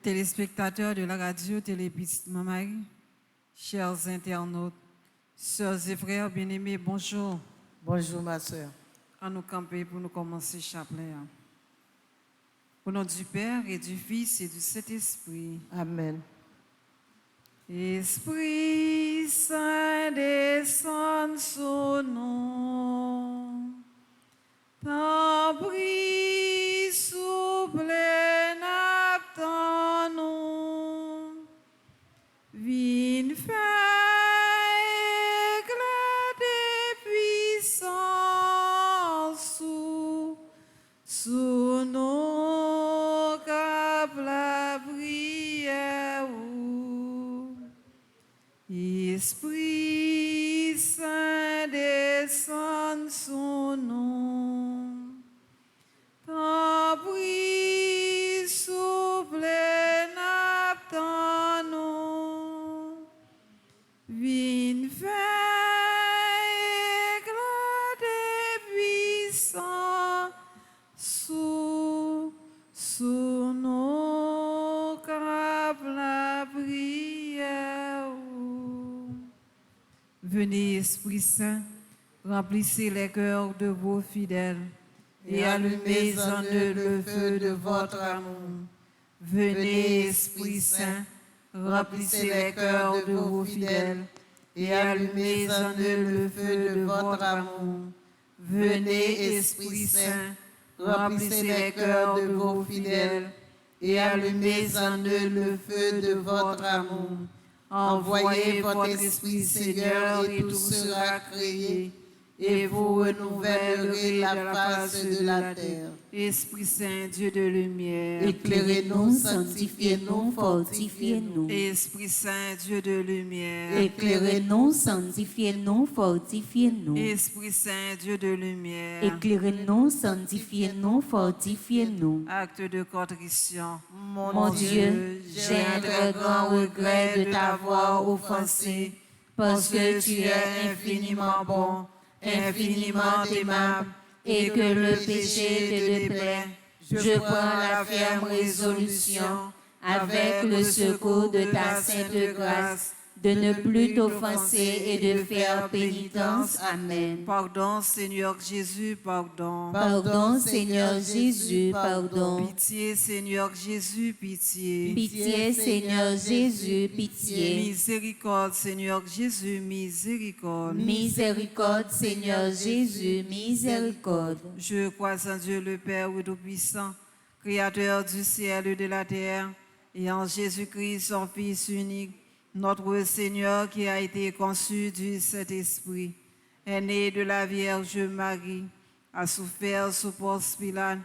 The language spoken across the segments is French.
Téléspectateurs de la radio Télépiste Mamari, chers internautes, sœurs et frères bien-aimés, bonjour. Bonjour ma soeur. À nous camper pour nous commencer chapelet. Au nom du Père et du Fils et du Saint-Esprit. Amen. Esprit Saint, descend sur nous. T'en prie, souple, n'attends-nous. Viens faire éclater puissance sous nos cap la prière. Esprit Saint, descend sur nous. T'en prie, souple, n'attends-nous. Viens faire éclater puissant sous nos cap la prière. Venez, Esprit Saint, remplissez les cœurs de vos fidèles et allumez en eux le feu de votre amour. Venez, Esprit Saint, remplissez les cœurs de vos fidèles et allumez en eux le feu de votre amour. Venez, Esprit Saint, remplissez les cœurs de vos fidèles et allumez en eux le feu de votre amour. Envoyez votre Esprit, Seigneur, et tout sera créé, et vous renouvellerez la face de la terre. Esprit Saint, Dieu de lumière, Éclairez-nous, sanctifiez-nous, fortifiez-nous. Esprit Saint, Dieu de lumière, Éclairez-nous, sanctifiez-nous, fortifiez-nous. Esprit Saint, Dieu de lumière, Éclairez-nous, sanctifiez-nous, fortifiez-nous. acte de contrition. Mon Dieu, j'ai un très grand regret de t'avoir offensé, parce que tu es infiniment bon, infiniment aimable, et que le péché te déplaît. Je prends la ferme résolution, avec le secours de ta sainte grâce, de ne plus t'offenser et de faire pénitence. Amen. Pardon, Seigneur Jésus, pardon. Pardon, Seigneur Jésus, pardon. Pitié, Seigneur Jésus, pitié. Pitié, Seigneur Jésus, pitié. Miséricorde, Seigneur Jésus, miséricorde. Miséricorde, Seigneur Jésus, miséricorde. Je crois en Dieu le Père Tout-Puissant, Créateur du ciel et de la terre, et en Jésus-Christ, son Fils unique, notre Seigneur qui a été conçu du Saint-Esprit, est né de la Vierge Marie, a souffert sous Ponce Pilate,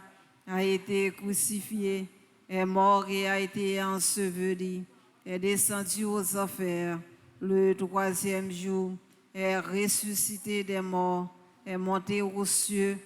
a été crucifié, est mort et a été enseveli, est descendu aux enfers, le troisième jour, est ressuscité des morts, est monté aux cieux,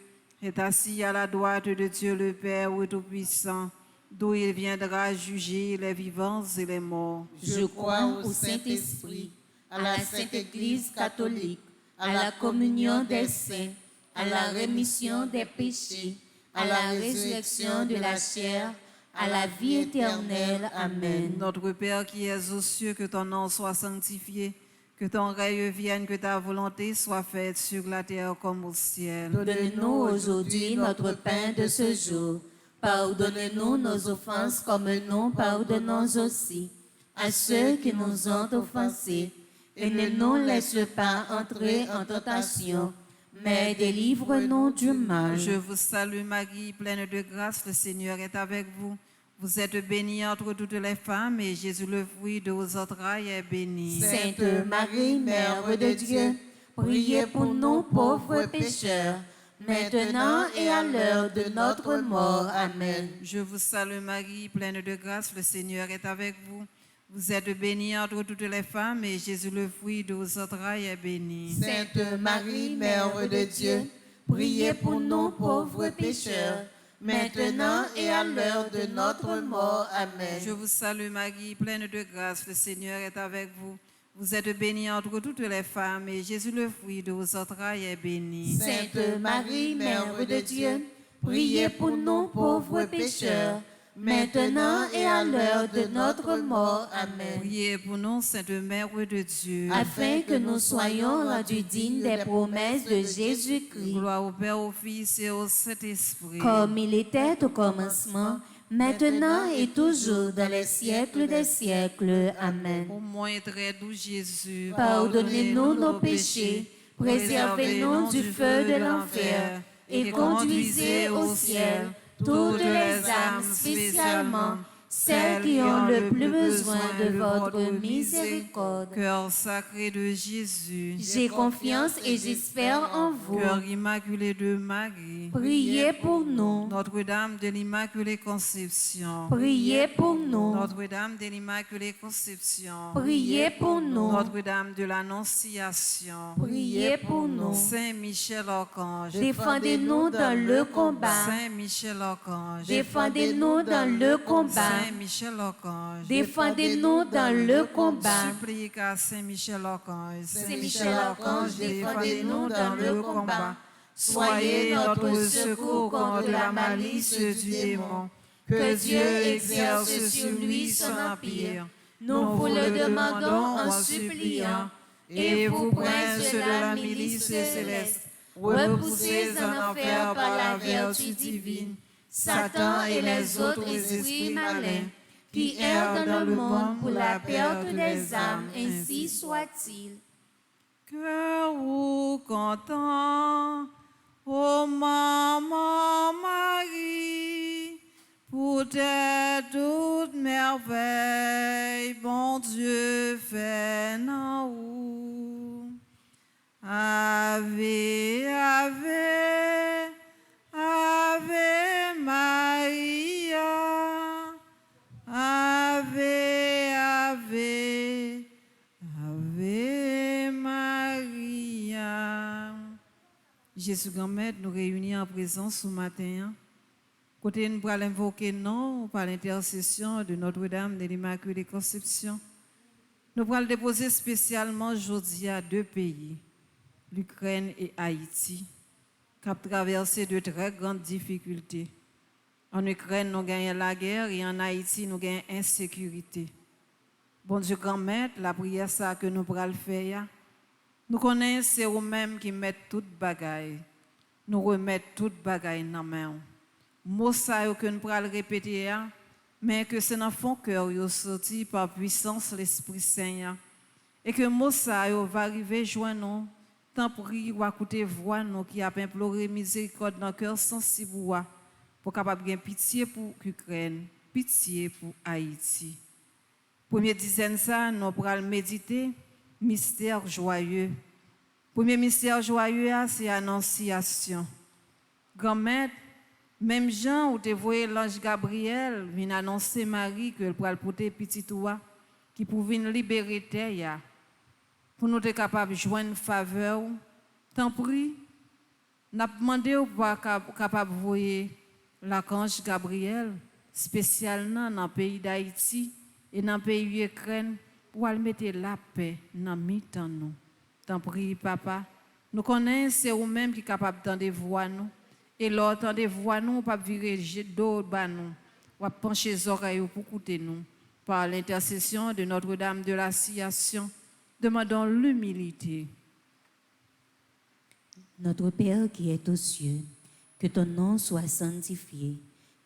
est assis à la droite de Dieu le Père Tout-Puissant, d'où il viendra juger les vivants et les morts. Je crois au Saint-Esprit, à la Sainte Église catholique, à la communion des saints, à la rémission des péchés, à la résurrection de la chair, à la vie éternelle. Amen. Notre Père qui es aux cieux, que ton nom soit sanctifié, que ton règne vienne, que ta volonté soit faite sur la terre comme au ciel. Donne-nous aujourd'hui notre pain de ce jour. Pardonne-nous nos offenses comme nous pardonnons aussi à ceux qui nous ont offensés. Et ne nous laisse pas entrer en tentation, mais délivre-nous du mal. Je vous salue Marie, pleine de grâce, le Seigneur est avec vous. Vous êtes bénie entre toutes les femmes, et Jésus, le fruit de vos entrailles, est béni. Sainte Marie, Mère de Dieu, priez pour nous pauvres pécheurs, maintenant et à l'heure de notre mort. Amen. Je vous salue Marie, pleine de grâce, le Seigneur est avec vous. Vous êtes bénie entre toutes les femmes, et Jésus, le fruit de vos entrailles, est béni. Sainte Marie, Mère de Dieu, priez pour nous pauvres pécheurs, maintenant et à l'heure de notre mort. Amen. Je vous salue Marie, pleine de grâce, le Seigneur est avec vous. Vous êtes bénie entre toutes les femmes, et Jésus, le fruit de vos entrailles, est béni. Sainte Marie, Mère de Dieu, priez pour nous pauvres pécheurs, maintenant et à l'heure de notre mort. Amen. Priez pour nous, Sainte Mère de Dieu, Afin que nous soyons rendus dignes des promesses de Jésus-Christ, gloire au Père, au Fils et au Saint-Esprit, comme il était au commencement, maintenant et toujours dans les siècles des siècles. Amen. Ô mon très doux Jésus, Pardonnez-nous nos péchés, préservez-nous du feu de l'enfer et conduisez au ciel toutes les âmes, spécialement celles qui ont le plus besoin de votre miséricorde. Cœur sacré de Jésus, J'ai confiance et j'espère en vous. Cœur immaculé de Marie, Priez pour nous. Notre-Dame de l'Immaculée Conception, Priez pour nous. Notre-Dame de l'Immaculée Conception, Priez pour nous. Notre-Dame de l'Annonciation, Priez pour nous. Saint Michel Archange, Défendez-nous dans le combat. Saint Michel Archange, Défendez-nous dans le combat. Saint Michel Archange, Défendez-nous dans le combat. supplique à Saint Michel Archange, Saint Michel Archange, défendez-nous dans le combat. Soyez notre secours contre la malice du démon. Que Dieu exerce sur lui son empire. Nous vous le demandons en suppliant. Et vous, princes de la milice céleste, repoussez en enfer par la vertu divine Satan et les autres esprits malins qui errent dans le monde pour la perte des âmes, ainsi soit-il. Cœur ou content, ô maman Marie, pour tes toutes merveilles, bon Dieu fait en vous. Ave, ave, ave Maria, ave, ave, ave Maria. Jésus grand-mère, nous réunis en présence ce matin. Côté nous allons invoquer non par l'intercession de Notre-Dame de l'Immaculée Conception. Nous allons déposer spécialement aujourd'hui à deux pays, l'Ukraine et Haïti, qui ont traversé de très grandes difficultés. En Ukraine, nous gagnons la guerre et en Haïti, nous gagnons l'insécurité. Bon Dieu, grand-mère, la prière ça que nous allons faire, nous connaissons, c'est vous-même qui mettez toute bagaille. Nous remettons toute bagaille dans la main. Mot ça que nous allons répéter, mais que c'est dans le fond cœur sorti par puissance l'Esprit Saint. Et que mot ça va arriver joindre nous, tant pris ou écouter voix nous qui a imploré miséricorde dans le cœur sensible pour capable gagner pitié pour l'Ukraine, pitié pour Haïti. Première dizaine ça, nous allons méditer mystère joyeux. Premier mystère joyeux, c'est l'Annonciation. Grand-mère, même Jean, où tu voyais l'ange Gabriel, vient annoncer Marie que elle pourra porter petit toi, qui pour venir libérer terre, pour nous être capables de joindre faveur. Tant pis, n'a demandé ou pas capable de voir l'archange Gabriel, spécialement dans le pays d'Haïti et dans le pays d'Ukraine, pour mettre la paix dans le milieu de nous. Tant pis, papa, nous connaissons, c'est vous-même qui est capable d'entendre voix nous. Et l'autre de voix nous, pas virer dos bas nous, ou pencher les oreilles pour écouter nous. Par l'intercession de Notre-Dame de l'Annonciation, demandons l'humilité. Notre Père qui est aux cieux, que ton nom soit sanctifié,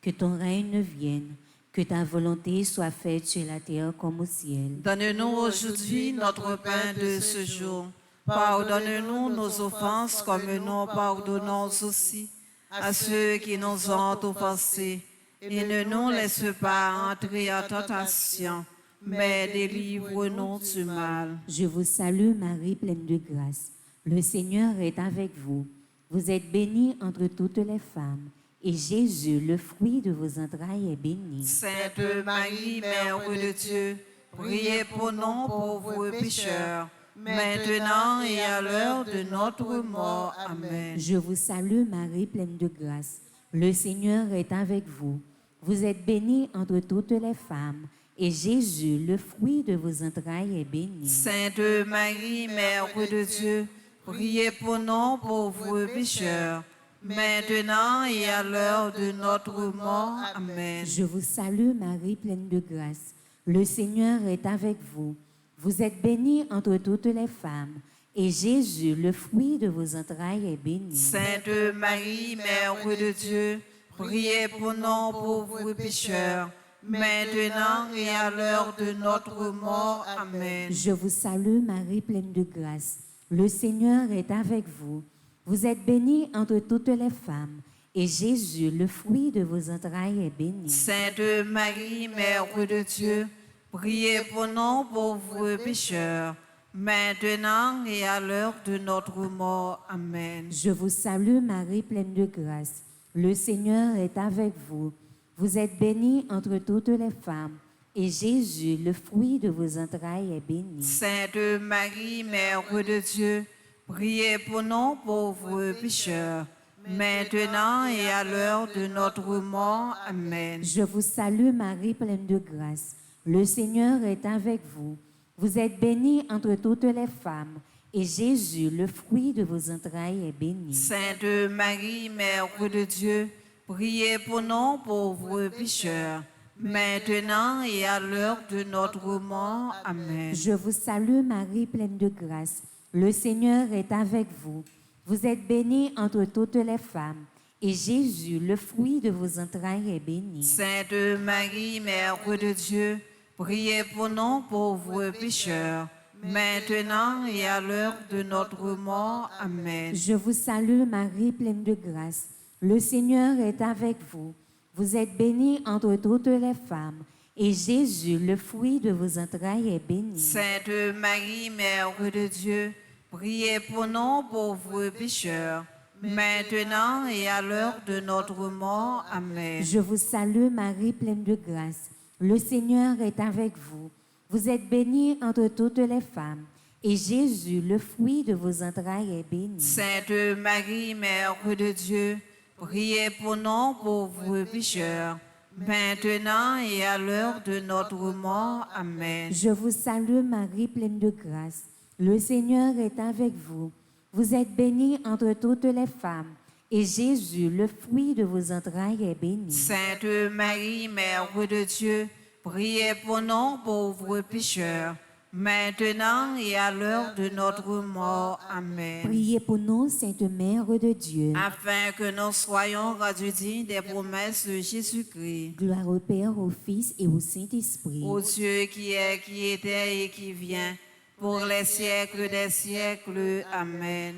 que ton règne vienne, que ta volonté soit faite sur la terre comme au ciel. Donne-nous aujourd'hui notre pain de ce jour. Pardonne-nous nos offenses comme nous pardonnons aussi à ceux qui nous ont offensés. Et ne nous laisse pas entrer en tentation, mais délivre-nous du mal. Je vous salue Marie, pleine de grâce. Le Seigneur est avec vous. Vous êtes bénie entre toutes les femmes. Et Jésus, le fruit de vos entrailles, est béni. Sainte Marie, Mère de Dieu, priez pour nous pauvres pécheurs, maintenant et à l'heure de notre mort. Amen. Je vous salue Marie, pleine de grâce. Le Seigneur est avec vous. Vous êtes bénie entre toutes les femmes. Et Jésus, le fruit de vos entrailles, est béni. Sainte Marie, Mère de Dieu, priez pour nous pauvres pécheurs, maintenant et à l'heure de notre mort. Amen. Je vous salue Marie, pleine de grâce. Le Seigneur est avec vous. Vous êtes bénie entre toutes les femmes, et Jésus, le fruit de vos entrailles, est béni. Sainte Marie, Mère de Dieu, priez pour nous pauvres pécheurs, maintenant et à l'heure de notre mort. Amen. Je vous salue Marie, pleine de grâce. Le Seigneur est avec vous. Vous êtes bénie entre toutes les femmes, et Jésus, le fruit de vos entrailles, est béni. Sainte Marie, Mère de Dieu, priez pour nous pauvres pécheurs, maintenant et à l'heure de notre mort. Amen. Je vous salue Marie, pleine de grâce. Le Seigneur est avec vous. Vous êtes bénie entre toutes les femmes, et Jésus, le fruit de vos entrailles, est béni. Sainte Marie, Mère de Dieu, priez pour nous pauvres pécheurs, maintenant et à l'heure de notre mort. Amen. Je vous salue Marie, pleine de grâce. Le Seigneur est avec vous. Vous êtes bénie entre toutes les femmes, et Jésus, le fruit de vos entrailles, est béni. Sainte Marie, Mère de Dieu, priez pour nous pauvres pécheurs, maintenant et à l'heure de notre mort. Amen. Je vous salue Marie, pleine de grâce. Le Seigneur est avec vous. Vous êtes bénie entre toutes les femmes, et Jésus, le fruit de vos entrailles, est béni. Sainte Marie, Mère de Dieu, priez pour nous pauvres pécheurs, maintenant et à l'heure de notre mort. Amen. Je vous salue Marie, pleine de grâce. Le Seigneur est avec vous. Vous êtes bénie entre toutes les femmes, et Jésus, le fruit de vos entrailles, est béni. Sainte Marie, Mère de Dieu, priez pour nous pauvres pécheurs, maintenant et à l'heure de notre mort. Amen. Je vous salue Marie, pleine de grâce. Le Seigneur est avec vous. Vous êtes bénie entre toutes les femmes, et Jésus, le fruit de vos entrailles, est béni. Sainte Marie, Mère de Dieu, priez pour nous pauvres pécheurs, maintenant et à l'heure de notre mort. Amen. Je vous salue Marie, pleine de grâce. Le Seigneur est avec vous. Vous êtes bénie entre toutes les femmes, et Jésus, le fruit de vos entrailles, est béni. Sainte Marie, Mère de Dieu, priez pour nous pauvres pécheurs, maintenant et à l'heure de notre mort. Amen. Priez pour nous, Sainte Mère de Dieu. Afin que nous soyons rendus dignes des promesses de Jésus-Christ. Gloire au Père, au Fils et au Saint-Esprit. Ô Dieu qui est, qui était et qui vient, pour les siècles des siècles. Amen.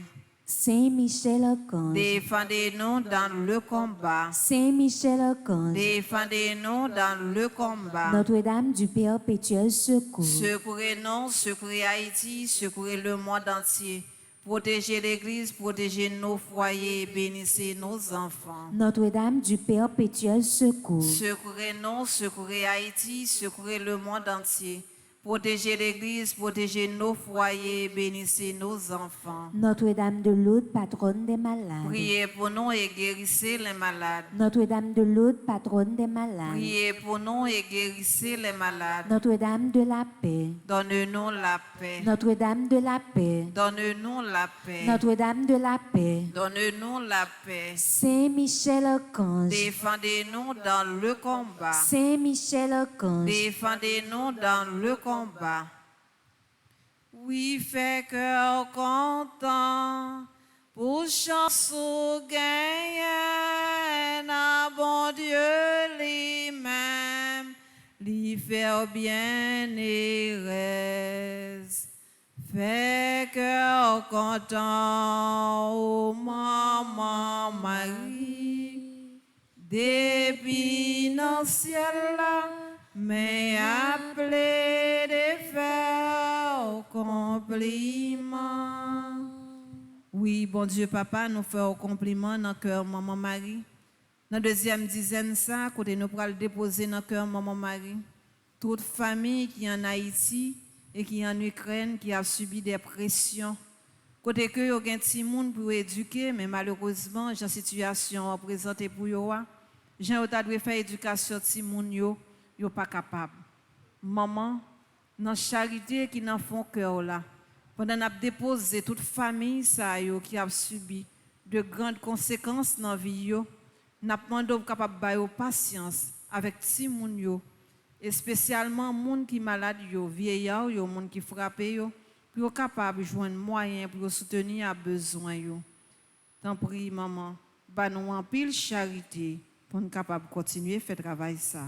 Saint Michel Archange. Défendez-nous dans le combat. Saint Michel Archange. Défendez-nous dans le combat. Notre-Dame du perpétuel secours. Secourez-nous, secourez Haïti, secourez le monde entier. Protégez l'Église, protégez nos foyers, bénissez nos enfants. Notre-Dame du perpétuel secours. Secourez-nous, secourez Haïti, secourez le monde entier. Protégez l'Église, protégez nos foyers, bénissez nos enfants. Notre-Dame de Lourdes, patronne des malades. Priez pour nous et guérissez les malades. Notre-Dame de Lourdes, patronne des malades. Priez pour nous et guérissez les malades. Notre-Dame de la paix. Donne-nous la paix. Notre-Dame de la paix. Donne-nous la paix. Notre-Dame de la paix. Donne-nous la paix. Saint Michel Archange. Défendez-nous dans le combat. Saint Michel Archange. Défendez-nous dans le combat. Oui, fait cœur content pour chanson gagne, à bon Dieu lui-même, lui faire bien et reste. Fait cœur content, ô maman Marie, depuis dans le ciel là, mais appelé de faire compliment. Oui, bon Dieu, papa, nous faisons compliment dans le cœur maman Marie. Dans la deuxième dizaine, ça, côté nous pourrons le déposer dans le cœur maman Marie. Toute famille qui est en Haïti et qui est en Ukraine, qui a subi des pressions. Côté que vous avez un petit monde pour éduquer, mais malheureusement, j'ai une situation à présenter pour vous. J'ai dû faire éducation petit monde yo pas capable. Maman, dans charité qui n'en font cœur là, pendant n'a déposé toute famille ça yo qui a subi de grandes conséquences dans la vie, yo, nous demandons capable de patience avec ti moun yo, et spécialement moun qui malade yo, vieillard yo, moun qui frappé yo, pour capable de joindre moyen pour soutenir à besoin yo. Tant prie maman, ba nous en pile charité pour nous capable de continuer faire travail ça.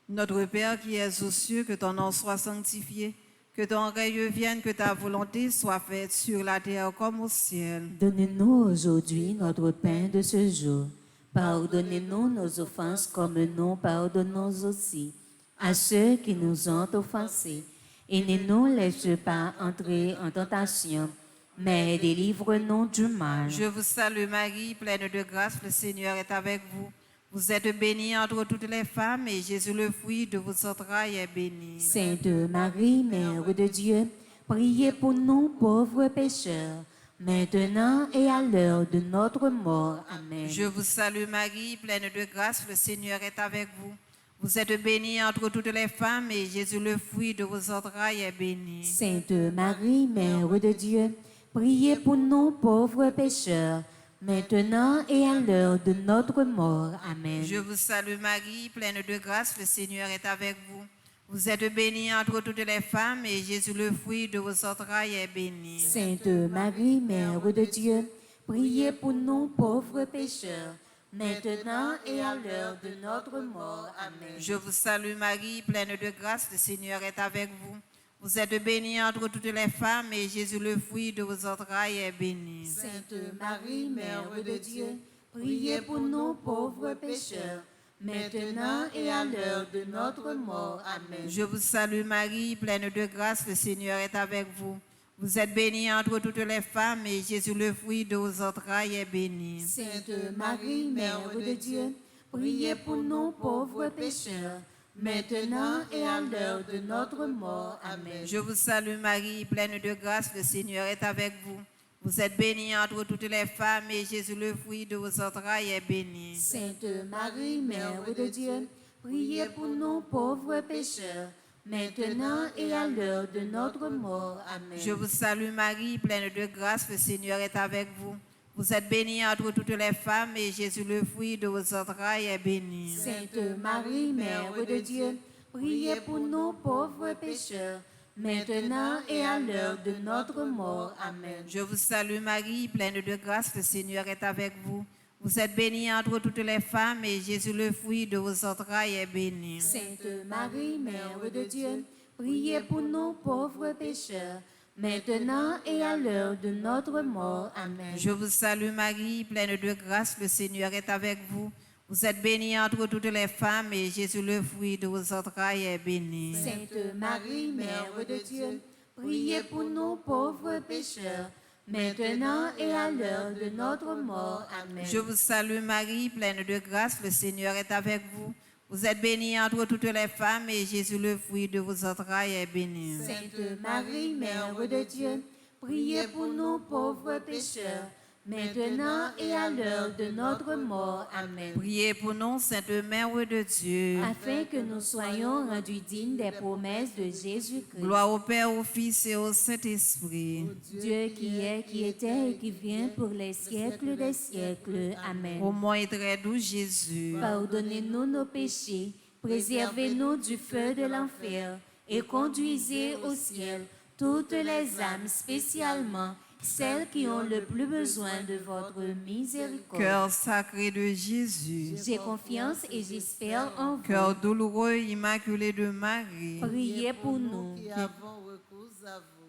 Notre Père qui es aux cieux, que ton nom soit sanctifié, que ton règne vienne, que ta volonté soit faite sur la terre comme au ciel. Donne-nous aujourd'hui notre pain de ce jour. Pardonnez-nous nos offenses comme nous pardonnons aussi à ceux qui nous ont offensés. Et ne nous laisse pas entrer en tentation, mais délivre-nous du mal. Je vous salue Marie, pleine de grâce, le Seigneur est avec vous. Vous êtes bénie entre toutes les femmes et Jésus, le fruit de vos entrailles, est béni. Sainte Marie, Mère de Dieu, priez pour nous pauvres pécheurs, maintenant et à l'heure de notre mort. Amen. Je vous salue Marie, pleine de grâce, le Seigneur est avec vous. Vous êtes bénie entre toutes les femmes et Jésus, le fruit de vos entrailles, est béni. Sainte Marie, Mère de Dieu, priez pour nous pauvres pécheurs, maintenant et à l'heure de notre mort. Amen. Je vous salue Marie, pleine de grâce, le Seigneur est avec vous. Vous êtes bénie entre toutes les femmes et Jésus, le fruit de vos entrailles, est béni. Sainte Marie, Mère de Dieu, priez pour nous pauvres pécheurs, maintenant et à l'heure de notre mort. Amen. Je vous salue Marie, pleine de grâce, le Seigneur est avec vous. Vous êtes bénie entre toutes les femmes et Jésus, le fruit de vos entrailles, est béni. Sainte Marie, Mère de Dieu, priez pour nous pauvres pécheurs, maintenant et à l'heure de notre mort. Amen. Je vous salue Marie, pleine de grâce, le Seigneur est avec vous. Vous êtes bénie entre toutes les femmes et Jésus, le fruit de vos entrailles, est béni. Sainte Marie, Mère de Dieu, priez pour nous pauvres pécheurs, maintenant et à l'heure de notre mort. Amen. Je vous salue Marie, pleine de grâce, le Seigneur est avec vous. Vous êtes bénie entre toutes les femmes et Jésus, le fruit de vos entrailles, est béni. Sainte Marie, Mère de Dieu, priez pour nous pauvres pécheurs, maintenant et à l'heure de notre mort. Amen. Je vous salue Marie, pleine de grâce, le Seigneur est avec vous. Vous êtes bénie entre toutes les femmes et Jésus, le fruit de vos entrailles, est béni. Sainte Marie, Mère de Dieu, priez pour nous pauvres pécheurs, maintenant et à l'heure de notre mort. Amen. Je vous salue Marie, pleine de grâce, le Seigneur est avec vous. Vous êtes bénie entre toutes les femmes et Jésus, le fruit de vos entrailles, est béni. Sainte Marie, Mère de Dieu, priez pour nous pauvres pécheurs, maintenant et à l'heure de notre mort. Amen. Je vous salue Marie, pleine de grâce, le Seigneur est avec vous. Vous êtes bénie entre toutes les femmes et Jésus, le fruit de vos entrailles, est béni. Sainte Marie, Mère de Dieu, priez pour nous pauvres pécheurs, maintenant et à l'heure de notre mort. Amen. Je vous salue Marie, pleine de grâce, le Seigneur est avec vous. Vous êtes bénie entre toutes les femmes et Jésus, le fruit de vos entrailles, est béni. Sainte Marie, Mère de Dieu, priez pour nous pauvres pécheurs, maintenant et à l'heure de notre mort. Amen. Priez pour nous, Sainte Mère de Dieu. Afin que nous soyons rendus dignes des promesses de Jésus-Christ. Gloire au Père, au Fils et au Saint-Esprit. Dieu qui est, qui était et qui vient pour les siècles des siècles. Amen. Ô mon et très doux Jésus, Pardonnez-nous nos péchés, préservez-nous du feu de l'enfer et conduisez au ciel toutes les âmes, spécialement celles qui ont le plus besoin de votre miséricorde. cœur sacré de Jésus, J'ai confiance et j'espère en vous. cœur douloureux, immaculé de Marie, Priez pour nous.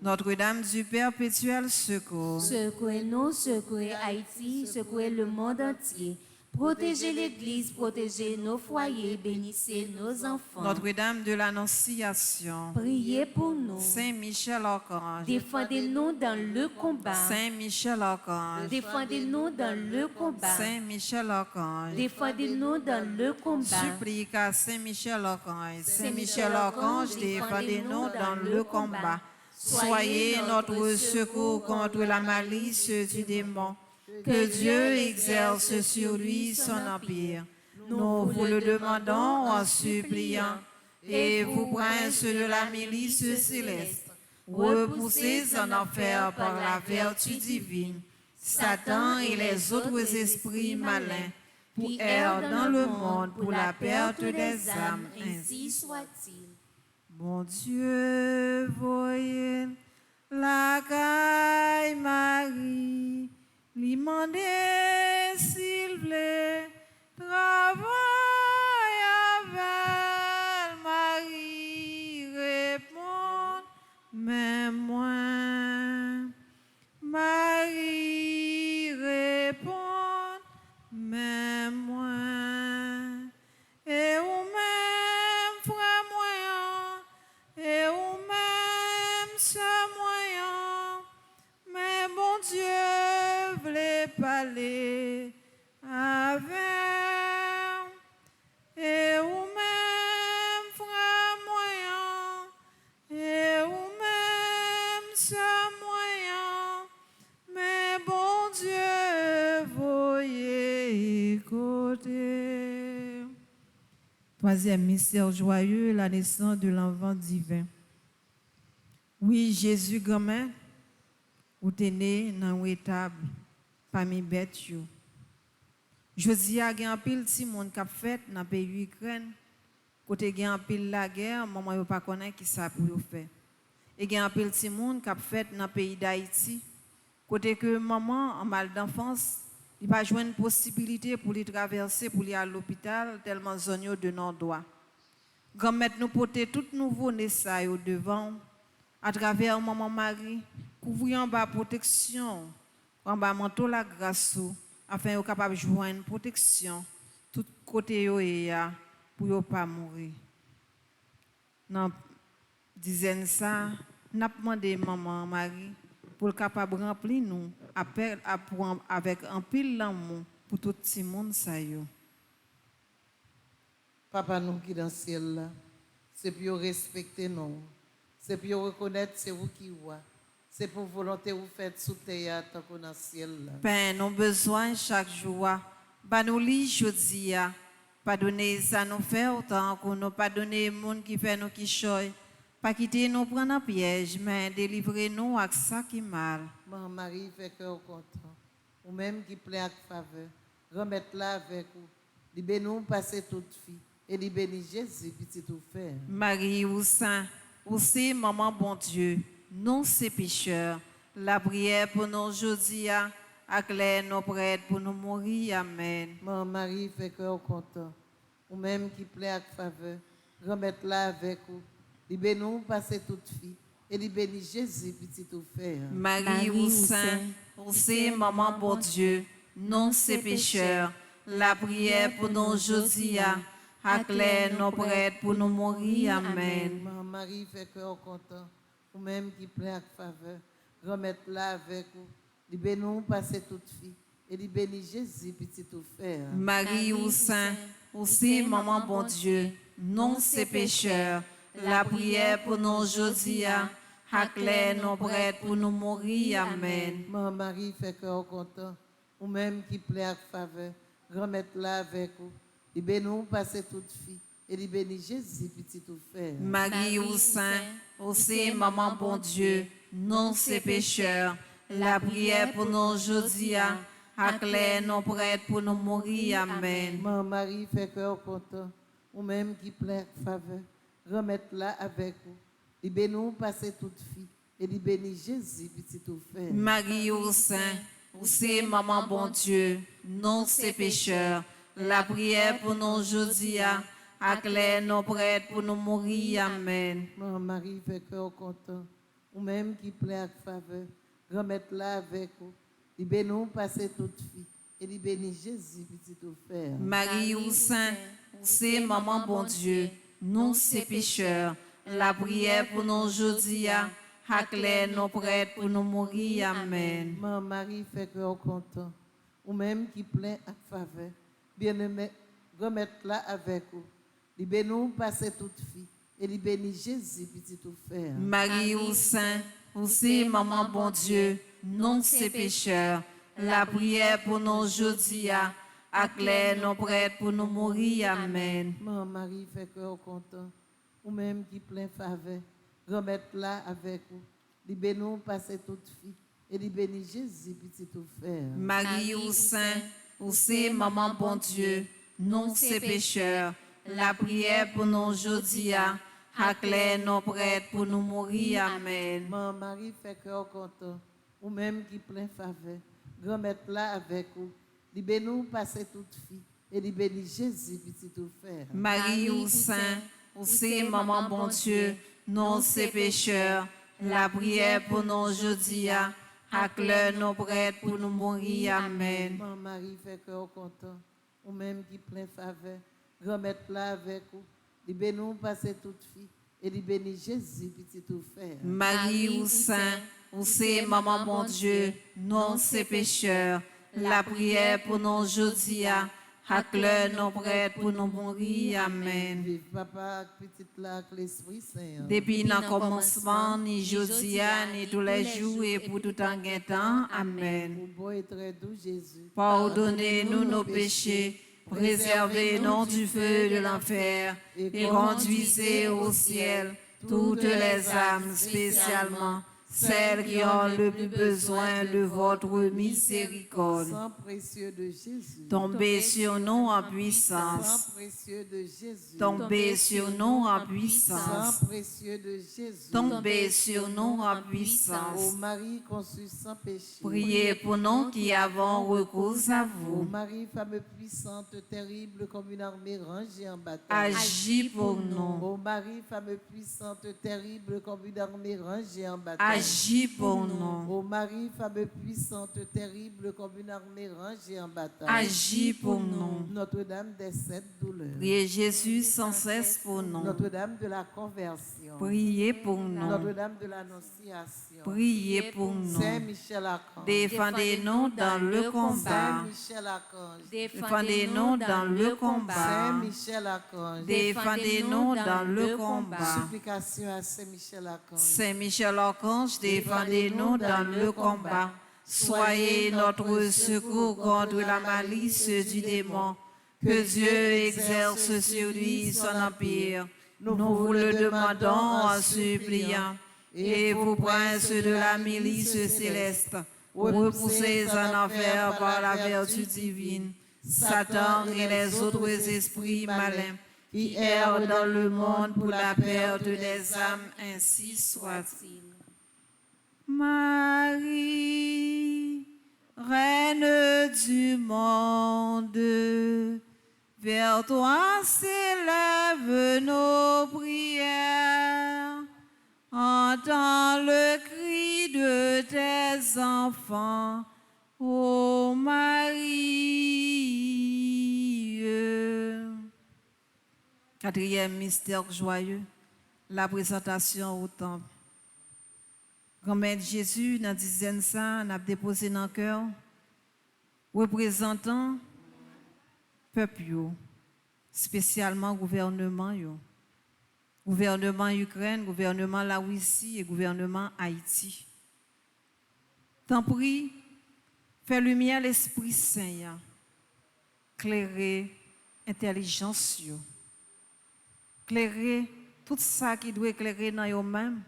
Notre-Dame du Perpétuel Secours, Secouez-nous, secouez Haïti, secouez le monde entier. Protégez l'Église, protégez nos foyers, bénissez nos enfants. Notre-Dame de l'Annonciation, Priez pour nous. Saint Michel Archange, Défendez-nous dans le combat. Saint Michel Archange, Défendez-nous dans le combat. Saint Michel Archange, Défendez-nous dans le combat. supplique à Saint Michel Archange, Saint Michel Archange, défendez-nous dans le combat. Soyez notre secours contre la malice du démon. Que Dieu exerce sur lui son empire. Nous vous le demandons en suppliant. Et vous, princes de la milice céleste, repoussés en enfer par la vertu divine, Satan et les autres esprits malins, qui errent dans le monde pour la perte des âmes, ainsi soit-il. Mon Dieu, voyez la caille Marie, lui demander s'il plaît, travaille avec Marie, répond, mais moi, Marie, répond, mais moi, et ou même frère moyen, et ou même sœur moyen, mais bon Dieu voulait parler avec, et ou même frère moyen, et ou même sœur moyen, mais bon Dieu voyez écouter. Troisième mystère joyeux, la naissance de l'enfant divin. Oui, Jésus, grand-mère, ou t'es né dans une étable parmi les bêtes. Je dis à un pile si mon cap fait dans le pays Ukraine, côté gen pile la guerre, maman yo pas connaît qui ça pour faire. Et gen pile si mon cap fait dans le pays d'Haïti, côté que maman en mal d'enfance, il pas joindre possibilité pour lui traverser pour aller à l'hôpital tellement zone yo de non droit. Grand-mère nous porter tout nouveau né ça yo devant à travers maman Marie, couvrir en bas protection, en bas manteau la grâce afin yo capable joindre protection tout côté yo et ya pour yo pas mourir. Dans dizaine ça, n'a demandé maman Marie pour capable remplir nous avec un pile l'amour pour tout le monde ça yo. Papa nous qui dans le ciel là, c'est pour respecter nous. C'est pour reconnaître c'est vous qui voit. C'est pour volonté vous faites sous terre tant qu'on dans le ciel là. Père, nous besoin chaque jour. Bah nous li jodi a. Pas donner ça nous faire autant qu'on nous pas donner monde qui fait nous qui choy. Pas quitter nous prendre un piège, mais délivrer nous avec ça qui mal. Maman Marie fait cœur content. Ou même qui plaît avec faveur. Remettre là avec vous. Libé nous passer toute fille. Et libé Jésus petit tout faire. Marie ou saint, ou c'est maman bon Dieu, non c'est pécheurs. La prière pour nous aujourd'hui, acclare nos prêtres pour nous mourir. Amen. Maman Marie fait cœur content. Ou même qui plaît avec faveur. Remettre là avec vous. Libé nous passer toute fille. Et libé Jésus petit tout faire. Marie ou saint, ou c'est maman bon Dieu, non c'est pécheurs. La prière pour nous aujourd'hui, acclare nos prêtres pour nous mourir. Amen. Maman Marie fait cœur content. Ou même qui plaît avec faveur. Remettre là avec vous. Libé nous passer toute fille. Et libé Jésus petit tout faire. Marie ou saint, ou c'est maman bon Dieu, non c'est pécheurs. La prière pour nous aujourd'hui, acclare nos prêtres pour nous mourir. Amen. Maman Marie fait cœur content. Ou même qui plaît avec faveur. Remettre là avec vous. Libé nous passer toute fille. Et libé Jésus petit tout faire. Marie ou saint, ou c'est maman bon Dieu, non c'est pécheurs. La prière pour nous aujourd'hui, acclare nos prêtres pour nous mourir. Amen. Maman Marie fait cœur content. Ou même qui plaît avec faveur. Remettre là avec vous. Libé nous passer toute fille. Et libé Jésus petit tout faire. Marie ou saint, ou c'est maman bon Dieu, non c'est pécheurs. La prière pour nous aujourd'hui, acclare nos prêtres pour nous mourir. Amen. Maman Marie fait cœur content. Ou même qui plaît avec faveur. Remettre là avec vous. Libé nous passer toute fille. Et libé Jésus petit tout faire. Marie ou saint, ou c'est maman bon Dieu, non c'est pécheurs. La prière pour nous aujourd'hui, acclare nos prêtres pour nous mourir. Amen. Maman Marie fait cœur content. Ou même qui plaît avec faveur. Bien-aimé, remettre là avec vous. Libé nous passer toute fille. Et libé Jésus petit tout faire. Marie ou saint, ou c'est maman bon Dieu, non c'est pécheurs. La prière pour nous aujourd'hui, acclare nos prêtres pour nous mourir. Amen. Maman Marie fait cœur content. Ou même qui plein faveur. Remettre là avec vous. li bénou passer toute fille, et li béni Jésus, petit tout frère. Marie ou Saint, ou c'est maman bon Dieu, non c'est pécheurs, la prière pour nous aujourd'hui, Haclé nos prêtres pour nous mourir. Amen. Maman Marie fait cœur content, ou même qui plein faveur, grand-mère là avec vous, li bénou passer toute fille, et li béni Jésus, petit tout frère. Marie ou Saint, ou c'est maman bon Dieu, non c'est pécheurs, la prière pour nous aujourd'hui, Haclé nos prêtres pour nous mourir. Amen. Maman Marie fait cœur content, ou même qui plein faveur, grand-mère là avec vous, li bénou passer toute fille, et li béni Jésus, petit tout frère. Marie ou Saint, ou c'est maman bon Dieu, non c'est pécheurs, la prière pour nous aujourd'hui, Haclé nos prêtres pour nous mourir. Amen. Vive papa, petite là, avec l'Esprit Saint. Depuis le commencement, ni aujourd'hui, ni tous les jours et pour tout en temps. Amen. Au beau et très doux Jésus. Pardonnez-nous nos péchés, préservez-nous du feu de l'enfer et conduisez au ciel toutes les âmes, spécialement celles qui ont le plus besoin de votre miséricorde. Sang précieux de Jésus. Tombez sur nous en puissance. Sang précieux de Jésus. Tombez sur nous en puissance. Sang précieux de Jésus. Tombez sur nous en Ô puissance. Marie conçue sans péché. Priez pour nous qui avons recours à Ô vous. Marie, femme puissante, terrible comme une armée rangée en bataille. Agis pour nous. Ô Marie, femme puissante, terrible comme une armée rangée en bataille. Agis pour nous. Ô Marie, femme puissante, terrible comme une armée rangée en bataille. Agis pour nous. Notre-Dame des sept douleurs. Priez Jésus sans cesse pour nous. Notre-Dame de la conversion. Priez pour nous. Notre-Dame de l'Annonciation. Priez pour nous. Saint Michel Archange. Défendez-nous dans le Saint combat. Michel Archange. Défendez-nous dans le Saint combat. Michel Archange. Défendez-nous dans le combat. Supplication à Saint Michel Archange. Saint Michel Archange, défendez-nous dans le combat. Soyez notre secours contre la malice du démon. Que Dieu exerce sur lui son empire. Nous vous le demandons en suppliant. Et vous, princes de la milice céleste, repoussez en enfer par la vertu divine Satan et les autres esprits malins qui errent dans le monde pour la perte des âmes, ainsi soit-il. Marie, Reine du monde, vers toi s'élèvent nos prières. Entends le cri de tes enfants, ô Marie. Quatrième mystère joyeux, la présentation au temple. Grand-mère Jésus, dans la dizaine ça, on a déposé dans le cœur, représentant peuple, spécialement gouvernement, gouvernement Ukraine, gouvernement la Russie et gouvernement Haïti. T'en prie, fais lumière l'Esprit Saint, clairer intelligence, clairer tout ça qui doit éclairer dans eux-mêmes,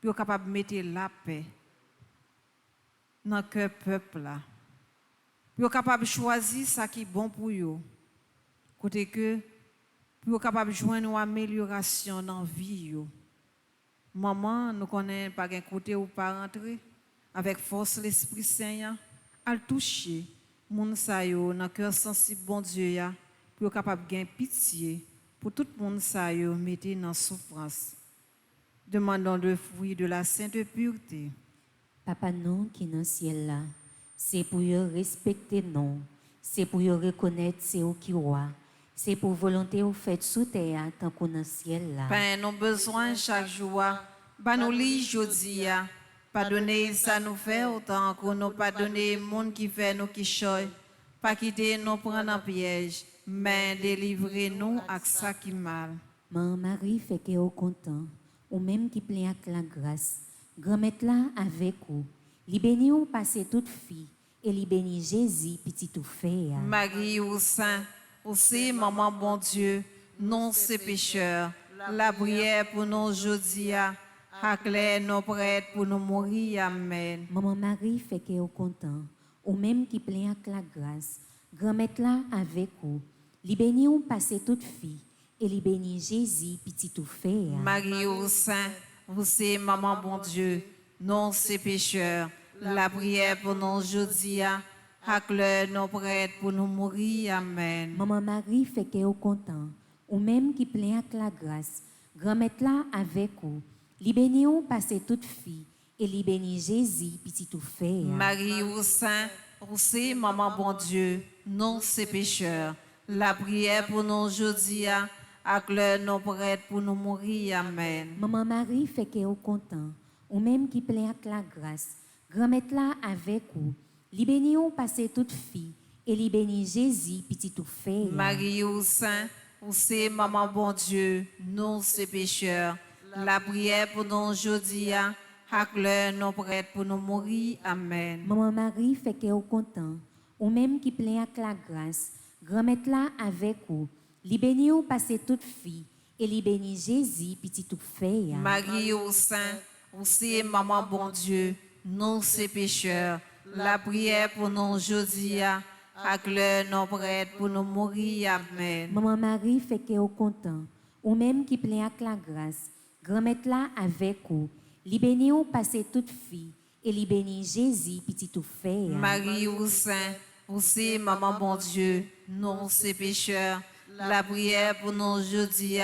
pour être capable de mettre la paix dans le cœur peuple là. Pour être capable de choisir ce qui est bon pour eux. Côté que pour être capable de joindre une amélioration dans la vie. Maman, nous connaissons pas un côté où pas rentrer avec force l'Esprit Saint à le toucher moun sa yo dans cœur sensible bon Dieu ya pour être capable de gagner pitié pour tout monde sa yo mettre dans souffrance. Demandons le fruit de la sainte pureté. Papa nous qui dans le ciel là, c'est pour respecter nous, c'est pour reconnaître c'est au qui roi, c'est pour volonté au fait sous terre tant qu'on dans le ciel là. Pain nos besoins chaque jour, bah nous li jodi ya, pardonnez ça nous fait autant qu'on nous pardonner monde qui fait nous qui choy, pas quitter nous prendre en piège, mais délivrez-nous à ça qui mal. Maman Marie fait que au content, ou même qui plein avec la grâce, grand-mère là avec vous, li béni ou passer toute fille, et li béni Jésus petit tout fait. Marie ou Saint, aussi maman bon Dieu, non c'est pécheur, la prière pour nous aujourd'hui, Acclare nos prêtres pour nous mourir. Amen. Maman Marie fait que au content, ou même qui plein avec la grâce, grand-mère là avec vous, li béni ou passé toute fille, et li béni Jésus, petit tout fait. Marie au Saint, vous c'est maman bon Dieu, non c'est pécheurs. La prière pour nous aujourd'hui, acclare nos prêtres pour nous mourir. Amen. Maman Marie fait que au content, ou même qui plein avec la grâce, grand-mère là avec vous, li béni ou passé toute fille, et li béni Jésus, petit tout fait. Marie au Saint, vous c'est maman bon Dieu, non c'est pécheurs. La prière pour nous aujourd'hui, acclare nos prêtres pour nous mourir. Amen. Maman Marie fait que au content, ou même qui plein avec la grâce, grand-mère là avec vous, li béni ou passé toute fille, et li béni Jésus, petit tout fait. Marie au Saint, vous c'est maman bon Dieu, non c'est pécheurs. La prière pour nous aujourd'hui, acclare nos prêtres pour nous mourir. Amen. Maman Marie fait que au content, ou même qui plein avec la grâce, grand-mère là avec vous, li béni ou passé toute fille, et li béni Jésus, petit tout fait. Marie au Saint, vous c'est maman bon Dieu, non c'est pécheurs. La prière pour nous aujourd'hui, acclare nos prêtres pour nous mourir. Amen. Maman Marie fait que au content, ou même qui plein avec la grâce, grand-mère là avec vous, li béni ou passé toute fille, et li béni Jésus, petit tout fait. Marie au Saint, vous c'est maman bon Dieu, non c'est pécheurs. La prière pour nous aujourd'hui,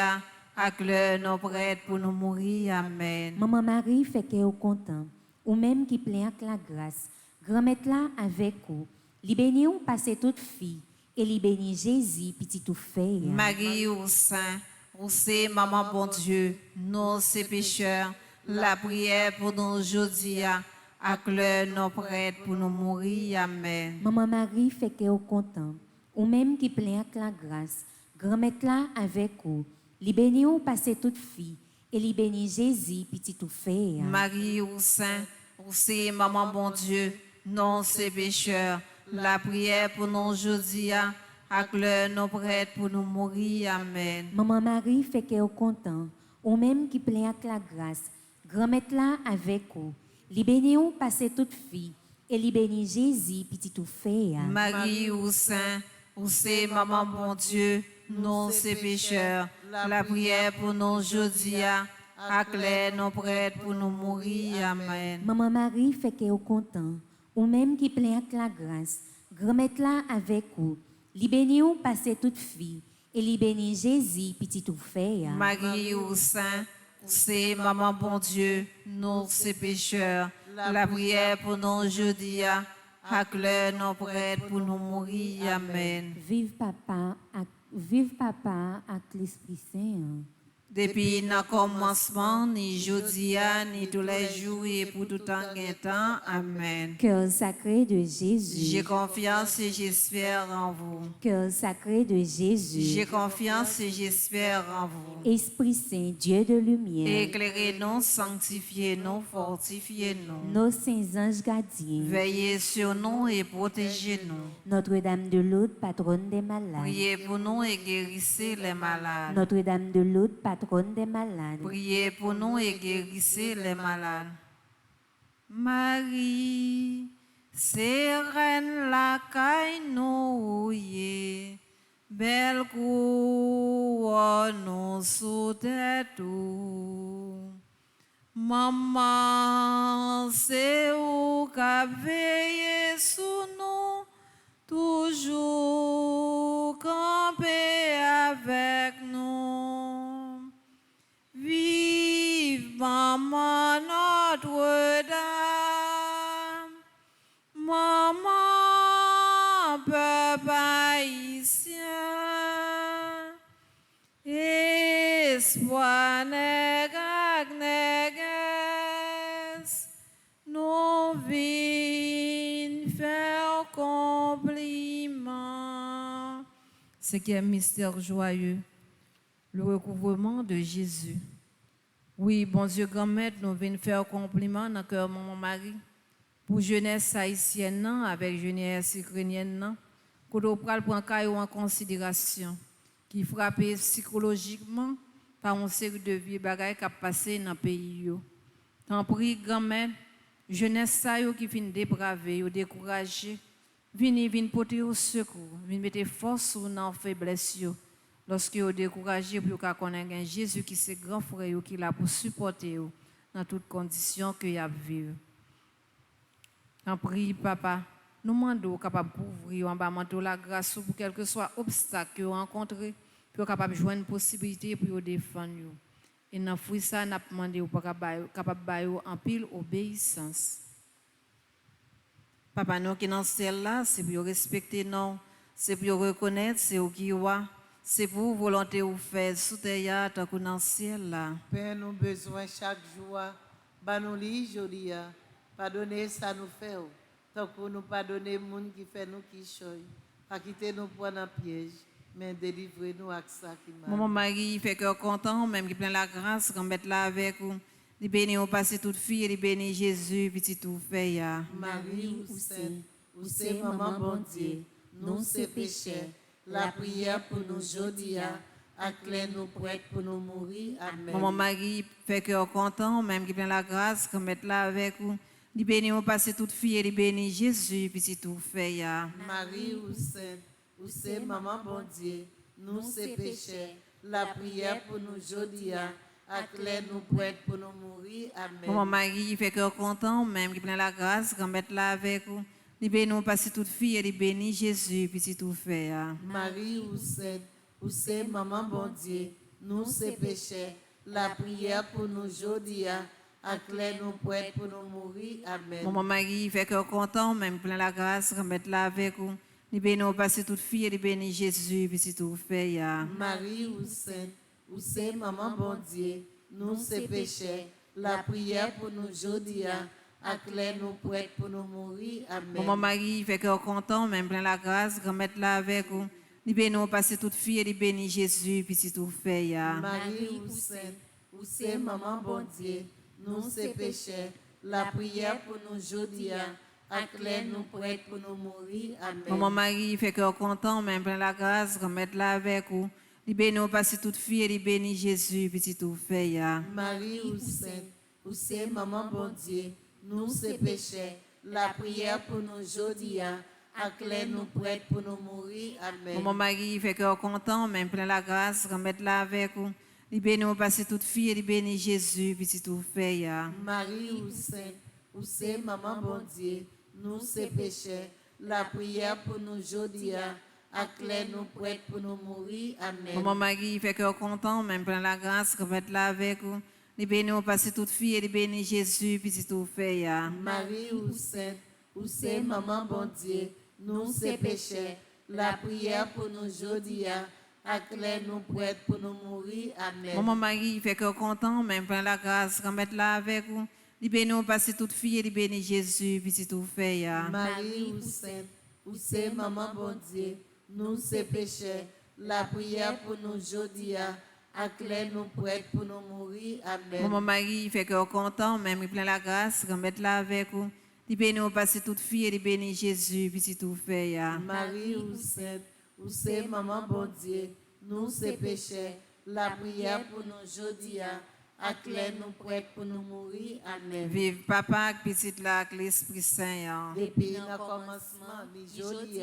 acclare nos prêtres pour nous mourir. Amen. Maman Marie fait que au content, ou même qui plein avec la grâce, grand-mère là avec vous, li béni ou passé toute fille, et li béni Jésus, petit tout fait. Marie au Saint, vous c'est maman bon Dieu, non c'est pécheurs. La prière pour nous aujourd'hui, acclare nos prêtres pour nous mourir. Amen. Maman Marie fait que au content, ou même qui plein avec la grâce, grand-mère là avec vous, li béni ou passé toute fille, et li béni Jésus, petit tout fait. Marie au Saint, vous c'est maman bon Dieu, non c'est pécheurs. La prière pour nous aujourd'hui, acclare nos prêtres pour nous mourir. Amen. Maman Marie fait que au content, ou même qui plein avec la grâce, grand-mère là avec vous, li béni ou passé toute fille, et li béni Jésus, petit tout fait. Marie au Saint, vous c'est maman bon Dieu, non c'est pécheurs. La prière pour nous aujourd'hui, acclare nos prêtres pour nous mourir. Amen. Maman Marie fait que au content, ou même qui plein avec la grâce, grand-mère là avec vous, li béni ou passé toute fille, et li béni Jésus, petit tout fait. Marie au Saint, vous c'est maman bon Dieu, non c'est pécheurs. La prière pour nous aujourd'hui, acclare nos prêtres pour nous mourir. Amen. Vive papa, avec l'Esprit Saint. Depuis le commencement, ni jeudi, ni tous les jours et pour tout temps. Amen. Cœur sacré de J'ai Jésus, confiance et j'espère en vous. cœur sacré de Jésus, J'ai confiance et j'espère en vous. Esprit Saint, Dieu de lumière, Éclairez-nous, sanctifiez-nous, fortifiez-nous. nos saints anges gardiens, Veillez sur nous et protégez-nous. Notre-Dame de Lourdes, patronne des malades, Priez pour nous et guérissez les malades. Notre-Dame de Lourdes, patronne des malades, Priez pour nous et guérissez les malades. Marie, c'est reine la caille nous ouye, belle couronne sous tête tout. Maman, c'est où qu'a veillé sous nous, toujours camper avec nous. Vive Maman Notre-Dame, Maman peuple haïtien, espoir nègre négresse, nous vînes faire compliment. Cinquième mystère joyeux, le recouvrement de Jésus. Oui, bon Dieu, grand-mère, nous venons faire compliment dans le cœur de maman Marie pour jeunesse haïtienne nan, avec jeunesse ukrainienne, nan, que nous prenons en considération, qui frappe psychologiquement par une série de vies bagailles qui a passé dans le pays. T'en prie, grand-mère, jeunesse ça yo qui fin dépravé, yo découragé, vini porter au secours, vini mettre force ou dans faiblesse yo. Lorsque yo découragé pour ka connaître Jésus qui c'est grand frère yo qui là pour supporter yo dans toutes conditions que y a vivre. T'en prie, papa, nous demandons capable couvrir en bas manteau la grâce pour quel que soit obstacle que vous rencontrez, pour capable joindre une possibilité pour défendre yo. Et dans fruit ça n'a demandé pour capable bailler en pile obéissance. Papa nous qui dans ciel là, c'est pour respecter non, c'est pour reconnaître c'est au qui wa, c'est pour volonté ou faire sous terre tant que dans ciel là. Père, nous besoin chaque jour, bah nous li jolia, pardonner ça nous fait, tant que nous pardonner monde qui fait nous qui choy, pas quitter nous pour un piège, mais délivrez-nous avec ça qui m'a. Mon mari fait cœur content, même qui plein la grâce, qu'on mette là avec vous. Il bénit au passé toute fille, il bénit Jésus, petit tout fait ya. Marie ou sainte, ou c'est maman bon Dieu, nous c'est péchés, la prière pour nous aujourd'hui, acclare nous prêts pour nous mourir. Amen. Mon mari fait cœur content, même qui plein la grâce, qu'on mette là avec vous. Il bénit au passé toute fille, il bénit Jésus, petit tout fait ya. Marie ou sainte, ou c'est maman bon Dieu, nous c'est péchés, la prière pour nous aujourd'hui, acclare nous prêts pour nous mourir. Amen. Mon mari fait cœur content, même qui plein la grâce, qu'on mette là avec vous. Il bénit au passé toute fille, il bénit Jésus, petit tout fait ya. Marie ou sainte, ou c'est maman bon Dieu, nous c'est péchés, la prière pour nous aujourd'hui, acclare nous prêts pour nous mourir. Amen. Mon mari fait cœur content, même plein la grâce, qu'on mette là avec vous. Il bénit au passé toute fille, il bénit Jésus, petit tout fait ya. Marie ou sainte, ou c'est maman bon Dieu, nous c'est péchés, la prière pour nous aujourd'hui, acclare nous prêts pour nous mourir. Amen. Mon mari fait cœur content, même plein la grâce, qu'on mette là avec vous. Il bénit au passé toute fille, il bénit Jésus, petit tout fait ya. Marie ou sainte, ou c'est maman bon Dieu, nous c'est péchés, la prière pour nous aujourd'hui, acclare nous prêts pour nous mourir. Amen. Mon mari fait cœur content, même plein la grâce, qu'on mette là avec vous. Il bénit au passé toute fille, il bénit Jésus, petit tout fait ya. Marie ou sainte, ou c'est maman bon Dieu, nous c'est péchés, la prière pour nous aujourd'hui, acclare nous prêts pour nous mourir. Amen. Mon mari fait cœur content, même plein la grâce, qu'on mette là avec vous. Il bénit au passé toute fille, il bénit Jésus, petit tout fait ya. Marie ou sainte, ou c'est maman bon Dieu, nous c'est péchés, la prière pour nous aujourd'hui, acclare nous prêts pour nous mourir. Amen. Mon mari fait cœur content, même plein la grâce, qu'on mette là avec vous. Il bénit au passé toute fille, il bénit Jésus, petit tout fait ya. Marie ou sainte, ou c'est maman bon Dieu, nous c'est péchés, la prière pour nous aujourd'hui, acclare nous prêts pour nous mourir. Amen. Mon mari fait cœur content, même plein la grâce, qu'on mette là avec vous. Il bénit au passé toute fille, il bénit Jésus, petit tout fait ya. Marie ou sainte, ou c'est maman bon Dieu, nous c'est péchés, la prière pour nous aujourd'hui, acclare nous prêts pour nous mourir. Amen. Mon mari fait cœur content, même plein la grâce, qu'on mette là avec vous. Il bénit au passé toute fille, il bénit Jésus, petit tout fait ya. Marie ou sainte, ou c'est maman bon Dieu, nous c'est péchés, la prière pour nous aujourd'hui, acclare nous prêts pour nous mourir. Amen. Vive papa, petite là, avec l'Esprit Saint ya. Depuis le commencement, ni aujourd'hui,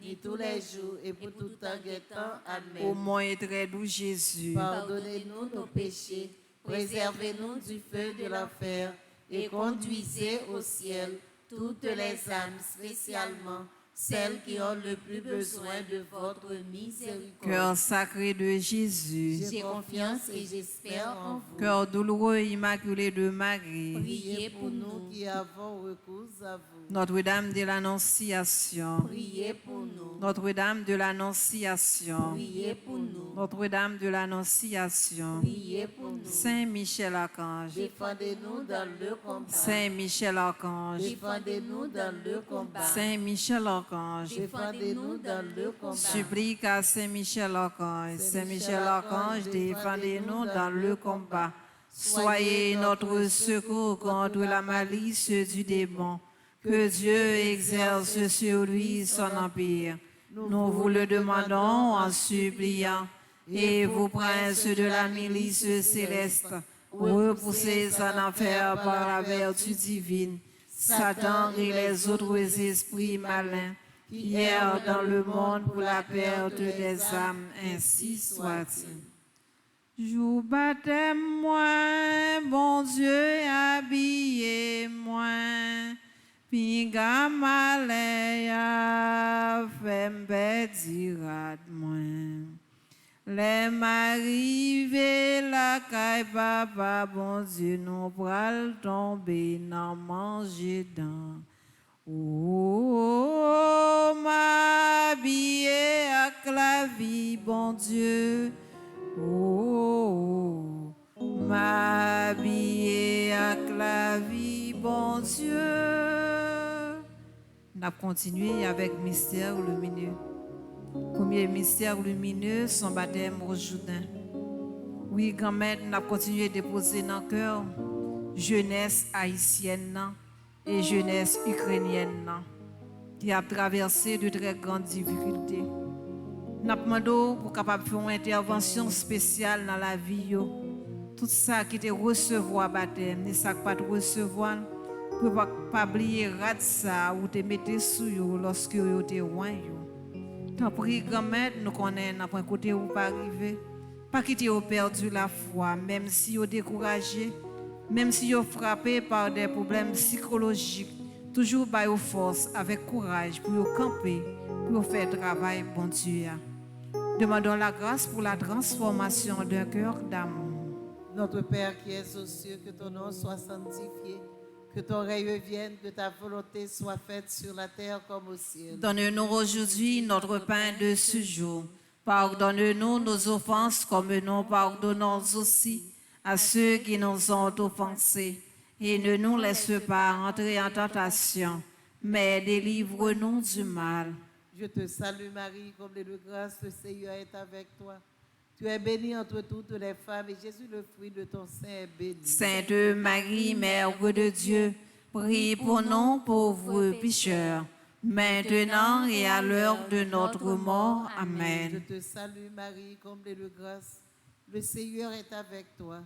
ni tous les jours, et pour tout temps guettant. Au Amen. moins et très doux Jésus. Pardonnez-nous nos péchés, préservez-nous du feu de l'enfer, et conduisez au ciel toutes les âmes, spécialement celles qui ont le plus besoin de votre miséricorde. Cœur sacré de Jésus. J'ai confiance et j'espère en vous. Cœur douloureux immaculé de Marie. Priez pour nous qui avons recours à vous. Notre-Dame de l'Annonciation. Priez pour nous. Notre-Dame de l'Annonciation. Priez pour nous. Notre-Dame de l'Annonciation. Priez pour nous. Saint Michel Archange. Défendez-nous dans le combat. Saint Michel Archange. Défendez-nous dans le combat. Saint Michel Archange. Défendez-nous dans le combat. Supplique à Saint Michel Archange. Saint Michel Archange, défendez-nous dans le combat. Soyez notre secours contre la malice du démon. Que Dieu exerce sur lui son empire. Nous vous le demandons en suppliant. Et vous, princes de la milice céleste, repoussés en enfer par la vertu divine, Satan et les autres esprits malins qui errent dans le monde pour la perte des âmes, ainsi soit-il. Jour baptême moi, bon Dieu habillez-moi, pinga malaya fembe dirad-moi. Les m'arriver la caille papa, bon Dieu, nous pral tomber, n'en manger dans. Oh, m'habiller à la vie, bon Dieu. Oh, m'habiller à la vie, bon Dieu. On a continué avec mystère lumineux. Premier mystère lumineux, son baptême au Jourdain. Oui, grand-mère, on a continué à déposer dans le cœur jeunesse haïtienne et jeunesse ukrainienne qui a traversé de très grandes difficultés. Nous avons demandé pour capable faire une intervention spéciale dans la vie. Tout ça qui te recevoir baptême, ni ça qui pas te recevoir, pour pas oublier rad ça ou te mettre sous yo lorsque yo te loin yo. Tant pis grand-mère, nous connaissons n'a point côté où pas arriver. Pas quitter au perdu la foi, même si yo découragé, même si yo frappé par des problèmes psychologiques, toujours ba yo force avec courage pour yo camper, pour faire travail bon Dieu. Demandons la grâce pour la transformation d'un cœur d'amour. Notre Père qui es aux cieux, que ton nom soit sanctifié, que ton règne vienne, que ta volonté soit faite sur la terre comme au ciel. Donne-nous aujourd'hui notre pain de ce jour. Pardonne-nous nos offenses comme nous pardonnons aussi à ceux qui nous ont offensés. Et ne nous laisse pas entrer en tentation, mais délivre-nous du mal. Je te salue Marie, comblée de grâce, le Seigneur est avec toi. Tu es bénie entre toutes les femmes et Jésus, le fruit de ton sein, est béni. Sainte Marie, Mère de Dieu, prie pour nous pauvres pécheurs, maintenant et à l'heure de notre mort. Amen. Je te salue Marie, comblée de grâce, le Seigneur est avec toi.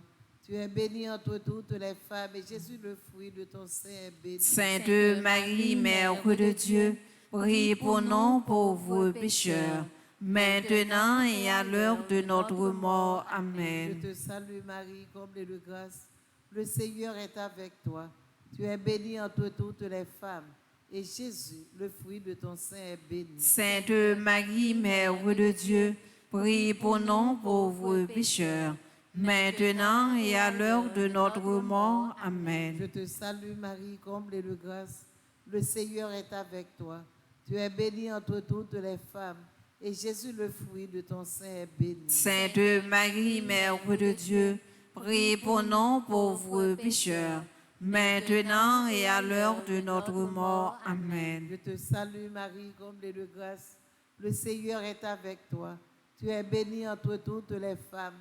Tu es bénie entre toutes les femmes et Jésus, le fruit de ton sein, est béni. Sainte Marie, Mère de Dieu, prie pour nous pauvres pécheurs, maintenant et à l'heure de notre mort. Amen. Je te salue Marie, comblée de grâce, le Seigneur est avec toi. Tu es bénie entre toutes les femmes, et Jésus, le fruit de ton sein, est béni. Sainte Marie, Mère de Dieu, prie pour nous pauvres pécheurs, maintenant et à l'heure de notre mort. Amen. Je te salue Marie, comblée de grâce, le Seigneur est avec toi. Tu es bénie entre toutes les femmes, et Jésus, le fruit de ton sein, est béni. Sainte Marie, Mère de Dieu, prie pour nous pauvres pécheurs, maintenant et à l'heure de notre mort. Amen. Je te salue Marie, comblée de grâce, le Seigneur est avec toi. Tu es bénie entre toutes les femmes,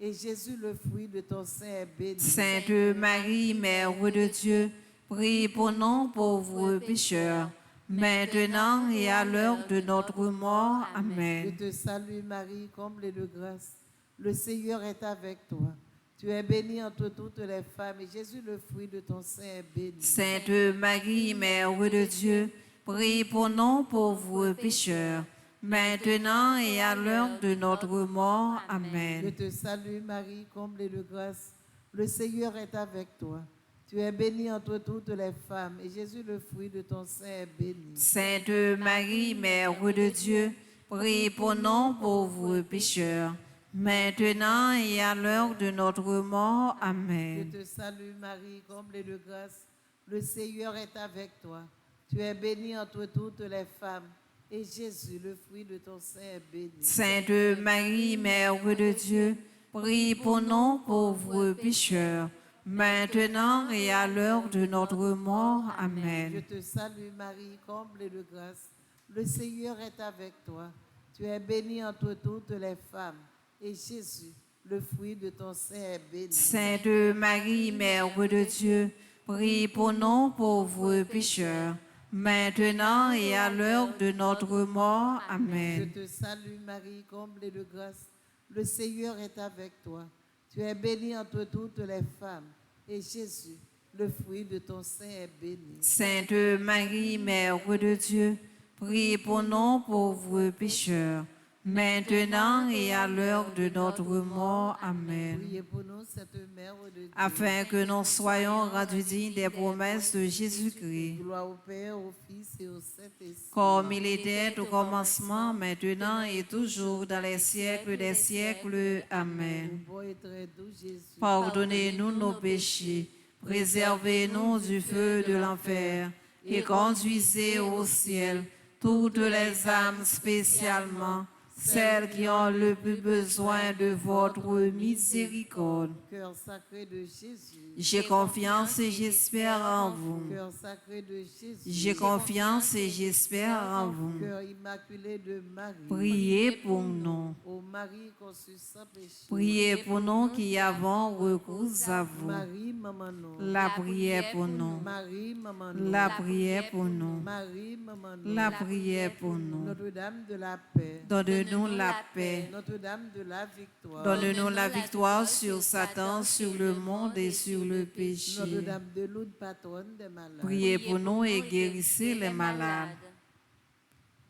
et Jésus, le fruit de ton sein, est béni. Sainte Marie, Mère de Dieu, prie pour nous pauvres pécheurs, maintenant et à l'heure de notre mort. Amen. Je te salue Marie, comblée de grâce, le Seigneur est avec toi. Tu es bénie entre toutes les femmes, et Jésus, le fruit de ton sein, est béni. Sainte Marie, Mère de Dieu, prie pour nous pauvres pécheurs, maintenant et à l'heure de notre mort. Je Amen. te salue Marie, comblée de grâce, le Seigneur est avec toi. Tu es bénie entre toutes les femmes, et Jésus, le fruit de ton sein, est béni. Sainte Marie, Mère de Dieu, prie pour nous pauvres pécheurs, maintenant et à l'heure de notre mort. Je Amen. te salue Marie, comblée de grâce, le Seigneur est avec toi. Tu es bénie entre toutes les femmes, et Jésus, le fruit de ton sein, est béni. Sainte Marie, Mère de Dieu, prie pour nous pauvres pécheurs, maintenant et à l'heure de notre mort. Je Amen. te salue Marie, comblée de grâce, le Seigneur est avec toi. Tu es bénie entre toutes les femmes, et Jésus, le fruit de ton sein, est béni. Sainte Marie, Mère de Dieu, prie pour nous pauvres pécheurs, maintenant et à l'heure de notre mort. Je Amen. te salue Marie, comblée de grâce, le Seigneur est avec toi. Tu es bénie entre toutes les femmes, et Jésus, le fruit de ton sein, est béni. Sainte Marie, Mère de Dieu, priez pour nous pauvres pécheurs, maintenant et à l'heure de notre mort. Amen. Priez pour nous, cette Mère de Dieu. Afin que nous soyons rendus dignes des promesses de Jésus-Christ, Gloire au Père, au Fils et au Saint-Esprit. comme il était au commencement, maintenant et toujours, dans les siècles des siècles. Amen. Ô bon et très doux Jésus, Pardonnez-nous nos péchés, préservez-nous du feu de l'enfer, et conduisez au ciel toutes les âmes, spécialement celles qui ont le plus besoin de votre miséricorde. cœur sacré de Jésus, J'ai confiance et j'espère en vous. cœur sacré de Jésus, J'ai confiance et j'espère en vous. cœur immaculé de Marie, Priez pour nous. ô Marie conçue sans péché, Priez pour nous qui avons recours à vous. Marie, maman nous, La prière pour nous. Marie, maman nous, La prière pour nous. Marie, maman nous, La prière pour nous. Notre-Dame de la paix, Donne-nous la paix. Notre-Dame de la victoire, Donne-nous la victoire sur Satan, sur le monde et sur le péché. Notre-Dame de Lourdes, patronne des malades. Priez pour nous et guérissez les malades.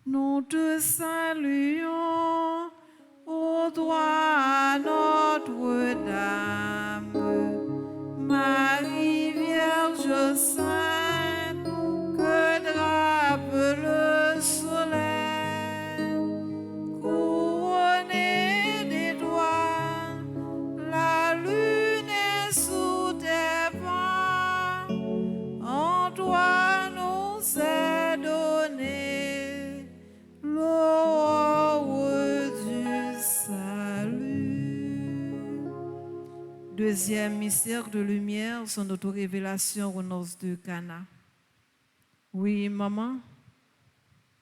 Nous te saluons, ô toi Notre-Dame, Marie Vierge Sainte, que drape le soleil, couronnée d'étoiles, la lune est sous tes pas, en toi nous est donné l'aurore du salut. Deuxième mystère de lumière, son auto-révélation aux noces de Cana. Oui, maman,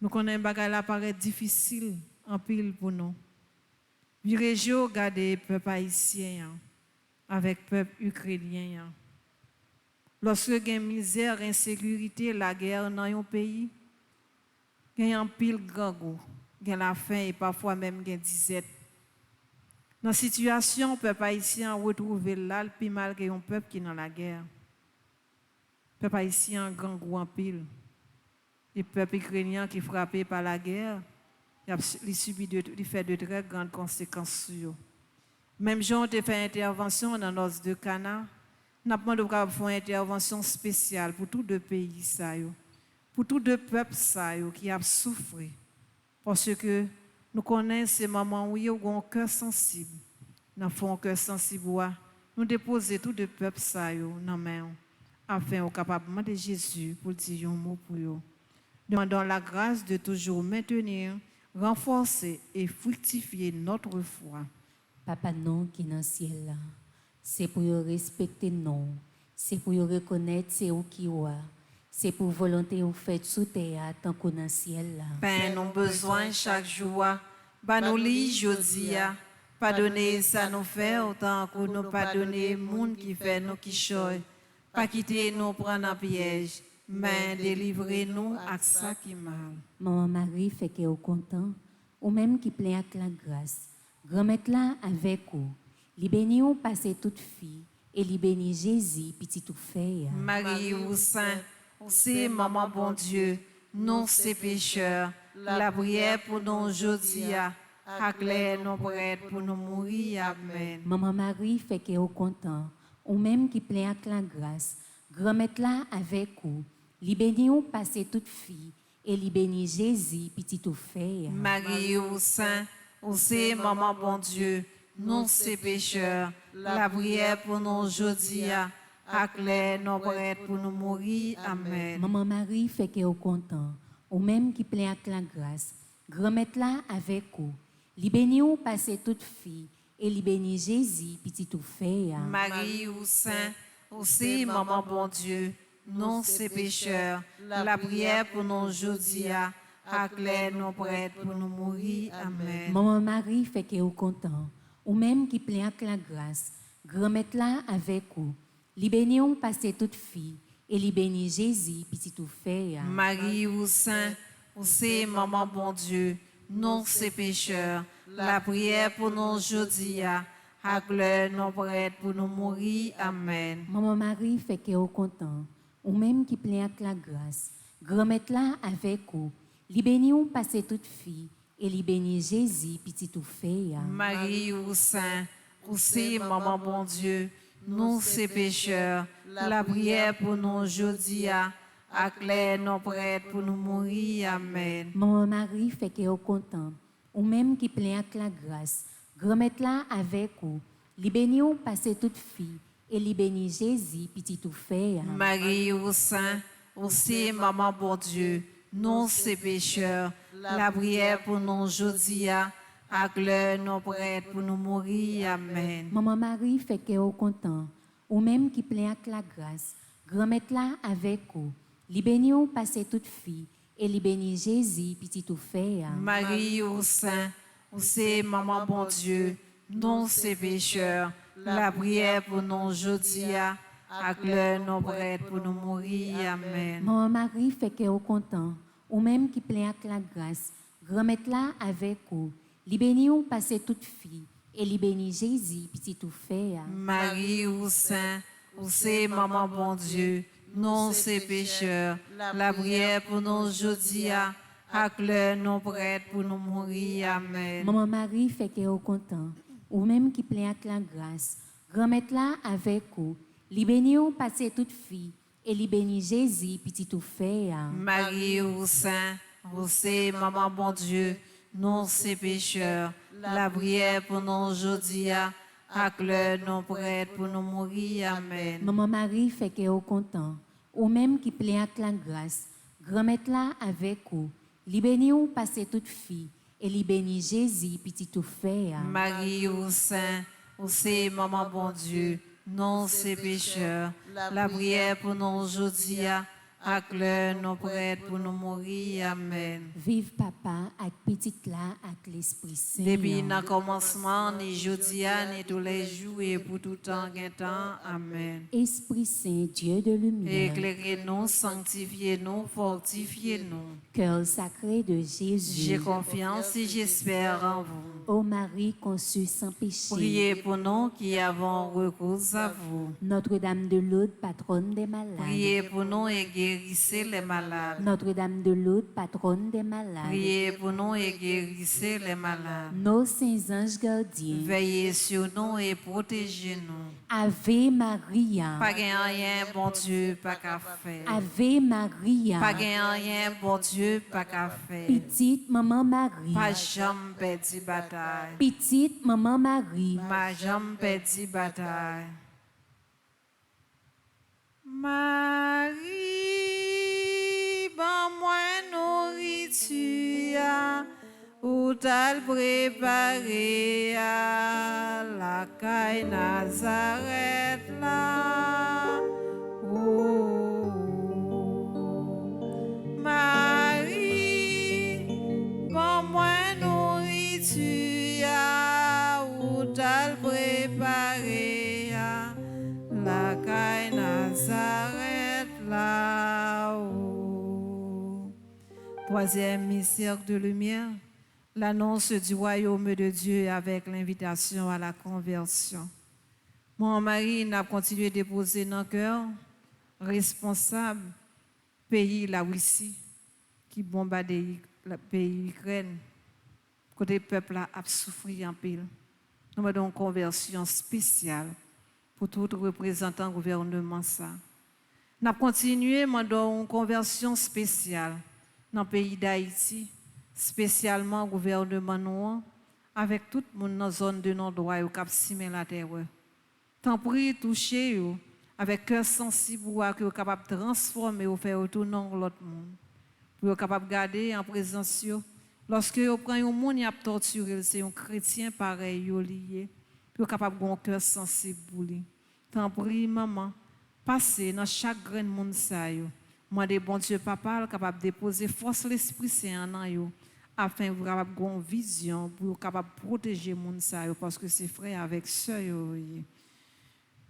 nous connaissons bagay la paraît difficile en pile pour nous. Virégio garder peuple haïtien avec peuple ukrainien. Lorsque il y a misère, insécurité, la guerre dans un pays, il y a un pile gangou, il y a la faim et parfois même il y a disette. Dans cette situation, le peuple haïtien retrouve là le plus mal que un peuple qui est dans la guerre. Le peuple haïtien gangou en pile. Le peuple ukrainien qui est frappé par la guerre, il fait de très grandes conséquences sur eux. Même si on a fait intervention dans nos deux Cana, nous avons demandé de faire une intervention spéciale pour tous deux pays, pour tous deux peuples qui ont souffert. Parce que nous connaissons ces moments où ils ont un cœur sensible. Nous avons un cœur sensible. Nous déposons tous deux peuples dans nos mains afin d'être capables de Jésus pour dire un mot pour eux. Demandons la grâce de toujours maintenir, renforcer et fructifier notre foi. Papa non qui est dans le ciel là, c'est pour respecter non, c'est pour reconnaître c'est où qui est, c'est pour volonté ou fait sous terre tant qu'on dans le ciel là. Pain nous besoin chaque jour, nous li jodi, pardonnez ça nous fait autant que nous pardonner monde qui fait nous qui choy, pas quitter nous prendre en piège, mais délivrez-nous à ça qui mal. Maman Marie fait que au content, ou même qui plein avec la grâce. Grand-mère là avec vous, li béni ou passer toute fille et li béni Jésus petit tout fait. Marie ou saint, c'est maman bon Dieu, nous c'est pécheurs, la prière pour nous aujourd'hui, acclare nous prêts pour nous mourir. Amen. Maman Marie fait que au content, ou même qui plein avec la grâce. Grand-mère là avec vous, li béni ou passer toute fille et li béni Jésus petit tout fait. Marie ou saint, c'est maman bon Dieu, nous c'est pécheurs, la prière pour nous aujourd'hui, acclare nous prêts pour nous mourir. Amen. Maman Marie fait que au content, ou même qui plein avec la grâce. Grand-mère là avec vous, li béni ou passer toute fille et li béni Jésus petit tout fait. Marie ou saint, c'est maman bon Dieu, nous c'est pécheurs, la prière pour nous aujourd'hui, acclare nous prêts pour nous mourir. Amen. Maman Marie fait que au content, ou même qui plein avec la grâce. Grand-mère là avec vous, li béni ou passer toute fille et li béni Jésus petit tout fait. Marie ou saint, c'est maman bon Dieu, nous c'est pécheurs, la prière pour nous aujourd'hui, ak l'heure nous prête pour nous mourir. Amen. Maman Marie fait que au content, ou même qui plein avec la grâce, grand-mère là avec vous, li béni ou passer toute fille, et li béni Jésus, petit tout fait. Marie ou Saint, ou c'est Maman bon Dieu, nous ces pécheurs, la prière pour nous aujourd'hui, ak l'heure nous prête pour nous mourir. Amen. Maman Marie fait que au content, ou même qui plein avec la grâce, grand-mère là avec vous, li béni ou passer toute fille, et li béni Jésus, petit tout fait. Marie ou Saint, ou c'est Maman bon Dieu, nous ces pécheurs, la prière pour nous aujourd'hui, ak l'heure nous prête pour nous mourir. Amen. Maman Marie fait que au content, ou même qui plein avec la grâce, grand-mère là avec vous, li béni ou passer toute fille, et li béni Jésus, petit tout fait. Marie ou Saint, ou c'est Maman bon Dieu, nous ces pécheurs, la prière pour nous aujourd'hui, ak l'heure nous prête pour nous mourir. Amen. Maman Marie fait que au content, ou même qui plein avec la grâce, grand-mère là avec vous, li béni ou passer toute fille, et li béni Jésus, petit tout fait. Marie ou Saint, ou c'est Maman bon Dieu, nous ces pécheurs, la prière pour nous aujourd'hui, ak l'heure nous prête pour nous mourir. Amen. Maman Marie fait que au content, ou même qui plein avec la grâce, grand-mère là avec vous, li béni ou passer toute fille, et li béni Jésus, petit tout fait. Marie ou Saint, ou c'est Maman bon Dieu, nous ces pécheurs, la prière pour nous aujourd'hui, ak l'heure nous prête pour nous mourir. Amen. Maman Marie fait que au content, ou même qui plein avec la grâce, grand-mère là avec vous, li béni ou passer toute fille, et li béni Jésus, petit tout fait. Marie ou Saint, ou c'est Maman bon Dieu, nous ces pécheurs, la prière pour nous aujourd'hui, ak l'heure nous prête pour nous mourir. Amen. Vive papa avec petite là avec l'Esprit Saint. Depuis le commencement, ni aujourd'hui, ni tous les jours, et pour tout temps, temps. Amen. Esprit Saint, Dieu de lumière, Éclairez-nous, sanctifiez-nous, fortifiez-nous. cœur sacré de Jésus, J'ai confiance et j'espère en vous. ô Marie conçue sans péché, Priez pour nous qui avons recours à vous. Notre-Dame de Lourdes, patronne des malades, Priez pour nous et guérissez les malades. Notre-Dame de Lourdes, patronne des malades, Priez pour nous et guérissez les malades. nos saints anges gardiens, Veillez sur nous et protégez-nous. Ave Maria, Pas gain rien, bon Dieu, pas qu'à faire. Ave Maria, Pas gain rien, bon Dieu, pas qu'à faire. petite maman Marie, Pas jamais perdu bataille. petite maman Marie, Ma jambe perdu bataille. Marie, ban moi nourriture, ou t'as préparé à la caille Nazareth là. Oh, Marie, ban moi nourriture, ou t'as préparé à la caille Nazareth là-haut. Troisième mystère de lumière, l'annonce du royaume de Dieu avec l'invitation à la conversion. Mon mari n'a continué de déposer dans le cœur responsable pays la Russie qui bombarde le pays Ukraine. Côté peuple a souffert en pile. Nous avons une conversion spéciale pour tout représentant gouvernement ça. Nous avons continué à une conversion spéciale dans le pays d'Haïti, spécialement le gouvernement noir, avec tout le monde dans la zone de non-droit qui a simé la terreur. Tant pis toucher avec cœur sensible pour être capable de transformer ou faire retourner l'autre monde. Pour être capable de garder en présence. Lorsque vous prenez un monde qui a torturé, c'est un chrétien pareil, lié. Pour être capable de avoir un cœur sensible pour lui. Tant pis, maman, passez dans chaque grain de monde. Moi, de bon Dieu, papa, capable de déposer force l'Esprit Saint en vous, afin que vous capable avoir une vision pour capable de protéger le monde parce que c'est frère avec sœur.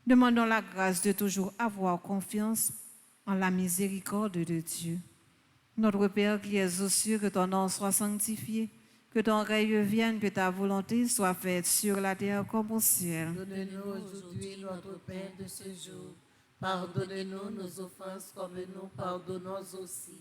Demandons la grâce de toujours avoir confiance en la miséricorde de Dieu. Notre Père qui es aux cieux, que ton nom soit sanctifié, Que ton règne vienne, que ta volonté soit faite sur la terre comme au ciel. Donne-nous aujourd'hui notre pain de ce jour. Pardonne-nous nos offenses comme nous pardonnons aussi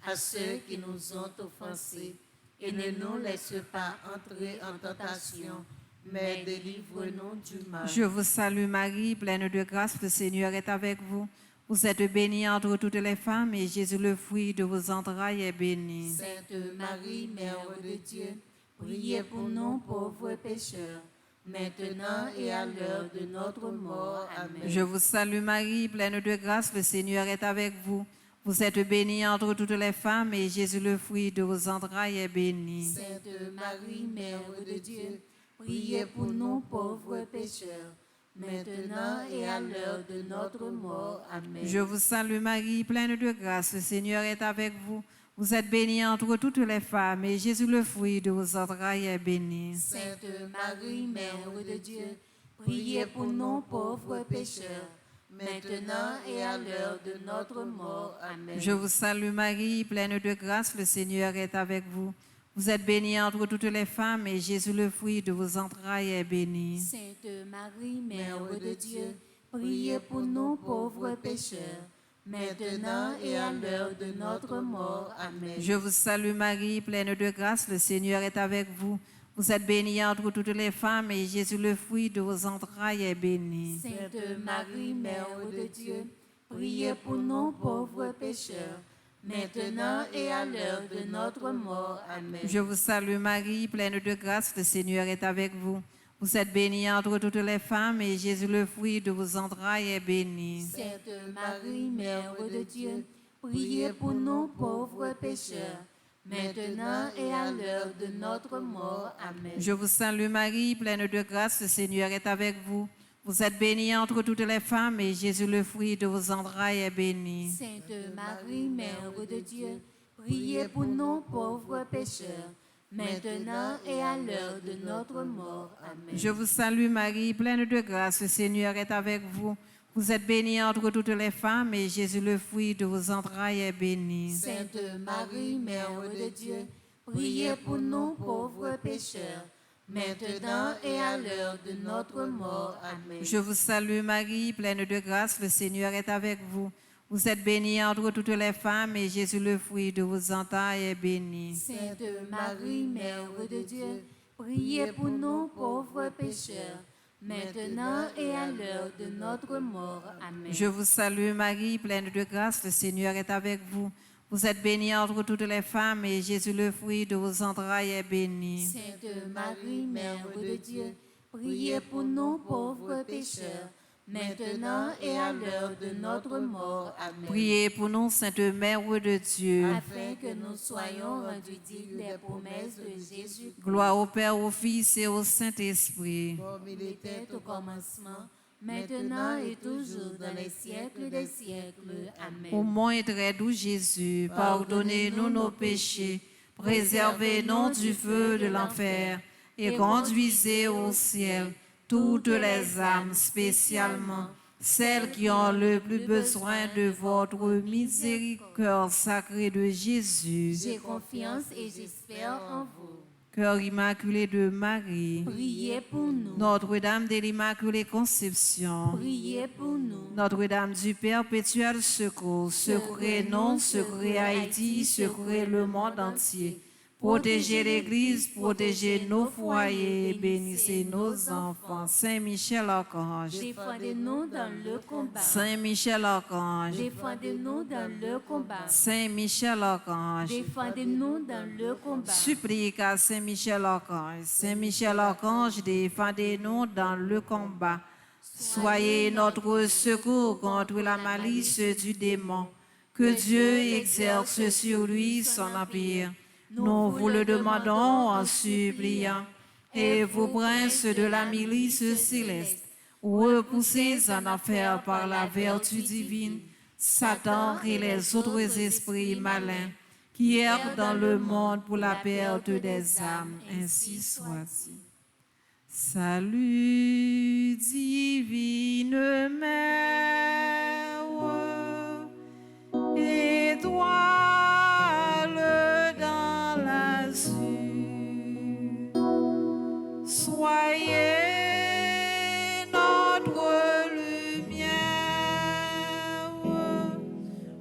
à ceux qui nous ont offensés. Et ne nous laisse pas entrer en tentation, mais délivre-nous du mal. Je vous salue Marie, pleine de grâce, le Seigneur est avec vous. Vous êtes bénie entre toutes les femmes et Jésus, le fruit de vos entrailles, est béni. Sainte Marie, Mère de Dieu, priez pour nous pauvres pécheurs, maintenant et à l'heure de notre mort. Amen. Je vous salue Marie, pleine de grâce, le Seigneur est avec vous. Vous êtes bénie entre toutes les femmes et Jésus, le fruit de vos entrailles, est béni. Sainte Marie, Mère de Dieu, priez pour nous pauvres pécheurs, maintenant et à l'heure de notre mort. Amen. Je vous salue Marie, pleine de grâce, le Seigneur est avec vous. Vous êtes bénie entre toutes les femmes et Jésus, le fruit de vos entrailles, est béni. Sainte Marie, Mère de Dieu, priez pour nous pauvres pécheurs, maintenant et à l'heure de notre mort. Amen. Je vous salue Marie, pleine de grâce, le Seigneur est avec vous. Vous êtes bénie entre toutes les femmes et Jésus, le fruit de vos entrailles, est béni. Sainte Marie, Mère de Dieu, priez pour nous pauvres pécheurs, maintenant et à l'heure de notre mort. Amen. Je vous salue Marie, pleine de grâce, le Seigneur est avec vous. Vous êtes bénie entre toutes les femmes et Jésus, le fruit de vos entrailles, est béni. Sainte Marie, Mère de Dieu, priez pour nous pauvres pécheurs, maintenant et à l'heure de notre mort. Amen. Je vous salue Marie, pleine de grâce, le Seigneur est avec vous. Vous êtes bénie entre toutes les femmes et Jésus, le fruit de vos entrailles, est béni. Sainte Marie, Mère de Dieu, priez pour nous pauvres pécheurs, maintenant et à l'heure de notre mort. Amen. Je vous salue Marie, pleine de grâce, le Seigneur est avec vous. Vous êtes bénie entre toutes les femmes et Jésus, le fruit de vos entrailles, est béni. Sainte Marie, Mère de Dieu, priez pour nous pauvres pécheurs, maintenant et à l'heure de notre mort. Amen. Je vous salue Marie, pleine de grâce, le Seigneur est avec vous. Vous êtes bénie entre toutes les femmes et Jésus, le fruit de vos entrailles, est béni. Sainte Marie, Mère de Dieu, priez pour nous pauvres pécheurs, maintenant et à l'heure de notre mort. Amen. Je vous salue Marie, pleine de grâce, le Seigneur est avec vous. Vous êtes bénie entre toutes les femmes et Jésus, le fruit de vos entrailles, est béni. Sainte Marie, Mère de Dieu, priez pour nous pauvres pécheurs, maintenant et à l'heure de notre mort. Amen. Je vous salue Marie, pleine de grâce, le Seigneur est avec vous. Vous êtes bénie entre toutes les femmes et Jésus, le fruit de vos entrailles, est béni. Sainte Marie, Mère de Dieu, priez pour nous pauvres pécheurs, maintenant et à l'heure de notre mort. Amen. Priez pour nous, Sainte Mère de Dieu. Afin que nous soyons rendus dignes des promesses de Jésus. Gloire au Père, au Fils et au Saint-Esprit. Comme il était Au commencement, maintenant et toujours dans les siècles des siècles. Amen. Ô mon et très doux Jésus, pardonnez-nous nos péchés, préservez-nous du feu de l'enfer et conduisez au ciel toutes les âmes, spécialement celles qui ont le plus besoin de votre miséricorde sacrée de Jésus. J'ai confiance et j'espère en vous. Cœur immaculé de Marie, Priez pour nous. Notre-Dame de l'Immaculée Conception, Priez pour nous. Notre-Dame du Perpétuel Secours, secourez-nous, secourez Haïti, secourez le monde entier. Protégez l'Église, protégez nos foyers, bénissez nos enfants. Saint Michel Archange, Défendez-nous dans le combat. Saint Michel Archange, Défendez-nous dans le combat. Saint Michel Archange, Défendez-nous dans le combat. supplique à Saint Michel Archange. Saint Michel Archange, défendez-nous dans le combat. Soyez notre secours contre la malice du démon. Que Dieu exerce sur lui son empire. Nous vous le demandons en suppliant. Et vous, princes de la milice céleste, repoussés en enfer par la vertu divine, Satan et les autres esprits malins qui errent dans le monde pour la perte des âmes, ainsi soit-il. Salut, divine Mère, étoile dans l'azur, Soyez notre lumière,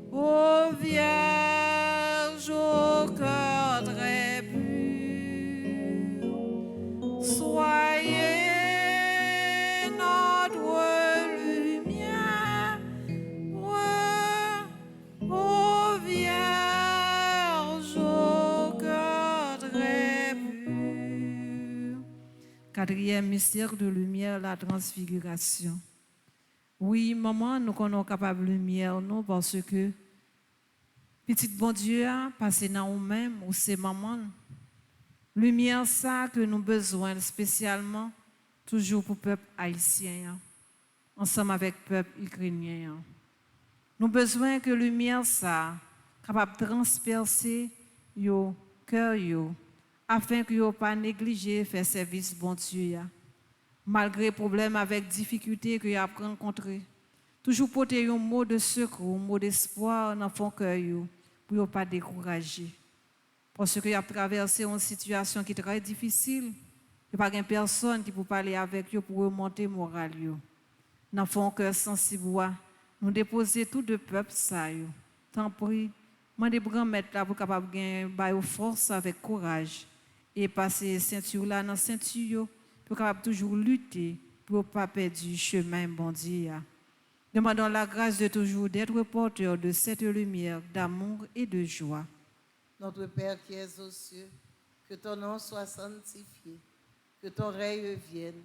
ô Vierge au cœur très pur. Soyez notre lumière, ô Vierge au cœur très pur. Quatrième mystère de lumière, la transfiguration. Oui, maman, nous sommes capables de lumière, nous, parce que petit bon Dieu a passé dans nous-mêmes, ou c'est maman. Lumière, ça que nous avons besoin spécialement, toujours pour le peuple haïtien, ensemble avec le peuple ukrainien. Nous avons besoin que lumière, ça, capable de transpercer le cœur, afin que vous pas négliger faire service bon Dieu. Malgré les problèmes avec difficultés que vous avez rencontrés, toujours porter un mot de secours, un mot d'espoir dans votre cœur pour ne pas décourager. Parce que vous avez traversé une situation qui est très difficile. Il n'y a pas personne qui peut parler avec vous pour remonter le moral. Dans votre cœur sensible, nous déposer tout de peuple ça. Tant pis, moi des grands maîtres là pour capable gagner force avec courage et passer ceinture là dans ceinture pour capable toujours lutter pour pas perdre du chemin bon Dieu. Demandons la grâce de toujours d'être porteur de cette lumière d'amour et de joie. Notre Père qui es aux cieux, que ton nom soit sanctifié, que ton règne vienne,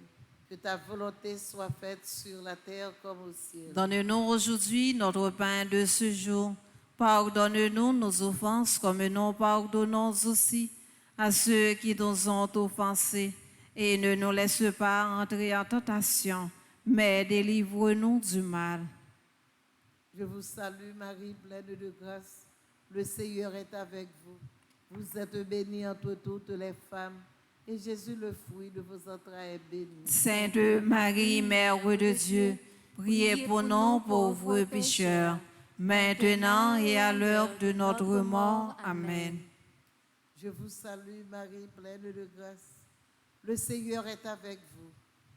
que ta volonté soit faite sur la terre comme au ciel. Donne-nous aujourd'hui notre pain de ce jour. Pardonne-nous nos offenses comme nous pardonnons aussi à ceux qui nous ont offensés. Et ne nous laisse pas entrer en tentation, mais délivre-nous du mal. Je vous salue Marie, pleine de grâce. Le Seigneur est avec vous. Vous êtes bénie entre toutes les femmes, et Jésus, le fruit de vos entrailles, est béni. Sainte Marie, Mère de Dieu, priez pour nous pauvres pécheurs, maintenant et à l'heure de notre mort. Amen. Je vous salue Marie, pleine de grâce. Le Seigneur est avec vous.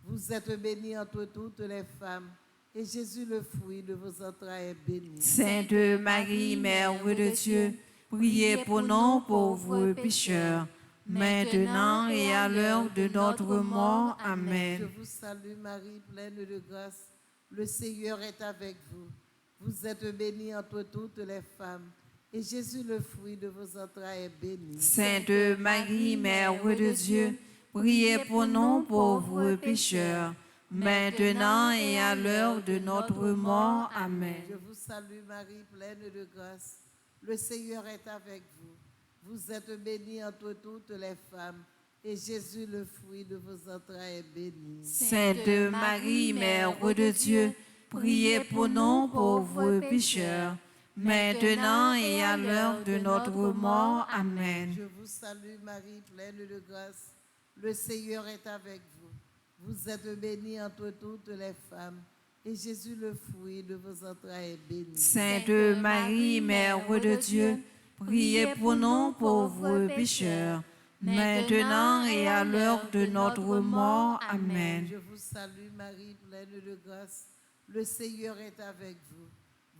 Vous êtes bénie entre toutes les femmes, et Jésus, le fruit de vos entrailles, est béni. Sainte Marie, Mère de Dieu, priez pour nous pauvres pécheurs, maintenant et à l'heure de notre mort. Amen. Je vous salue Marie, pleine de grâce. Le Seigneur est avec vous. Vous êtes bénie entre toutes les femmes, et Jésus, le fruit de vos entrailles, est béni. Sainte Marie, Mère de Dieu, priez pour nous pauvres pécheurs, maintenant et à l'heure de notre mort. Amen. Je vous salue Marie, pleine de grâce. Le Seigneur est avec vous. Vous êtes bénie entre toutes les femmes, et Jésus, le fruit de vos entrailles, est béni. Sainte Marie, Mère de Dieu, priez pour nous pauvres pécheurs, maintenant et à l'heure de notre mort. Amen. Je vous salue Marie, pleine de grâce. Le Seigneur est avec vous. Vous êtes bénie entre toutes les femmes, et Jésus, le fruit de vos entrailles, est béni. Sainte Marie, Mère de Dieu, priez pour nous pauvres pécheurs, maintenant et à l'heure de notre mort. Amen. Je vous salue Marie, pleine de grâce. Le Seigneur est avec vous.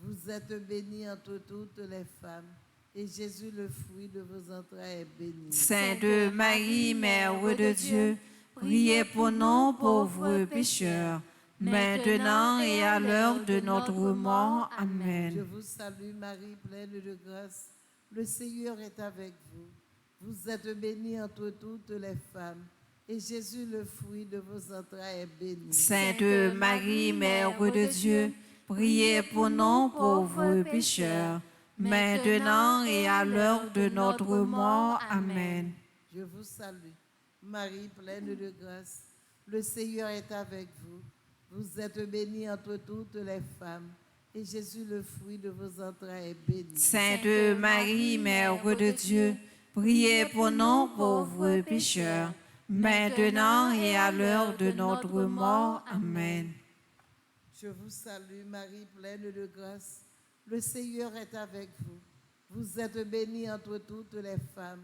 Vous êtes bénie entre toutes les femmes, et Jésus, le fruit de vos entrailles, est béni. Sainte Marie, Mère de Dieu, priez pour nous pauvres pécheurs, maintenant et à l'heure de notre mort. Amen. Je vous salue Marie, pleine de grâce. Le Seigneur est avec vous. Vous êtes bénie entre toutes les femmes, et Jésus, le fruit de vos entrailles, est béni. Sainte Marie, Mère de Dieu, priez pour nous pauvres pécheurs, maintenant et à l'heure de notre mort. Amen. Je vous salue Marie, pleine de grâce. Le Seigneur est avec vous. Vous êtes bénie entre toutes les femmes, et Jésus, le fruit de vos entrailles, est béni. Sainte Marie, Mère de Dieu, priez pour nous pauvres pécheurs, maintenant et à l'heure de notre mort. Amen. Je vous salue Marie, pleine de grâce. Le Seigneur est avec vous. Vous êtes bénie entre toutes les femmes,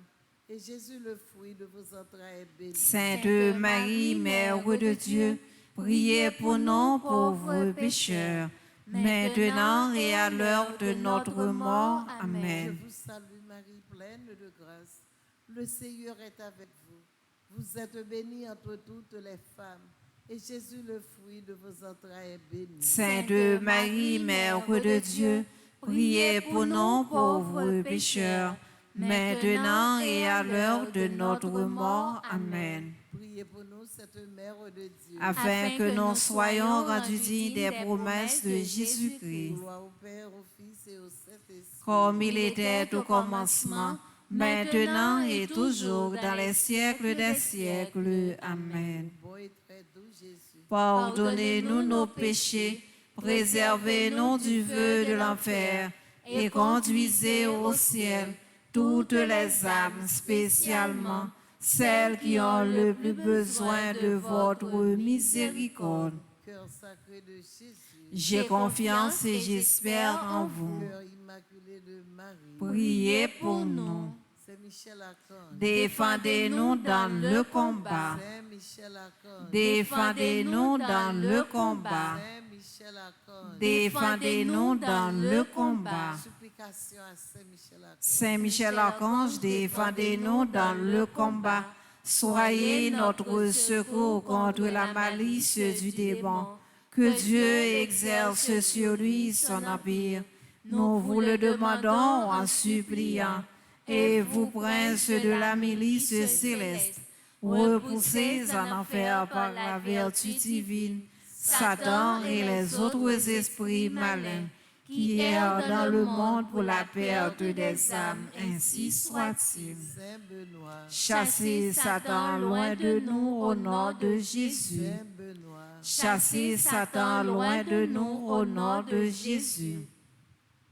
et Jésus, le fruit de vos entrailles, est béni. Sainte Marie, Mère de Dieu, priez pour nous pauvres pécheurs, maintenant et à l'heure de notre mort. Je Amen. vous salue Marie, pleine de grâce. Le Seigneur est avec vous. Vous êtes bénie entre toutes les femmes, et Jésus, le fruit de vos entrailles, est béni. Sainte Marie, Mère de Dieu, priez pour nous pauvres pécheurs, maintenant et à l'heure de notre mort. Amen. Priez pour nous, cette Mère de Dieu. Afin que nous soyons rendus dignes des promesses de Jésus-Christ, Gloire au Père, au Fils et au Saint-Esprit. comme il était au commencement, maintenant et toujours, dans les siècles des siècles. Amen. Beau et très doux Jésus. Pardonnez-nous nos péchés, préservez-nous du feu de l'enfer et conduisez au ciel toutes les âmes, spécialement celles qui ont le plus besoin de votre miséricorde. Cœur sacré de Jésus. J'ai confiance et j'espère en vous. Cœur immaculé de Marie. Priez pour nous. Saint Michel Archange. Défendez-nous dans le combat. Saint Michel Archange. Défendez-nous dans le combat. Saint Michel Archange. Défendez-nous dans le combat. Supplication à Saint Michel Archange. Saint Michel Archange, défendez-nous dans le combat. Soyez notre secours contre la malice du démon. Que Dieu exerce sur lui son empire. Nous vous le demandons en suppliant. Et vous, princes de la milice céleste, repoussez en enfer par la vertu divine Satan et les autres esprits malins qui errent dans le monde pour la perte des âmes, ainsi soit-il. Saint Benoît. Chassez Satan loin de nous au nom de Jésus. Saint Benoît. Chassez Satan loin de nous au nom de Jésus.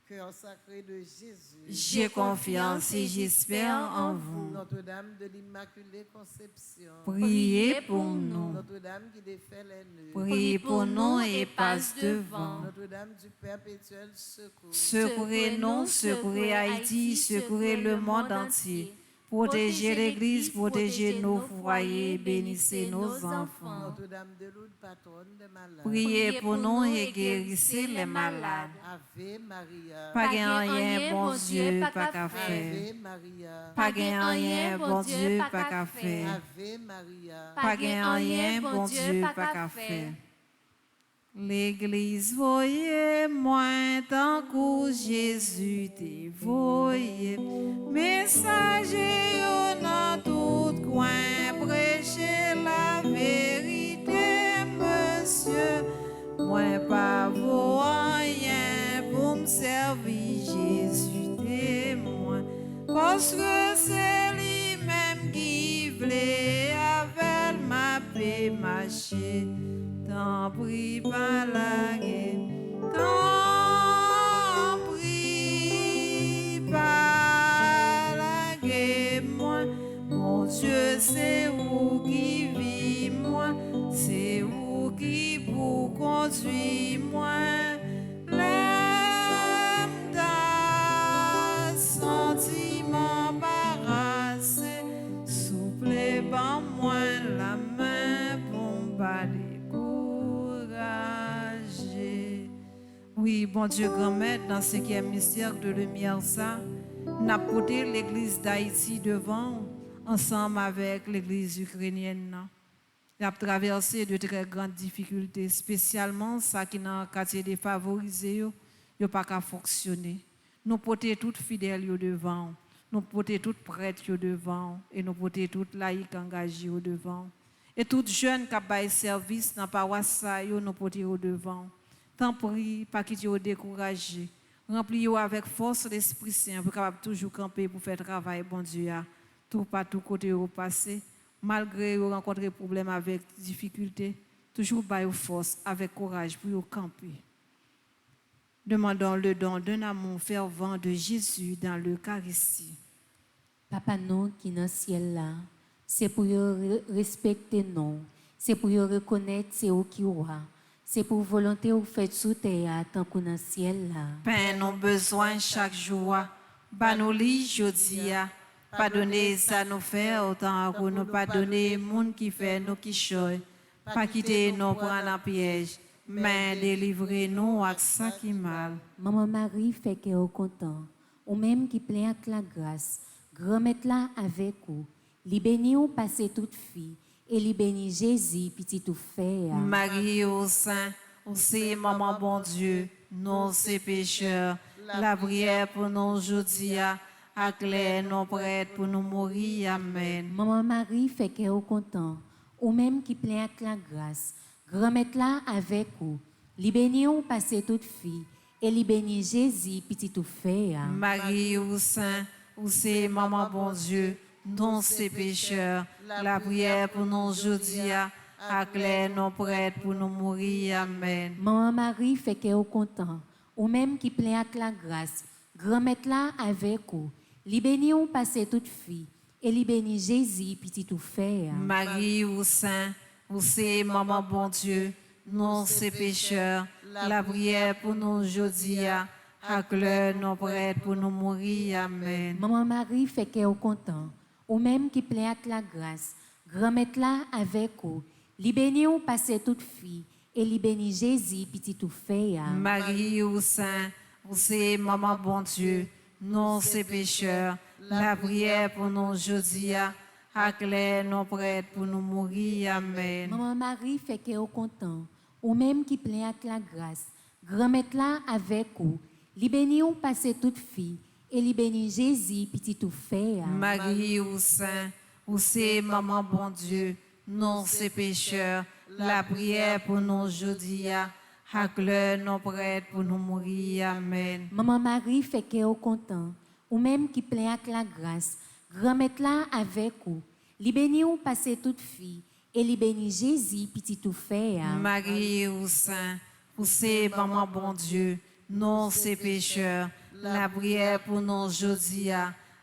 Cœur sacré de Jésus. J'ai confiance et j'espère en vous. Notre-Dame de l'Immaculée Conception. Priez pour nous. Notre-Dame qui défait les nœuds. Priez pour nous et passe devant. Notre-Dame du perpétuel secours. Secourez-nous, secourez Haïti, secourez le monde entier. Protégez l'Église, protégez nos foyers, bénissez nos enfants. Notre-Dame de Lourdes, patronne des malades. Priez pour nous et guérissez les malades. Ave Maria. Pas gain rien, bon Dieu, pas qu'à faire. Ave Maria. Pas gain rien, bon Dieu, pas qu'à faire. Ave Maria. Pas gain rien, bon Dieu, pas qu'à faire. L'Église voyait moins tant que Jésus t'est voyé. Messager dans tout coin, prêcher la vérité, monsieur. Moi pas vaut rien pour me servir Jésus témoin. Parce que c'est lui-même qui voulait avec ma paix marcher. T'en prie pas la guerre, t'en prie pas la guerre, moi. Mon Dieu, c'est où qui vit, moi. C'est où qui pour conduire, moi. L'aime d'un sentiment embarrassé, souple par moi la main pour me balayer. Oui, bon Dieu, grand-mère, dans ce qui est mystère de lumière, ça, n'a porté l'église d'Haïti devant, ensemble avec l'église ukrainienne. Il a traversé de très grandes difficultés, spécialement ça qui dans le quartier défavorisé, il n'a pas qu'à fonctionner. Nous portons toutes fidèles devant, nous portons toutes prêtres devant, et nous portons toutes laïcs engagés devant. Et toutes jeunes qui ont service dans la paroisse, nous portons devant. Tant pis, pas qu'ils soient découragés. Remplis-vous avec force l'Esprit Saint pour capable toujours camper pour faire travail, bon Dieu. Tout pas tout côté au passé, malgré vous rencontrer des problèmes avec difficulté, toujours bailler force avec courage pour camper. Demandons le don d'un amour fervent de Jésus dans l'Eucharistie. Papa nous qui dans le ciel là, c'est pour respecter nous, c'est pour reconnaître c'est où qui roi. C'est pour volonté ou fait sous terre tant qu'on dans le ciel là. Pain nos besoins chaque jour, bah nous li jodi a, Pardonnez ça nous fait autant que nous pardonnez monde qui fait nous qui choy. Pas quitter nous prendre en piège, mais délivrez-nous à ça qui mal. Maman Marie fait que au content, ou même qui plein avec la grâce, grand-mère là avec vous, li béni ou passer toute fille, et li béni Jésus, petit tout fait. Marie au sein, aussi maman bon Dieu, nous ces pécheurs, la prière pour nous aujourd'hui, à clair nous prêtes pour nous mourir. Amen. Maman Marie fait que au content, ou même qui plein avec la grâce, grand-mère là avec vous, li béni ou passer toute fille, et li béni Jésus, petit tout fait. Marie au sein, aussi maman bon Dieu, nous ces pécheurs, la prière pour nous aujourd'hui, à clair nous prêtes pour nous mourir. Amen. Maman Marie fait que au content, ou même qui plein avec la grâce, grand-mère là avec vous, li béni ou passer toute fille, et li béni Jésus, petit tout fait. Marie au sein, aussi maman bon Dieu, nous ces pécheurs, la prière pour nous aujourd'hui, à clair nous prêtes pour nous mourir. Amen. Maman Marie fait que au content, ou même qui plein avec la grâce, grand-mère là avec vous, li béni ou passer toute fille, et li béni Jésus, petit tout fait. Marie au sein, aussi maman bon Dieu, nous ces pécheurs, la prière pour nous aujourd'hui, à clair nous prêtes pour nous mourir. Amen. Maman Marie fait que au content, ou même qui plein avec la grâce, grand-mère là avec vous, li béni ou passer toute fille, et li béni Jésus, petit tout fait. Marie au sein, aussi maman bon Dieu, nous ces pécheurs, la prière pour nous aujourd'hui, à clair nous prêtes pour nous mourir. Amen. Maman Marie fait que au content, ou même qui plein avec la grâce, grand-mère là avec vous, li béni ou passer toute fille, et li béni Jésus, petit tout fait. Marie au sein, aussi maman bon Dieu, nous ces pécheurs, la prière pour nous aujourd'hui,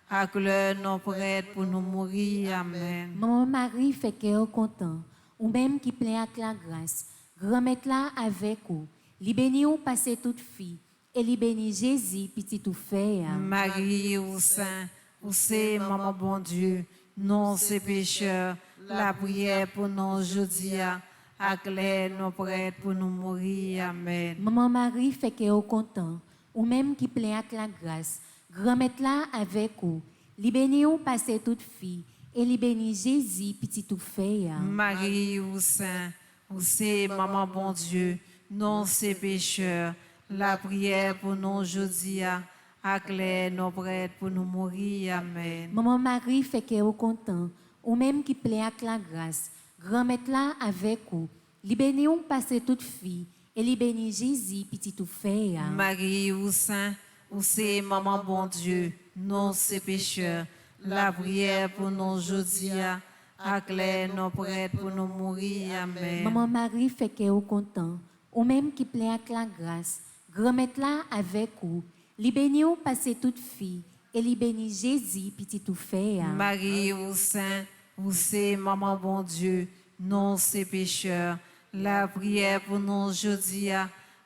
à clair nous prêtes pour nous mourir. Amen. Maman Marie fait que au content, ou même qui plein avec la grâce, grand-mère là avec vous, li béni ou passer toute fille, et li béni Jésus, petit tout fait. Marie au sein, aussi maman bon Dieu, nous ces pécheurs, la prière pour nous aujourd'hui, à clair nous prêtes pour nous mourir. Amen. Maman Marie fait que au content, ou même qui plein avec la grâce, grand-mère là avec vous, li béni ou passer toute fille, et li béni Jésus, petit tout fait. Marie au sein, aussi maman bon Dieu, nous ces pécheurs, la prière pour nous aujourd'hui, à clair nous prêtes pour nous mourir. Amen. Maman Marie fait que au content, ou même qui plein avec la grâce, grand-mère là avec vous, li béni ou passer toute fille, et li béni Jésus, petit tout fait. Marie au sein, aussi maman bon Dieu, nous ces pécheurs, la prière pour nous aujourd'hui, à clair nous prêtes pour nous mourir. Amen. Maman Marie fait que au content, ou même qui plein avec la grâce, grand-mère là avec vous, li béni ou passer toute fille, et li béni Jésus, petit tout fait. Marie au sein, aussi maman bon Dieu, nous ces pécheurs, la prière pour nous aujourd'hui,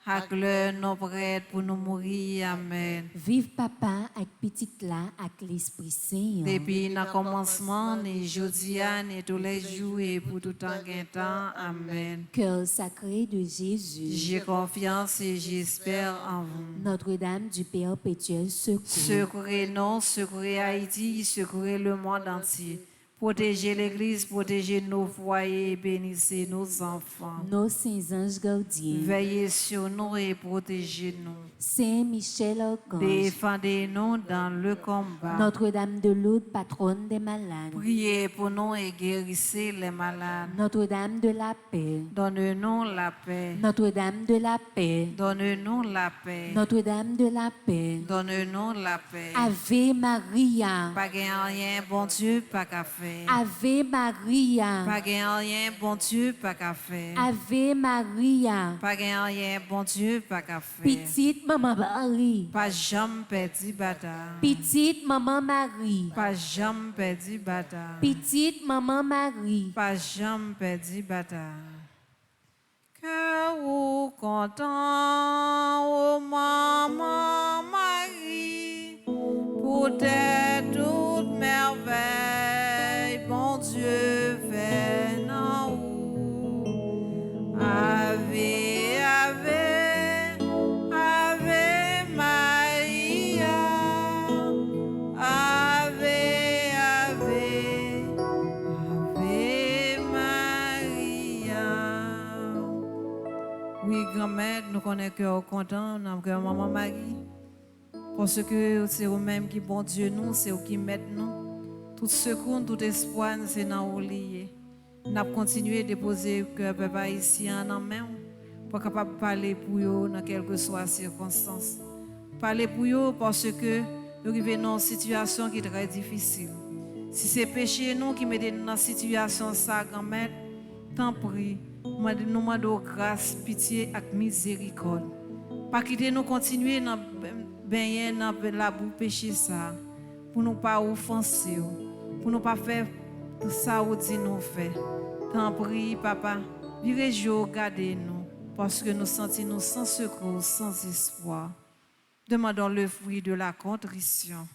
à clair nous prêtes pour nous mourir. Amen. Vive papa avec petite là, avec l'Esprit Saint. Depuis le commencement, ni aujourd'hui, ni tous les jours et pour tout temps qu'un temps. Amen. Cœur sacré de Jésus, J'ai confiance et j'espère en vous. Notre-Dame du Perpétuel secours, Secourez-nous, secourez Haïti, secourez le monde entier. Protégez l'Église, protégez nos foyers, bénissez nos enfants. nos saints anges gardiens, Veillez sur nous et protégez-nous. Saint Michel Archange, Défendez-nous dans le combat. Notre-Dame de Lourdes, patronne des malades, Priez pour nous et guérissez les malades. Notre-Dame de la paix, Donne-nous la paix. Notre-Dame de la paix, Donne-nous la paix. Notre-Dame de la paix. Donne-nous la paix. Ave Maria, Pas gain rien, bon Dieu, pas qu'à faire. Ave Maria, Pas gain rien, bon Dieu, pas qu'à faire. Ave Maria, Pas gain rien, bon Dieu, pas qu'à faire. petite maman Marie, Pas jamais perdu bataille. petite maman Marie, Pas jamais perdu bataille. petite maman Marie, Pas jamais perdu bataille. Cœur ou content, oh maman Marie, pour tes toutes merveilles. grand-mère, nous connaissons cœur content, nous avons cœur maman Marie. Parce que c'est vous-même qui bon Dieu nous, c'est vous qui m'aide nous. Tout secours, tout espoir, c'est dans vous lié. Nous avons continué à déposer cœur papa ici en main pour capable parler pour vous dans quelle que soit circonstance. Parler pour vous parce que nous vivons dans une situation qui est très difficile. Si c'est péché nous qui mettons dans une situation ça, grand-mère, tant pis, nous demandons grâce, pitié et miséricorde. Pas quitter nous continuer dans baigner dans la boue péché ça, pour nous pas offenser, pour nous pas faire tout ça ou dit nous faire. Tant pis, papa, virez-vous, gardez-nous, parce que nous sentons sans secours, sans espoir. Demandons le fruit de la contrition.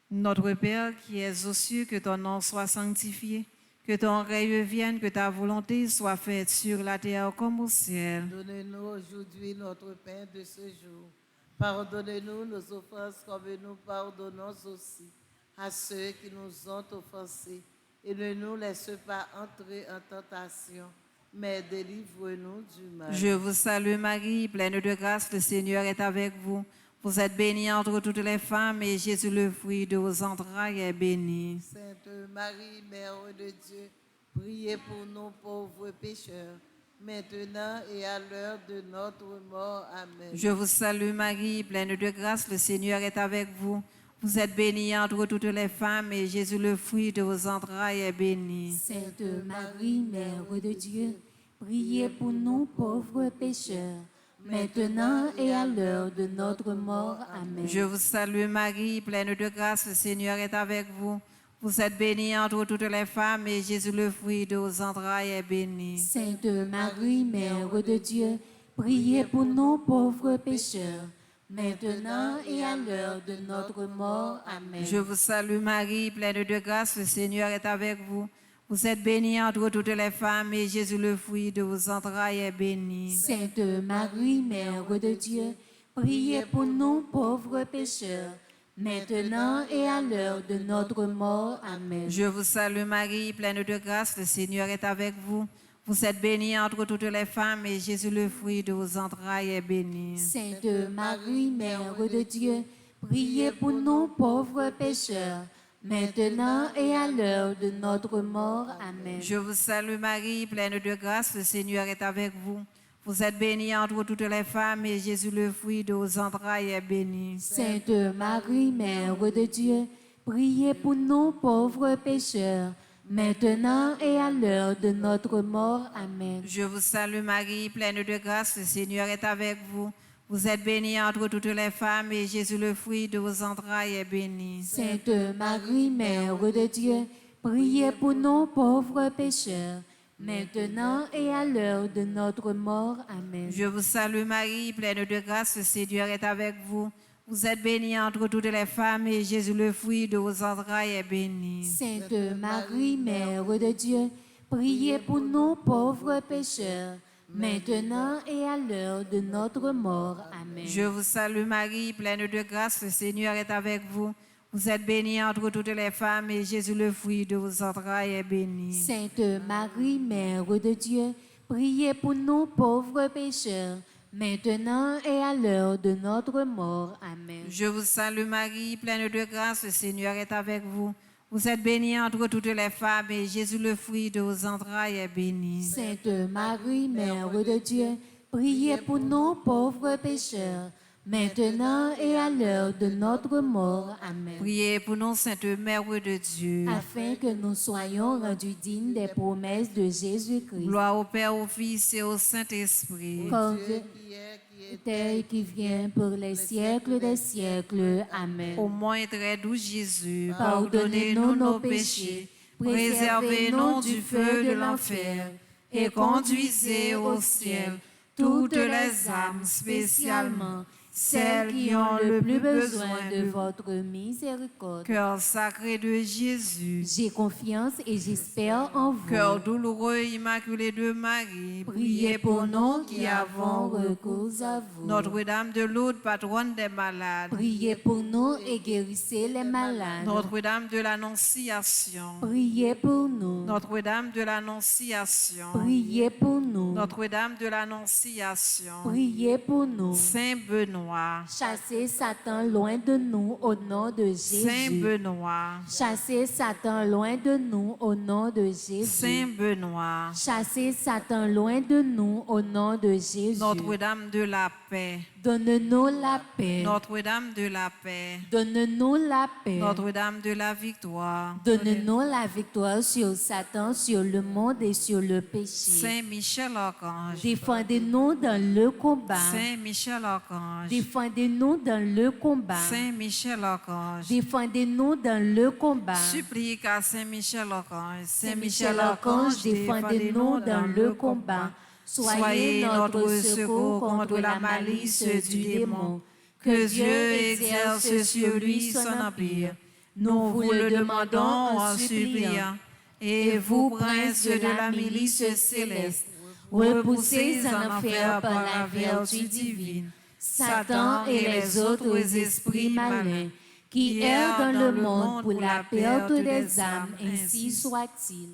Notre Père qui es aux cieux, que ton nom soit sanctifié, que ton règne vienne, que ta volonté soit faite sur la terre comme au ciel. Donne-nous aujourd'hui notre pain de ce jour. Pardonne-nous nos offenses comme nous pardonnons aussi à ceux qui nous ont offensés. Et ne nous laisse pas entrer en tentation, mais délivre-nous du mal. Je vous salue Marie, pleine de grâce, le Seigneur est avec vous. Vous êtes bénie entre toutes les femmes et Jésus, le fruit de vos entrailles, est béni. Sainte Marie, Mère de Dieu, priez pour nous pauvres pécheurs, maintenant et à l'heure de notre mort. Amen. Je vous salue Marie, pleine de grâce, le Seigneur est avec vous. Vous êtes bénie entre toutes les femmes et Jésus, le fruit de vos entrailles, est béni. Sainte Marie, Mère de Dieu, priez pour nous pauvres pécheurs, maintenant et à l'heure de notre mort. Amen. Je vous salue Marie, pleine de grâce, le Seigneur est avec vous. Vous êtes bénie entre toutes les femmes et Jésus, le fruit de vos entrailles, est béni. Sainte Marie, Mère de Dieu, priez pour nous pauvres pécheurs, maintenant et à l'heure de notre mort. Amen. Je vous salue Marie, pleine de grâce, le Seigneur est avec vous. Vous êtes bénie entre toutes les femmes et Jésus, le fruit de vos entrailles, est béni. Sainte Marie, Mère de Dieu, priez pour nous pauvres pécheurs, maintenant et à l'heure de notre mort. Amen. Je vous salue Marie, pleine de grâce, le Seigneur est avec vous. Vous êtes bénie entre toutes les femmes et Jésus, le fruit de vos entrailles, est béni. Sainte Marie, Mère de Dieu, priez pour nous pauvres pécheurs, maintenant et à l'heure de notre mort. Amen. Je vous salue Marie, pleine de grâce, le Seigneur est avec vous. Vous êtes bénie entre toutes les femmes et Jésus, le fruit de vos entrailles, est béni. Sainte Marie, Mère de Dieu, priez pour nous pauvres pécheurs, maintenant et à l'heure de notre mort. Amen. Je vous salue Marie, pleine de grâce, le Seigneur est avec vous. Vous êtes bénie entre toutes les femmes et Jésus, le fruit de vos entrailles, est béni. Sainte Marie, Mère de Dieu, priez pour nous pauvres pécheurs, maintenant et à l'heure de notre mort. Amen. Je vous salue Marie, pleine de grâce, le Seigneur est avec vous. Vous êtes bénie entre toutes les femmes et Jésus, le fruit de vos entrailles, est béni. Sainte Marie, Mère de Dieu, priez pour nous pauvres pécheurs, maintenant et à l'heure de notre mort. Amen. Je vous salue Marie, pleine de grâce, le Seigneur est avec vous. Vous êtes bénie entre toutes les femmes et Jésus, le fruit de vos entrailles, est béni. Sainte Marie, Mère de Dieu, priez pour nous pauvres pécheurs, maintenant et à l'heure de notre mort. Amen. Je vous salue Marie, pleine de grâce, le Seigneur est avec vous. Vous êtes bénie entre toutes les femmes et Jésus, le fruit de vos entrailles, est béni. Sainte Marie, Mère de Dieu, priez pour nous pauvres pécheurs, maintenant et à l'heure de notre mort. Amen. Priez pour nous, Sainte Mère de Dieu. Afin que nous soyons rendus dignes des promesses de Jésus-Christ. Gloire au Père, au Fils et au Saint-Esprit. Comme Dieu qui est, tel qui vient pour les siècles des siècles. Amen. Ô mon et très doux Jésus, Pardonnez-nous nos péchés, préservez-nous du feu de l'enfer et conduisez au ciel toutes les âmes, spécialement celles qui ont le plus besoin de votre miséricorde. Cœur sacré de Jésus, J'ai confiance et j'espère en vous. cœur douloureux immaculé de Marie, Priez pour nous qui avons recours à vous. Notre-Dame de Lourdes, patronne des malades, Priez pour nous et guérissez les malades. Notre-Dame de l'Annonciation, Priez pour nous. Notre-Dame de l'Annonciation, Priez pour nous. Notre-Dame de l'Annonciation, Priez pour nous. Saint Benoît, Chassez Satan loin de nous au nom de Saint Jésus. Benoît, Chassez Satan loin de nous au nom de Jésus. Saint Benoît, Chassez Satan loin de nous au nom de Jésus. Notre-Dame de la paix, Donne-nous la paix. Notre-Dame de la paix, Donne-nous la paix. Notre-Dame de la victoire, Donne-nous la victoire sur Satan, sur le monde et sur le péché. Saint Michel Archange, Défendez-nous dans le combat. Saint Michel Archange, Défendez-nous dans le combat. Saint Michel Archange, Défendez-nous dans le combat. supplique à Saint Michel Archange, Saint Michel Archange, défendez-nous dans le combat. Soyez notre secours contre la malice du démon. Que Dieu exerce sur lui son empire. Nous vous le demandons en suppliant. Et vous, princes de la milice céleste, repoussez en enfer par la vertu divine Satan et les autres esprits malins qui errent dans le monde pour la perte des âmes, ainsi soit-il.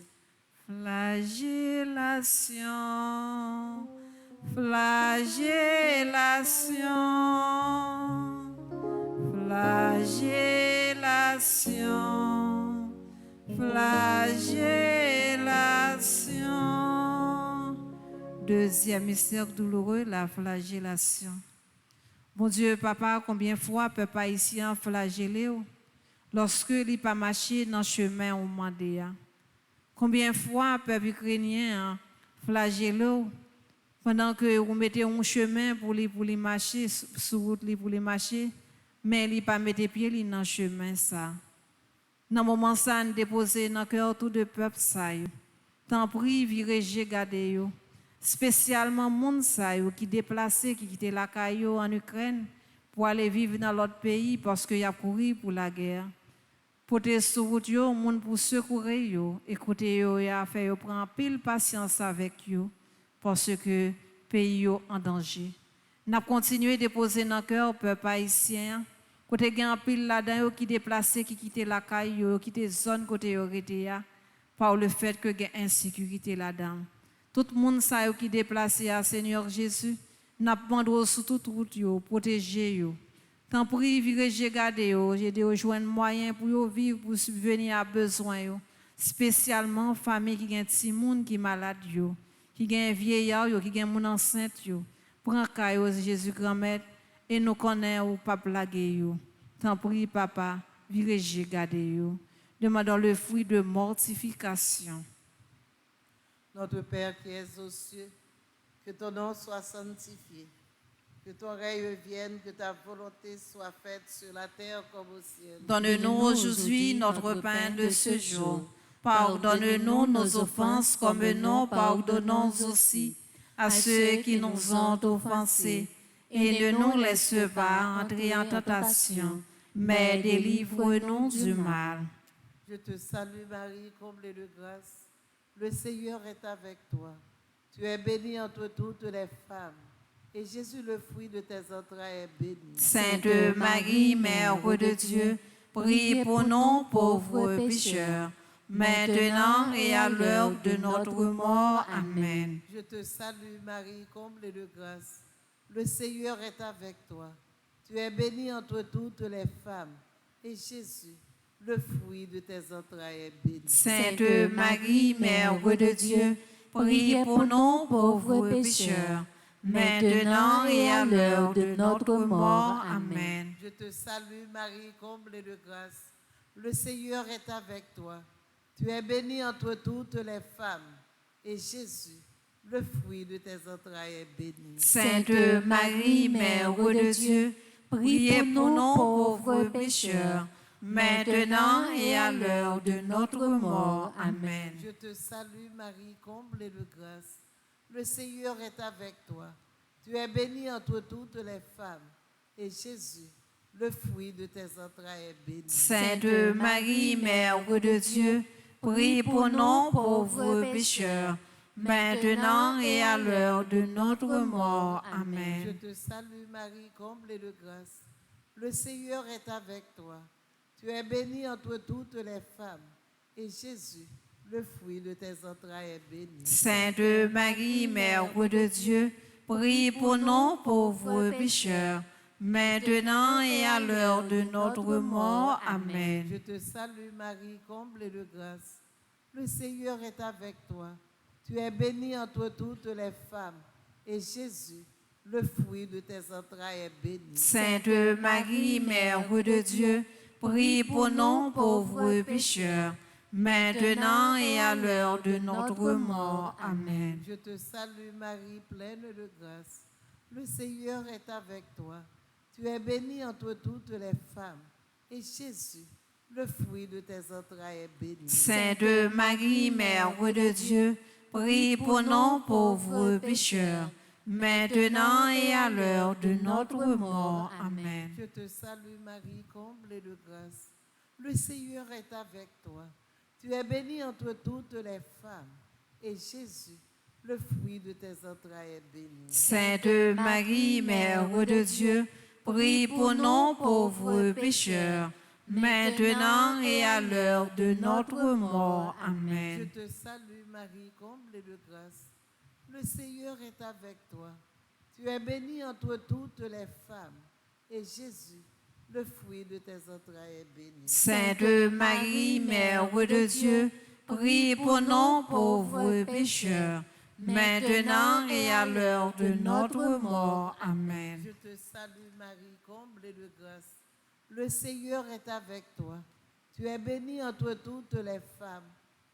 Flagellation, flagellation, flagellation, flagellation. Deuxième mystère douloureux, la flagellation. Bon Dieu, papa, combien de fois peuple haïtien flagellé lorsque il n'a pas marché dans le chemin au Mandéa? Combien de fois peuple ukrainien flagellé pendant que vous mettez un chemin pour les marcher, sur route pour les marcher, mais il n'a pas mis pied dans le chemin ça. Dans le moment ça, nous déposons dans le cœur tout de peuple ça. Tant pis, virez, gardez yo. Spécialement moun sa yo qui déplacé, qui quitté la caillou en Ukraine pour aller vivre dans l'autre pays parce qu'il y a couru pour la guerre. Pour te sur route yo, moun pour secourir yo, écoutez yo et faire yo prendre pile patience avec yo parce que pays yo en danger. N'a continué de déposer dans cœur peuple haïtien. Côté gen pile là-dedans yo qui déplacé, qui quitté la caillou, qui quitté zone côté yo rete ya par le fait que gen insécurité là-dedans. Tout le monde qui déplacé à Seigneur Jésus, n'a pas demandé sur toute route yo, protéger yo. Tant pour y vivre, j'ai gardé yo, j'ai de joindre moyen pour yo vivre, pour subvenir à besoin yo. Spécialement famille qui gen ti moun qui malade yo, qui gen vieillard yo, qui gen moun enceinte yo. Prends caillou Jésus grand-mère et nous connaît ou pas blaguer yo. Tant pour y papa, vivre j'ai gardé yo. Demandons le fruit de mortification. Notre Père qui es aux cieux, que ton nom soit sanctifié, que ton règne vienne, que ta volonté soit faite sur la terre comme au ciel. Donne-nous aujourd'hui notre pain de ce jour. Pardonne-nous nos offenses comme nous pardonnons aussi à ceux qui nous ont offensés. Et ne nous laisse pas entrer en tentation, mais délivre-nous du mal. Je te salue Marie, comblée de grâce. Le Seigneur est avec toi. Tu es bénie entre toutes les femmes. Et Jésus, le fruit de tes entrailles, est béni. Sainte Marie, Mère de Dieu, prie pour nous pauvres pécheurs, maintenant et à l'heure de notre mort. Amen. Je te salue Marie, comblée de grâce. Le Seigneur est avec toi. Tu es bénie entre toutes les femmes. Et Jésus, le fruit de tes entrailles, est béni. Sainte Marie, Mère de Dieu, priez pour nous pauvres pécheurs, maintenant et à l'heure de notre mort. Amen. Je te salue Marie, comblée de grâce. Le Seigneur est avec toi. Tu es bénie entre toutes les femmes. Et Jésus, le fruit de tes entrailles, est béni. Sainte Marie, Mère de Dieu, priez pour nous pauvres pécheurs, maintenant et à l'heure de notre mort. Amen. Je te salue Marie, comblée de grâce. Le Seigneur est avec toi. Tu es bénie entre toutes les femmes. et Jésus, le fruit de tes entrailles, est béni. Sainte Marie, Mère de Dieu, prie pour nous pauvres pécheurs, maintenant et à l'heure de notre mort. Je Amen. te salue Marie, comblée de grâce. Le Seigneur est avec toi. Tu es bénie entre toutes les femmes, et Jésus, le fruit de tes entrailles, est béni. Sainte Marie, Mère de Dieu, prie pour nous pauvres pécheurs, maintenant et à l'heure de notre mort. Amen. Je te salue Marie, comblée de grâce. Le Seigneur est avec toi. Tu es bénie entre toutes les femmes, et Jésus, le fruit de tes entrailles, est béni. Sainte Marie, Mère de Dieu, prie pour nous pauvres pécheurs, maintenant et à l'heure de notre mort. Amen. Je te salue Marie, pleine de grâce. Le Seigneur est avec toi. Tu es bénie entre toutes les femmes, et Jésus, le fruit de tes entrailles, est béni. Sainte Marie, Mère de Dieu, prie pour nous pauvres pécheurs, maintenant et à l'heure de notre mort. Amen. Je te salue Marie, comblée de grâce. Le Seigneur est avec toi. Tu es bénie entre toutes les femmes, et Jésus, le fruit de tes entrailles, est béni. Sainte Marie, Mère de Dieu, prie pour nous pauvres pécheurs, maintenant et à l'heure de notre mort. Je Amen. te salue Marie, comblée de grâce. Le Seigneur est avec toi. Tu es bénie entre toutes les femmes, et Jésus, le fruit de tes entrailles, est béni. Sainte Marie, Mère de Dieu, prie pour nous pauvres pécheurs, maintenant et à l'heure de notre mort. Amen. Je te salue Marie, comblée de grâce. Le Seigneur est avec toi. Tu es bénie entre toutes les femmes,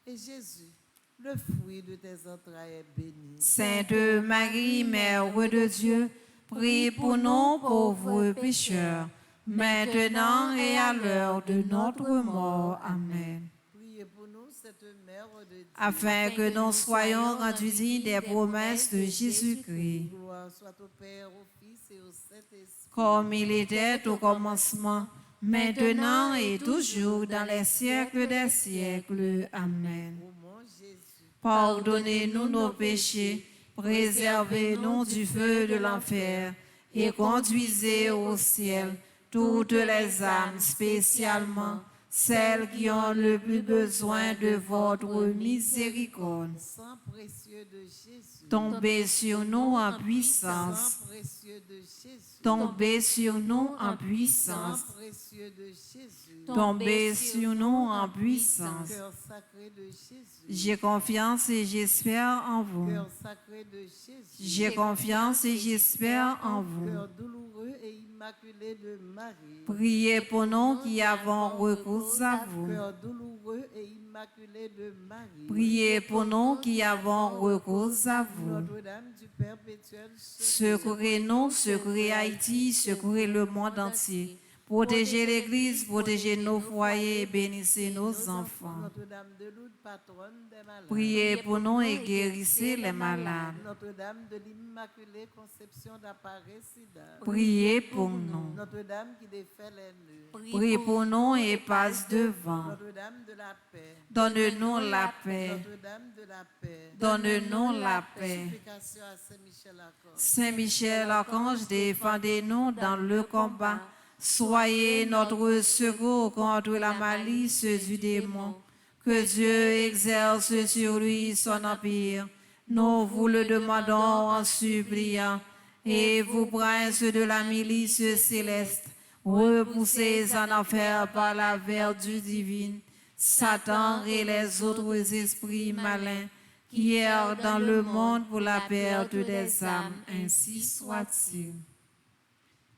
et Jésus, le fruit de tes entrailles, est béni. Sainte Marie, Mère de Dieu, prie pour nous pauvres pécheurs, maintenant et à l'heure de notre mort. Amen. Priez pour nous, cette mère de Dieu. Afin que nous soyons rendus dignes des promesses de Jésus-Christ, Gloire soit au Père, au Fils et au Saint-Esprit. comme il était au commencement, maintenant et toujours dans les siècles des siècles. Amen. Ô mon Jésus, Pardonnez-nous nos péchés, préservez-nous du feu de l'enfer et conduisez au ciel toutes les âmes, spécialement celles qui ont le plus besoin de votre miséricorde. sang précieux de Jésus, Tombez sur nous en puissance. sang précieux de Jésus, Tombez sur nous en sang puissance. précieux de Jésus, Tombez sur nous en puissance. cœur sacré de Jésus, J'ai confiance et j'espère en vous. cœur sacré de Jésus, J'ai confiance et j'espère en vous. cœur douloureux et immaculé de Marie, Priez pour nous qui avons recours à vous. cœur douloureux et immaculé de Marie, Priez pour nous qui avons recours à vous. Notre-Dame du perpétuel Secourez-nous, secourez Haïti, secourez le monde entier. Protégez l'Église, protégez nos foyers, bénissez nos enfants. Notre-Dame de Lourdes, patronne des malades. Priez pour nous et guérissez les malades. Notre-Dame de l'Immaculée Conception d'Apparaissida. Priez pour nous. Notre-Dame qui défait les nœuds. Priez pour nous et passe devant. Notre-Dame de la paix. Donne-nous la paix. Notre-Dame de la paix. Donne-nous la paix. Supplication à Saint-Michel-Archange. Saint Michel Archange, défendez-nous dans le combat. Soyez notre secours contre la malice du démon. Que Dieu exerce sur lui son empire. Nous vous le demandons en suppliant. Et vous, princes de la milice céleste, repoussez en enfer par la vertu divine Satan et les autres esprits malins qui errent dans le monde pour la perte des âmes, ainsi soit-il.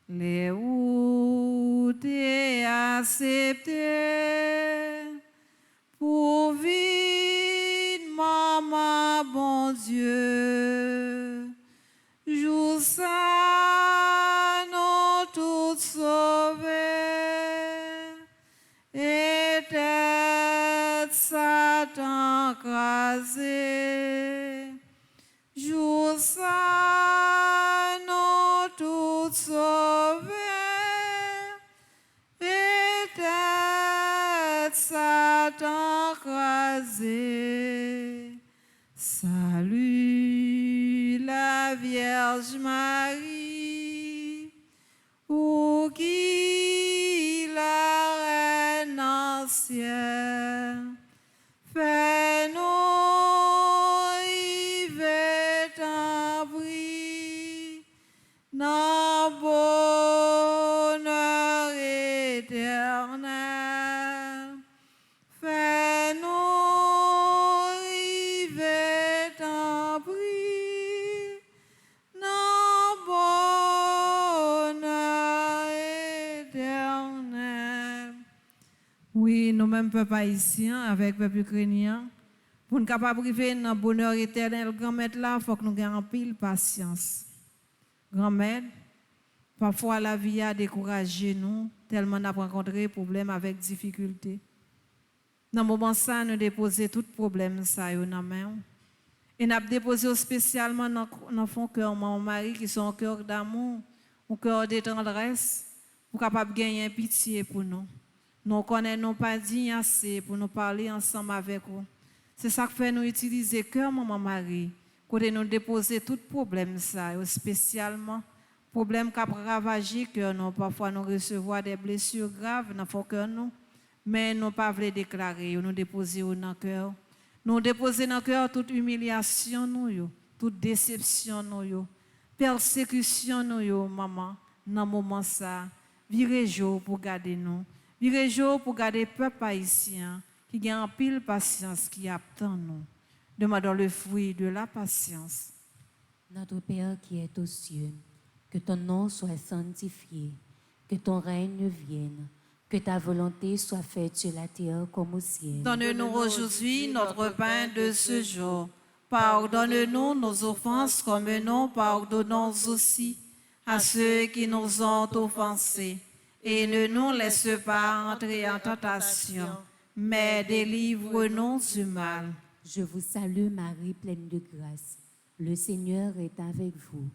Les routes acceptées pour vivre, maman, bon Dieu, joue ça, nous tous sauvés, et tête Satan crasé, joue ça, nous tous sauvés. Salut la Vierge Marie, ô qui la reine ancienne, fais-nous arriver t'abri, dans bonheur éternel. Fais-nous arriver t'abri, dans bonheur éternel. Oui, nous-mêmes, peuple haïtien, avec peuple ukrainien, pour nous capables d'arriver dans le bonheur éternel, grand-mère là, il faut que nous ayons pile patience. Grand-mère, parfois la vie a découragé nous, tellement nous avons rencontré des problèmes avec difficulté. Dans ce moment, ça, nous déposons tout problème ça dans la main. Et nous avons déposé spécialement dans le cœur mon mari, qui sont un cœur d'amour, un cœur de tendresse, pour capable de gagner pitié pour nous. Nous connaissons pas dignes assez pour nous parler ensemble avec vous. C'est ça qui fait nous utiliser cœur mon mari, pour nous déposer tout problème ça, spécialement problème qui a ravagé cœur nous. Parfois nous recevons des blessures graves dans le cœur nous, mais nous pas voulu déclarer, nous déposer dans le cœur. Nous déposer dans le cœur toute humiliation nous, toute déception nous, persécution nous, maman, dans le moment ça, virez jour pour garder nous. Virez jour pour garder le peuple haïtien qui a en pile patience qui attend nous. Demandons le fruit de la patience. Notre Père qui est aux cieux, que ton nom soit sanctifié, que ton règne vienne, que ta volonté soit faite sur la terre comme au ciel. Donne-nous aujourd'hui notre pain de ce jour. Pardonne-nous nos offenses comme nous pardonnons aussi à ceux qui nous ont offensés. Et ne nous laisse pas entrer en tentation, mais délivre-nous du mal. Je vous salue Marie, pleine de grâce. Le Seigneur est avec vous.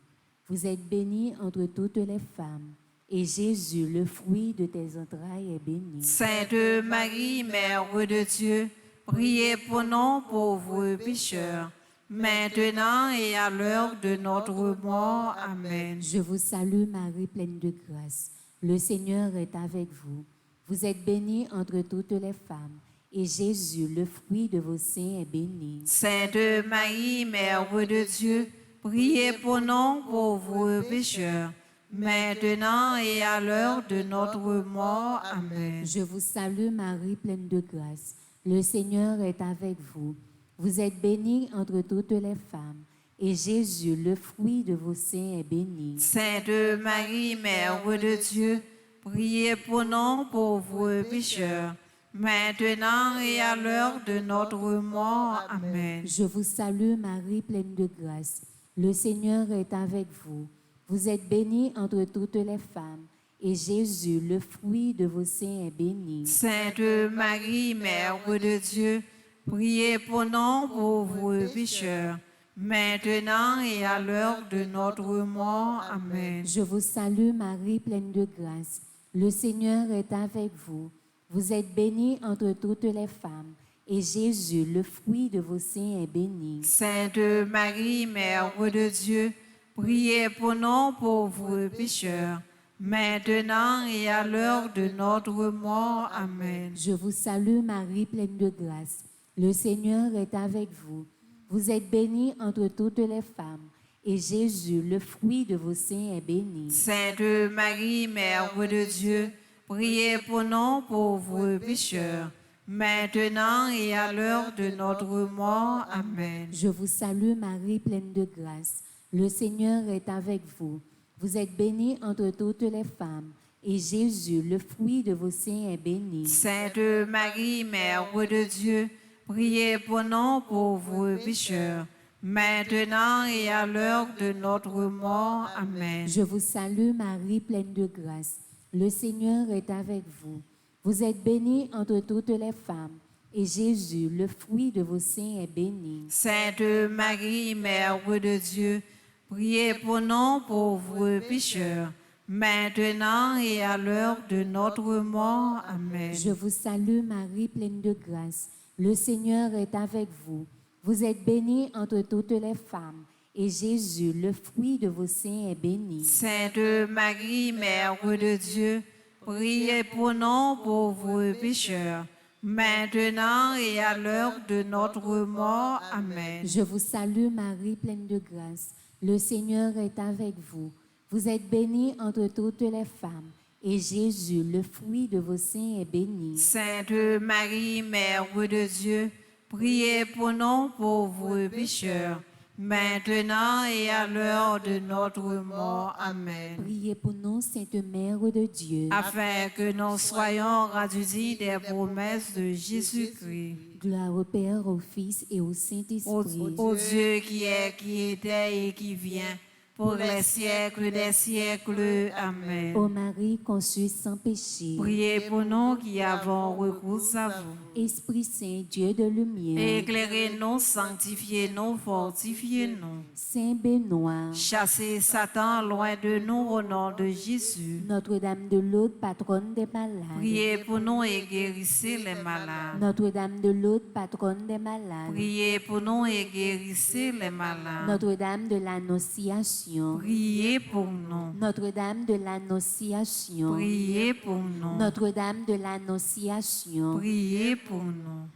Vous êtes bénie entre toutes les femmes, et Jésus, le fruit de tes entrailles, est béni. Sainte Marie, Mère de Dieu, priez pour nous pauvres pécheurs, maintenant et à l'heure de notre mort. Amen. Je vous salue Marie, pleine de grâce. Le Seigneur est avec vous. Vous êtes bénie entre toutes les femmes, et Jésus, le fruit de vos seins, est béni. Sainte Marie, Mère de Dieu, priez pour nous pauvres pécheurs, maintenant et à l'heure de notre mort. Amen. Je vous salue Marie, pleine de grâce. Le Seigneur est avec vous. Vous êtes bénie entre toutes les femmes, et Jésus, le fruit de vos seins, est béni. Sainte Marie, Mère de Dieu, priez pour nous pauvres pécheurs, maintenant et à l'heure de notre mort. Amen. Je vous salue Marie, pleine de grâce. Le Seigneur est avec vous. Vous êtes bénie entre toutes les femmes, et Jésus, le fruit de vos seins, est béni. Sainte Marie, Mère de Dieu, priez pour nous pauvres pécheurs, maintenant et à l'heure de notre mort. Amen. Je vous salue Marie, pleine de grâce. Le Seigneur est avec vous. Vous êtes bénie entre toutes les femmes, et Jésus, le fruit de vos seins, est béni. Sainte Marie, Mère de Dieu, priez pour nous pauvres pécheurs, maintenant et à l'heure de notre mort. Amen. Je vous salue Marie, pleine de grâce. Le Seigneur est avec vous. Vous êtes bénie entre toutes les femmes, et Jésus, le fruit de vos seins, est béni. Sainte Marie, Mère de Dieu, priez pour nous pauvres pécheurs, maintenant et à l'heure de notre mort. Amen. Je vous salue Marie, pleine de grâce. Le Seigneur est avec vous. Vous êtes bénie entre toutes les femmes, et Jésus, le fruit de vos seins, est béni. Sainte Marie, Mère de Dieu, priez pour nous pauvres pécheurs, maintenant et à l'heure de notre mort. Amen. Je vous salue Marie, pleine de grâce. Le Seigneur est avec vous. Vous êtes bénie entre toutes les femmes, et Jésus, le fruit de vos seins, est béni. Sainte Marie, Mère de Dieu, priez pour nous pauvres pécheurs, maintenant et à l'heure de notre mort. Amen. Je vous salue Marie, pleine de grâce. Le Seigneur est avec vous. Vous êtes bénie entre toutes les femmes, et Jésus, le fruit de vos seins, est béni. Sainte Marie, Mère de Dieu, priez pour nous pauvres pécheurs, maintenant et à l'heure de notre mort. Amen. Je vous salue Marie, pleine de grâce. Le Seigneur est avec vous. Vous êtes bénie entre toutes les femmes, et Jésus, le fruit de vos seins, est béni. Sainte Marie, Mère de Dieu, priez pour nous pauvres pécheurs, maintenant et à l'heure de notre mort. Amen. Priez pour nous, Sainte Mère de Dieu, Afin que nous soyons radudis des promesses de Jésus-Christ. gloire au Père, au Fils et au Saint-Esprit. Ô Dieu qui est, qui était et qui vient, pour les siècles des siècles. Amen. Ô Marie conçue sans péché, Priez pour nous qui avons recours à vous. Esprit Saint, Dieu de lumière, Éclairez-nous, sanctifiez-nous, fortifiez-nous. Saint Benoît, Chassez Satan loin de nous au nom de Jésus. Notre-Dame de Lourdes, patronne des malades. Priez pour nous et guérissez les malades. Notre-Dame de Lourdes, patronne des malades. Priez pour nous et guérissez les malades. Notre-Dame de l'Annonciation. Priez pour nous. Notre-Dame de l'Annonciation. Priez pour nous. Notre-Dame de l'Annonciation. Priez pour nous.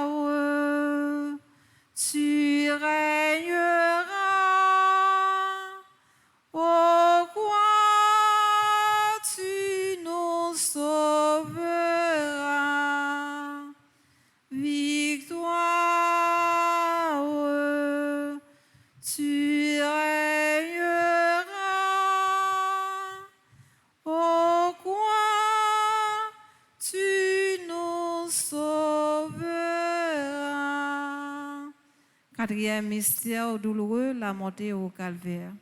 Victoire, tu régneras. Ô quoi tu nous sauveras. Victoire, tu régneras. Ô quoi tu nous sauveras. Quatrième mystère douloureux, la montée au calvaire.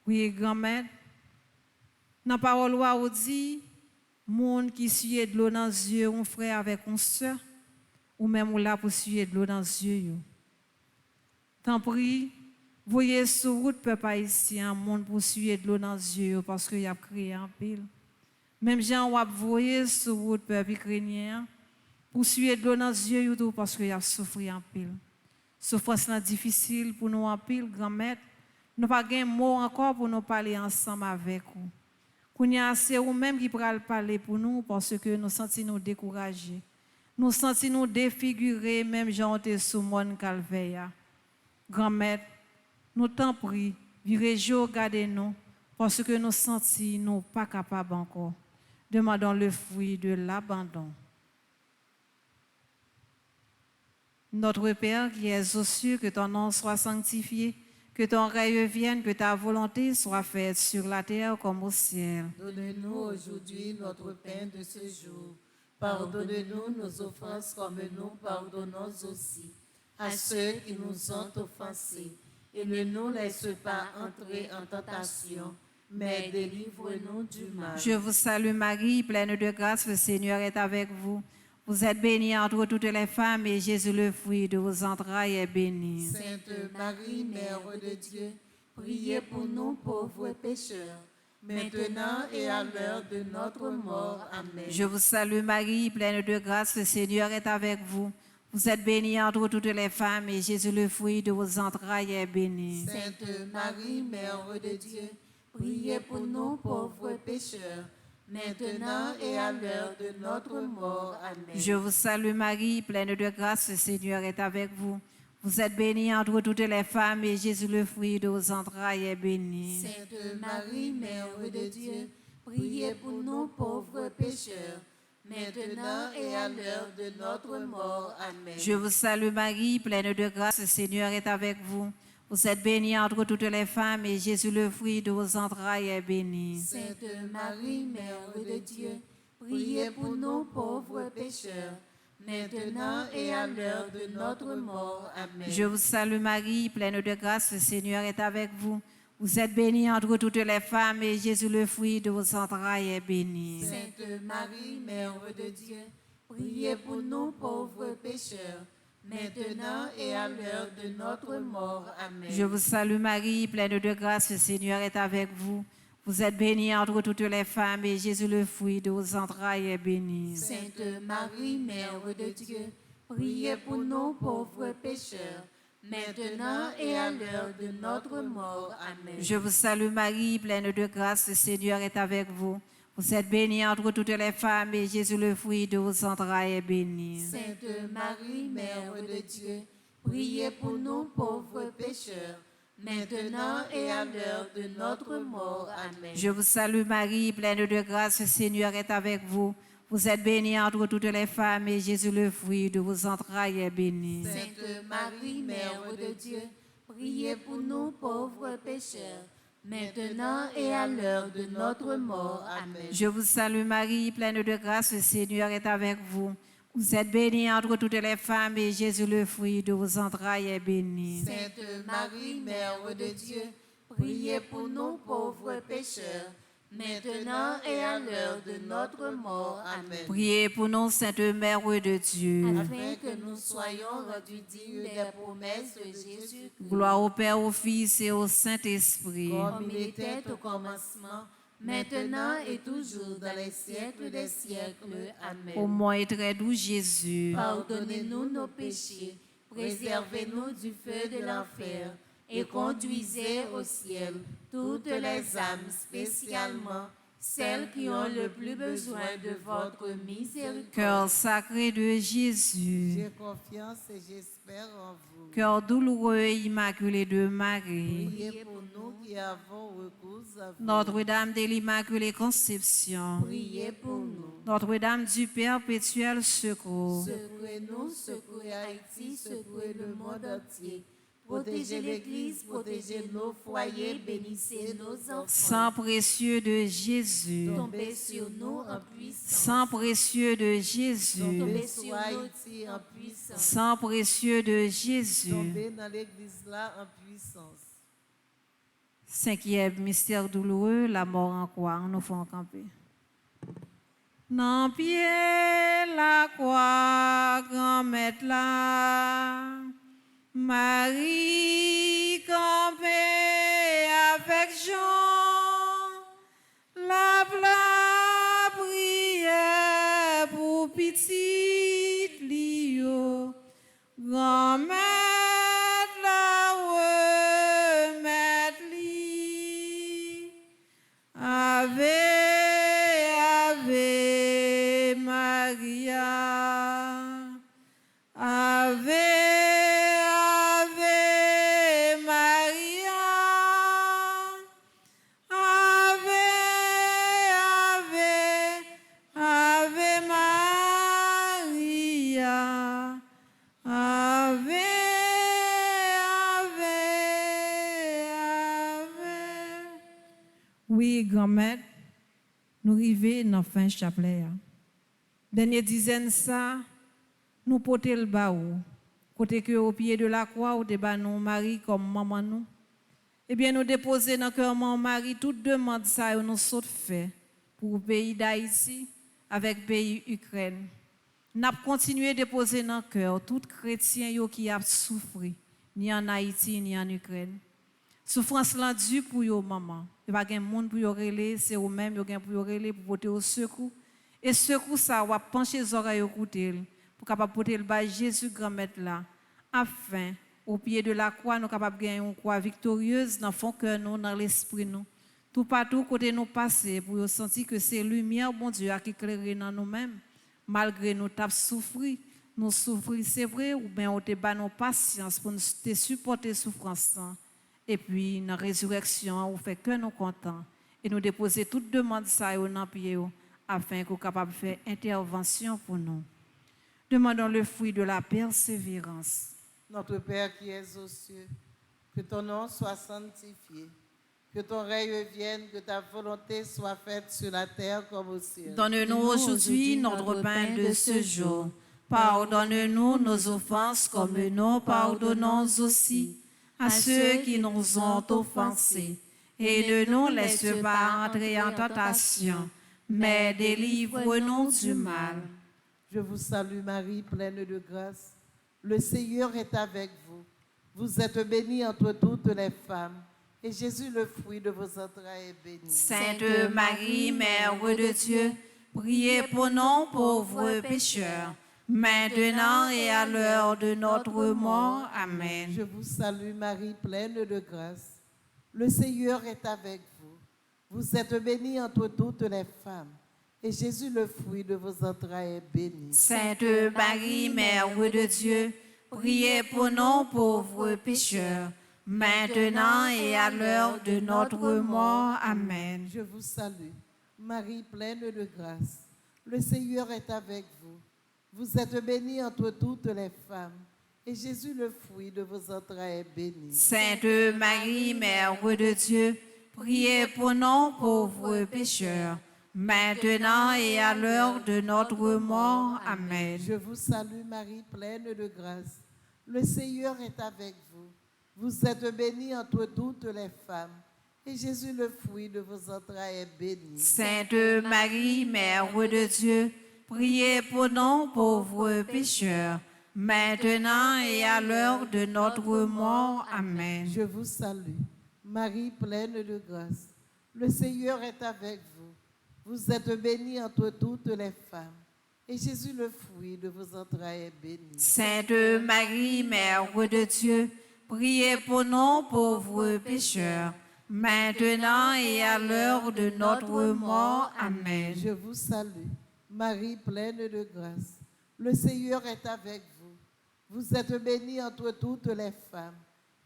Oui, grand-mère, dans la parole où dit, monde qui suit de l'eau dans les yeux, un frère avec une soeur, ou même là pour suivre de l'eau dans les yeux. Tant pis, voyez sur route, peuple haïtien, monde pour suivre de l'eau dans les yeux parce qu'il a créé un pile. Même gens ou voyez sur route, peuple ukrainien, pour suivre de l'eau dans les yeux parce qu'il a souffert un pile. Souffrance est difficile pour nous en pile, grand-mère. Nous n'avons pas de mots encore pour nous parler ensemble avec vous. Qu'on y a assez ou même qui pourra parler pour nous parce que nous sentons nous découragés. Nous sentons nous défigurés, même gens ont sous mon calvaire. Grand-mère, nous t'en prie, virez-vous, regardez-nous, parce que nous sentons nous pas capables encore. Demandons le fruit de l'abandon. Notre Père qui es aux cieux, que ton nom soit sanctifié, que ton règne vienne, que ta volonté soit faite sur la terre comme au ciel. Donne-nous aujourd'hui notre pain de ce jour. Pardonne-nous nos offenses comme nous pardonnons aussi à ceux qui nous ont offensés. Et ne nous laisse pas entrer en tentation, mais délivre-nous du mal. Je vous salue Marie, pleine de grâce, le Seigneur est avec vous. Vous êtes bénie entre toutes les femmes et Jésus, le fruit de vos entrailles, est béni. Sainte Marie, Mère de Dieu, priez pour nous pauvres pécheurs, maintenant et à l'heure de notre mort. Amen. Je vous salue Marie, pleine de grâce, le Seigneur est avec vous. Vous êtes bénie entre toutes les femmes et Jésus, le fruit de vos entrailles, est béni. Sainte Marie, Mère de Dieu, priez pour nous pauvres pécheurs, maintenant et à l'heure de notre mort. Amen. Je vous salue Marie, pleine de grâce, le Seigneur est avec vous. Vous êtes bénie entre toutes les femmes et Jésus, le fruit de vos entrailles, est béni. Sainte Marie, Mère de Dieu, priez pour nous pauvres pécheurs, maintenant et à l'heure de notre mort. Amen. Je vous salue Marie, pleine de grâce, le Seigneur est avec vous. Vous êtes bénie entre toutes les femmes et Jésus, le fruit de vos entrailles, est béni. Sainte Marie, Mère de Dieu, priez pour nous pauvres pécheurs, maintenant et à l'heure de notre mort. Amen. Je vous salue Marie, pleine de grâce, le Seigneur est avec vous. Vous êtes bénie entre toutes les femmes et Jésus, le fruit de vos entrailles, est béni. Sainte Marie, Mère de Dieu, priez pour nous pauvres pécheurs, maintenant et à l'heure de notre mort. Amen. Je vous salue Marie, pleine de grâce, le Seigneur est avec vous. Vous êtes bénie entre toutes les femmes et Jésus, le fruit de vos entrailles, est béni. Sainte Marie, Mère de Dieu, priez pour nous pauvres pécheurs, maintenant et à l'heure de notre mort. Amen. Je vous salue Marie, pleine de grâce, le Seigneur est avec vous. Vous êtes bénie entre toutes les femmes et Jésus, le fruit de vos entrailles, est béni. Sainte Marie, Mère de Dieu, priez pour nous pauvres pécheurs, maintenant et à l'heure de notre mort. Amen. Je vous salue Marie, pleine de grâce, le Seigneur est avec vous. Vous êtes bénie entre toutes les femmes et Jésus, le fruit de vos entrailles, est béni. Sainte Marie, Mère de Dieu, priez pour nous pauvres pécheurs, maintenant et à l'heure de notre mort. Amen. Je vous salue Marie, pleine de grâce, le Seigneur est avec vous. Vous êtes bénie entre toutes les femmes et Jésus, le fruit de vos entrailles, est béni. Sainte Marie, Mère de Dieu, priez pour nous pauvres pécheurs, maintenant et à l'heure de notre mort. Amen. Priez pour nous, Sainte Mère de Dieu. Afin que nous soyons rendus dignes des promesses de Jésus, Gloire au Père, au Fils et au Saint-Esprit. comme il était au commencement, maintenant et toujours dans les siècles des siècles. Amen. Ô mon et très doux Jésus, Pardonnez-nous nos péchés, préservez-nous du feu de l'enfer et conduisez au ciel toutes les âmes, spécialement celles qui ont le plus besoin de votre miséricorde. cœur sacré de Jésus, J'ai confiance et j'espère en vous. cœur douloureux et immaculé de Marie, Priez pour nous qui avons recours à vous. Notre-Dame de l'Immaculée Conception, Priez pour nous. Notre-Dame du Perpétuel Secours, Secouez-nous, secouez Haïti, secouez le monde entier. Protégez l'Église, protégez nos foyers, bénissez nos enfants. sang précieux de Jésus, Tombez sur nous en puissance. sang précieux de Jésus, Tombez Sur sur nous Haïti en en puissance. sang précieux de Jésus. Tombez dans l'église là en puissance. Cinquième mystère douloureux, la mort en croix. Nous faisons camper. Nan pied la croix, grand maître là, Marie campée avec Jean, la prière pour petite Lio, grand maître la remettre li. Ave, Ave Maria, Ave, Ave Maria, Ave, Ave, Ave Maria, Ave, Ave, Ave. Oui, grand-mère, nous arrivons dans la fin du chapelet. Dernière dizaine ça, nous portons le baou. Côté que au pied de la croix, ou débat nous Marie comme maman nous. Eh bien, nous déposons dans le cœur mon mari toute demande ça et nous saute fait pour le pays d'Haïti avec le pays Ukraine. Nous continué à déposer dans le cœur tout chrétien qui a souffert, ni en Haïti, ni en Ukraine. Souffrance là dure pour yo maman. Il n'y a pas de monde pour yo relé, c'est eux même yo pour yo relé pour porter au secours. Et secours ça va pencher les oreilles écouter pour capable porter le bas Jésus grand-mère là afin au pied de la croix nous capable gagner une croix victorieuse dans fond cœur nous dans l'esprit nous. Tout partout côté nous passer pour yo sentir que c'est lumière bon Dieu qui éclaire dans nous-mêmes malgré nous t'a souffrir. Nous souffrir c'est vrai ou bien on te ba nos patience pour nous te supporter souffrance. Et puis, dans la résurrection, on fait que nous contents. Et nous déposer toute demande ça dans pied afin qu'on soit capable de faire intervention pour nous. Demandons le fruit de la persévérance. Notre Père qui es aux cieux, que ton nom soit sanctifié, que ton règne vienne, que ta volonté soit faite sur la terre comme au ciel. Donne-nous aujourd'hui notre pain de ce jour. Pardonne-nous nos offenses comme nous pardonnons aussi à ceux qui nous ont offensés. Et ne nous laisse pas entrer en tentation, mais délivre-nous du mal. Je vous salue Marie, pleine de grâce. Le Seigneur est avec vous. Vous êtes bénie entre toutes les femmes, et Jésus, le fruit de vos entrailles, est béni. Sainte Marie, Mère de Dieu, priez pour nous pauvres pécheurs, maintenant et à l'heure de notre mort. Amen. Je vous salue Marie, pleine de grâce. Le Seigneur est avec vous. Vous êtes bénie entre toutes les femmes, et Jésus, le fruit de vos entrailles, est béni. Sainte Marie, Mère de Dieu, priez pour nous pauvres pécheurs, maintenant et à l'heure de notre mort. Amen. Je vous salue, Marie, pleine de grâce. Le Seigneur est avec vous. Vous êtes bénie entre toutes les femmes, et Jésus, le fruit de vos entrailles, est béni. Sainte Marie, Mère de Dieu, priez pour nous pauvres pécheurs, maintenant et à l'heure de notre mort. Amen. Je vous salue, Marie, pleine de grâce. Le Seigneur est avec vous. Vous êtes bénie entre toutes les femmes, et Jésus, le fruit de vos entrailles, est béni. Sainte Marie, Mère de Dieu, priez pour nous pauvres pécheurs, maintenant et à l'heure de notre mort. Amen. Je vous salue, Marie, pleine de grâce. Le Seigneur est avec vous. Vous êtes bénie entre toutes les femmes, et Jésus, le fruit de vos entrailles, est béni. Sainte Marie, Mère de Dieu, priez pour nous pauvres pécheurs, maintenant et à l'heure de notre mort. Amen. Je vous salue, Marie, pleine de grâce. Le Seigneur est avec vous. Vous êtes bénie entre toutes les femmes,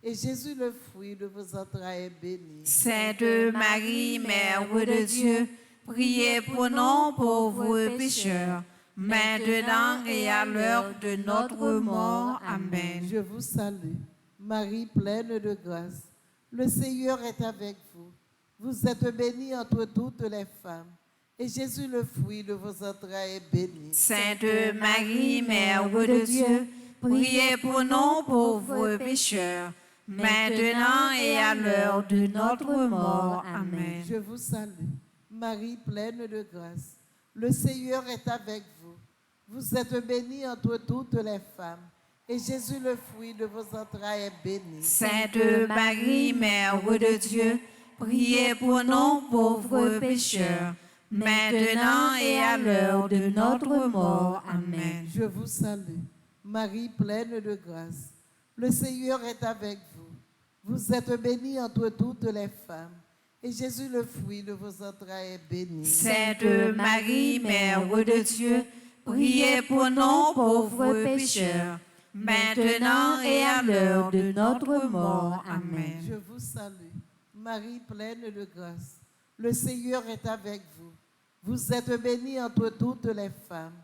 et Jésus, le fruit de vos entrailles, est béni. Sainte Marie, Mère de Dieu, priez pour nous pauvres pécheurs, maintenant et à l'heure de notre mort. Amen. Je vous salue, Marie, pleine de grâce. Le Seigneur est avec vous. Vous êtes bénie entre toutes les femmes, et Jésus, le fruit de vos entrailles, est béni. Sainte Marie, Mère de Dieu, priez pour nous pauvres pécheurs, maintenant et à l'heure de notre mort. Amen. Je vous salue, Marie, pleine de grâce. Le Seigneur est avec vous. Vous êtes bénie entre toutes les femmes, et Jésus, le fruit de vos entrailles, est béni. Sainte Marie, Mère de Dieu, priez pour nous pauvres pécheurs, maintenant et à l'heure de notre mort. Amen. Je vous salue, Marie, pleine de grâce. Le Seigneur est avec vous. Vous êtes bénie entre toutes les femmes, et Jésus, le fruit de vos entrailles, est béni. Sainte Marie, Mère de Dieu, priez pour nous pauvres pécheurs, maintenant et à l'heure de notre mort. Amen. Je vous salue, Marie, pleine de grâce. Le Seigneur est avec vous. Vous êtes bénie entre toutes les femmes,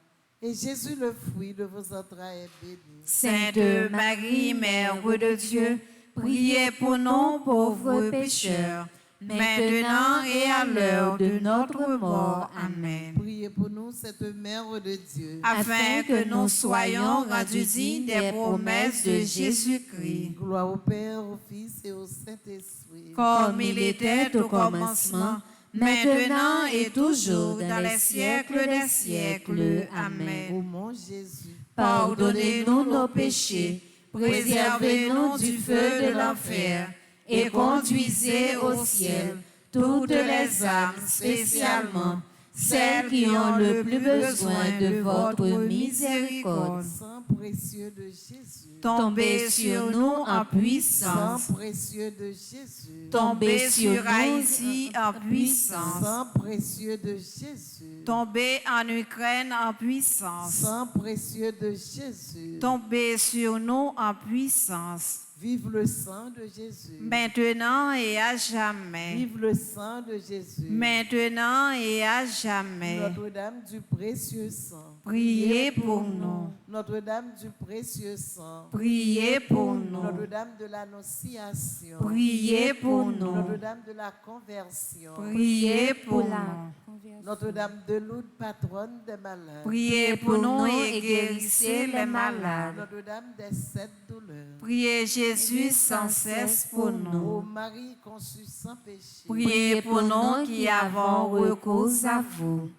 et Jésus, le fruit de vos entrailles, est béni. Sainte Marie, Mère de Dieu, priez pour nous pauvres pécheurs, maintenant et à l'heure de notre mort. Amen. Priez pour nous, cette Mère de Dieu, Afin que nous soyons rendus dignes des promesses de Jésus-Christ, gloire au Père, au Fils et au Saint-Esprit, comme il était au commencement, maintenant et toujours, dans les siècles des siècles. Amen. Ô mon Jésus, Pardonnez-nous nos péchés, préservez-nous du feu de l'enfer, et conduisez au ciel toutes les âmes, spécialement celles qui ont le plus besoin de votre miséricorde. sang précieux de Jésus, Tombez sur nous en puissance. sang précieux de Jésus, Tombez sur Haïti en puissance. sang précieux de Jésus, Tombez en Ukraine en puissance. sang précieux de Jésus, Tombez sur nous en puissance. vive le sang de Jésus, Maintenant et à jamais. vive le sang de Jésus, Maintenant et à jamais. Notre-Dame du précieux sang, Priez pour nous. Notre-Dame du précieux sang, Priez pour nous. Notre-Dame de l'Annonciation, Priez pour nous. Notre-Dame de la Conversion, Priez pour nous. Notre-Dame de Lourdes, patronne des malades, Priez pour nous et guérissez les malades. Notre-Dame des sept douleurs, Priez Jésus sans cesse pour ô nous. Marie conçue sans péché, Priez pour nous qui avons recours à vous.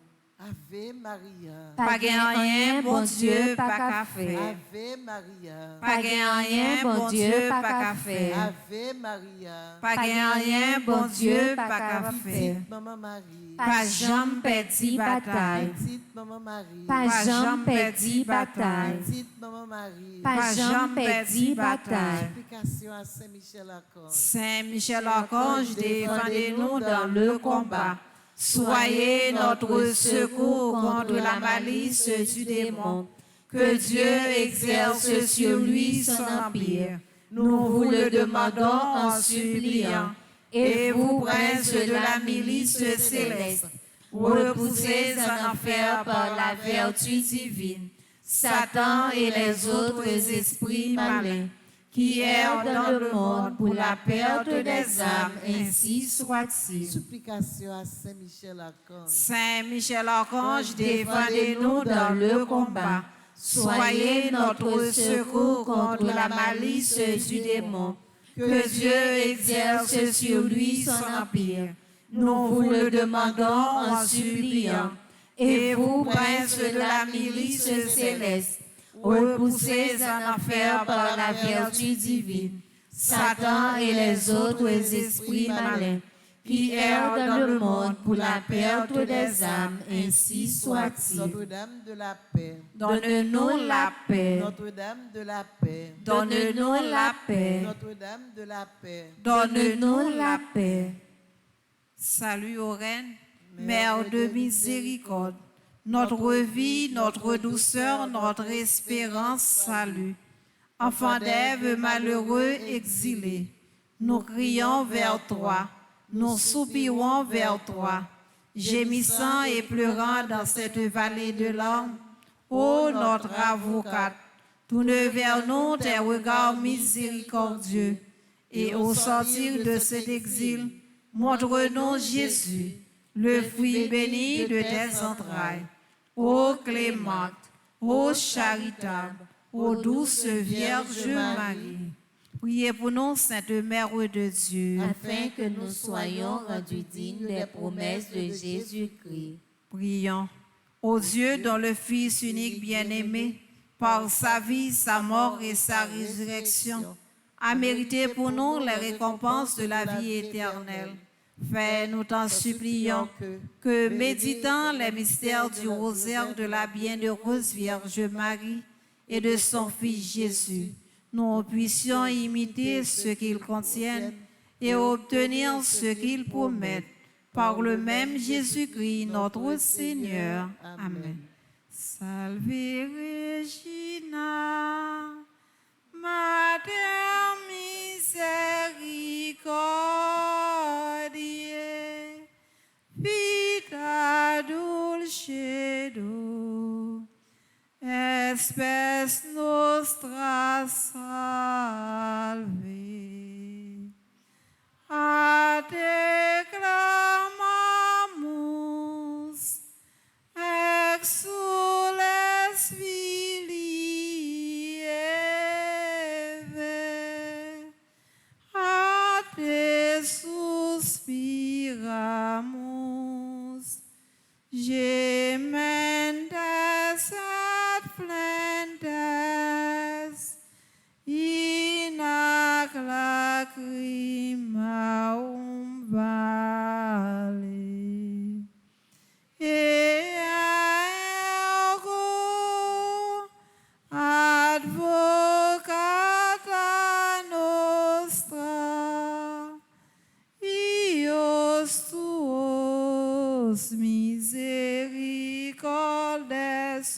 Ave Maria. Pas gen rien, bon Dieu, pas qu'à faire. Ave Maria. Pas gen rien, bon Dieu, pas qu'à faire. Ave Maria. Pas gen rien, bon Dieu, pas qu'à faire. Petite Maman Marie. Pas jamais perdu bataille. Petite Maman Marie. Pas jamais perdu bataille. Petite Maman Marie. Pas jamais perdu bataille. Supplication à Saint Michel Archange. Saint Michel Archange, défendez-nous dans le combat. Soyez notre secours contre la malice du démon. Que Dieu exerce sur lui son empire. Nous vous le demandons en suppliant. Et vous, princes de la milice céleste, repoussez en enfer par la vertu divine Satan et les autres esprits malins qui errent dans le monde pour la perte des âmes, ainsi soit-il. Supplication à Saint Michel Archange. Saint Michel Archange, défendez-nous dans le combat. Soyez notre secours contre la malice du démon. Que Dieu exerce sur lui son empire. Nous vous le demandons en suppliant. Et vous, princes de la milice céleste, repoussez en enfer par la vertu divine Satan et les autres esprits malins qui errent dans le monde pour la perte des âmes, ainsi soit-il. Notre-Dame de la paix. Donne-nous la paix. Notre-Dame de la paix. Donne-nous la paix. Notre-Dame de la paix. Donne-nous la paix. Salut aux reines, Mère de miséricorde, notre vie, notre douceur, notre espérance, salut. Enfants d'Ève malheureux exilés, nous crions vers toi, nous soupirons vers toi, gémissant et pleurant dans cette vallée de larmes. Ô notre avocate, tourne vers nous tes regards miséricordieux, et au sortir de cet exil, montre-nous Jésus, le fruit béni de tes entrailles. Ô clémente, ô charitable, ô douce Vierge Marie, priez pour nous, Sainte Mère de Dieu, Afin que nous soyons rendus dignes des promesses de Jésus-Christ. Prions. Ô Dieu, dont le Fils unique bien-aimé, par sa vie, sa mort et sa résurrection, a mérité pour nous les récompenses de la vie éternelle. Fais-nous t'en supplions que, méditant les mystères du rosaire de la bienheureuse Vierge Marie et de son Fils Jésus, nous puissions imiter ce qu'ils contiennent et obtenir ce qu'ils promettent. Par le même Jésus-Christ, notre Seigneur. Amen. Salve Regina, Mater misericordiae, Vita dulcedo, espes nostra salve. A te clamamus, exules filii Eve, a te suspiramus, gementes et flentes, in ac lacrimarum vale. Ea ergo advocata nostra, ios tuos misericordes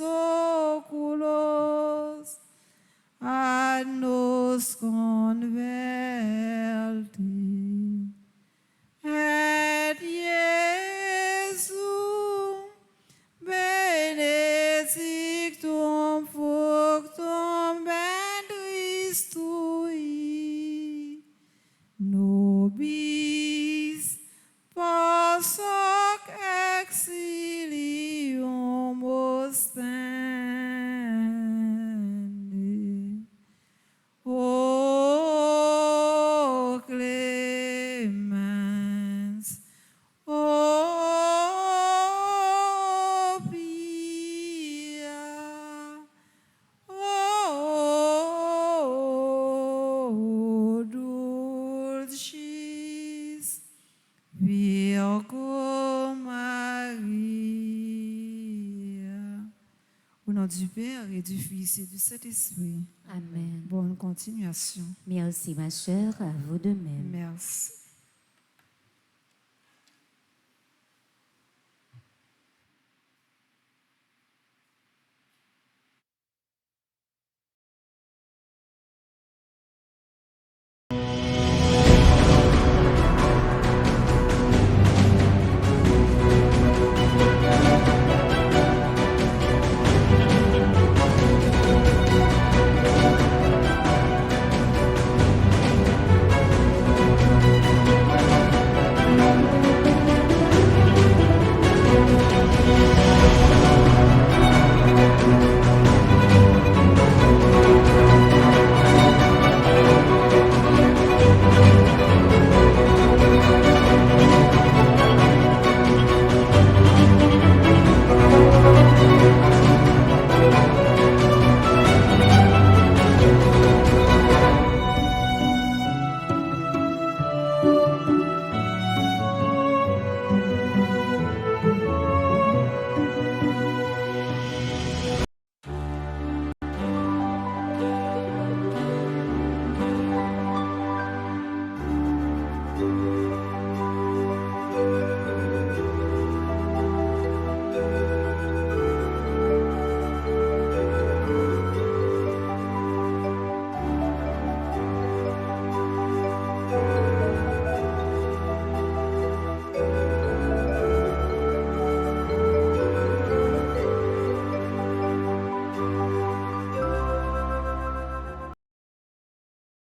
oculos, ad nos converti. Et Iesum benedictum fructum ventris tui, nobis post hoc exilium ostende. O nom du Père et du Fils et du Saint-Esprit. Amen. Bonne continuation. Merci, ma chère, à vous de même. Merci.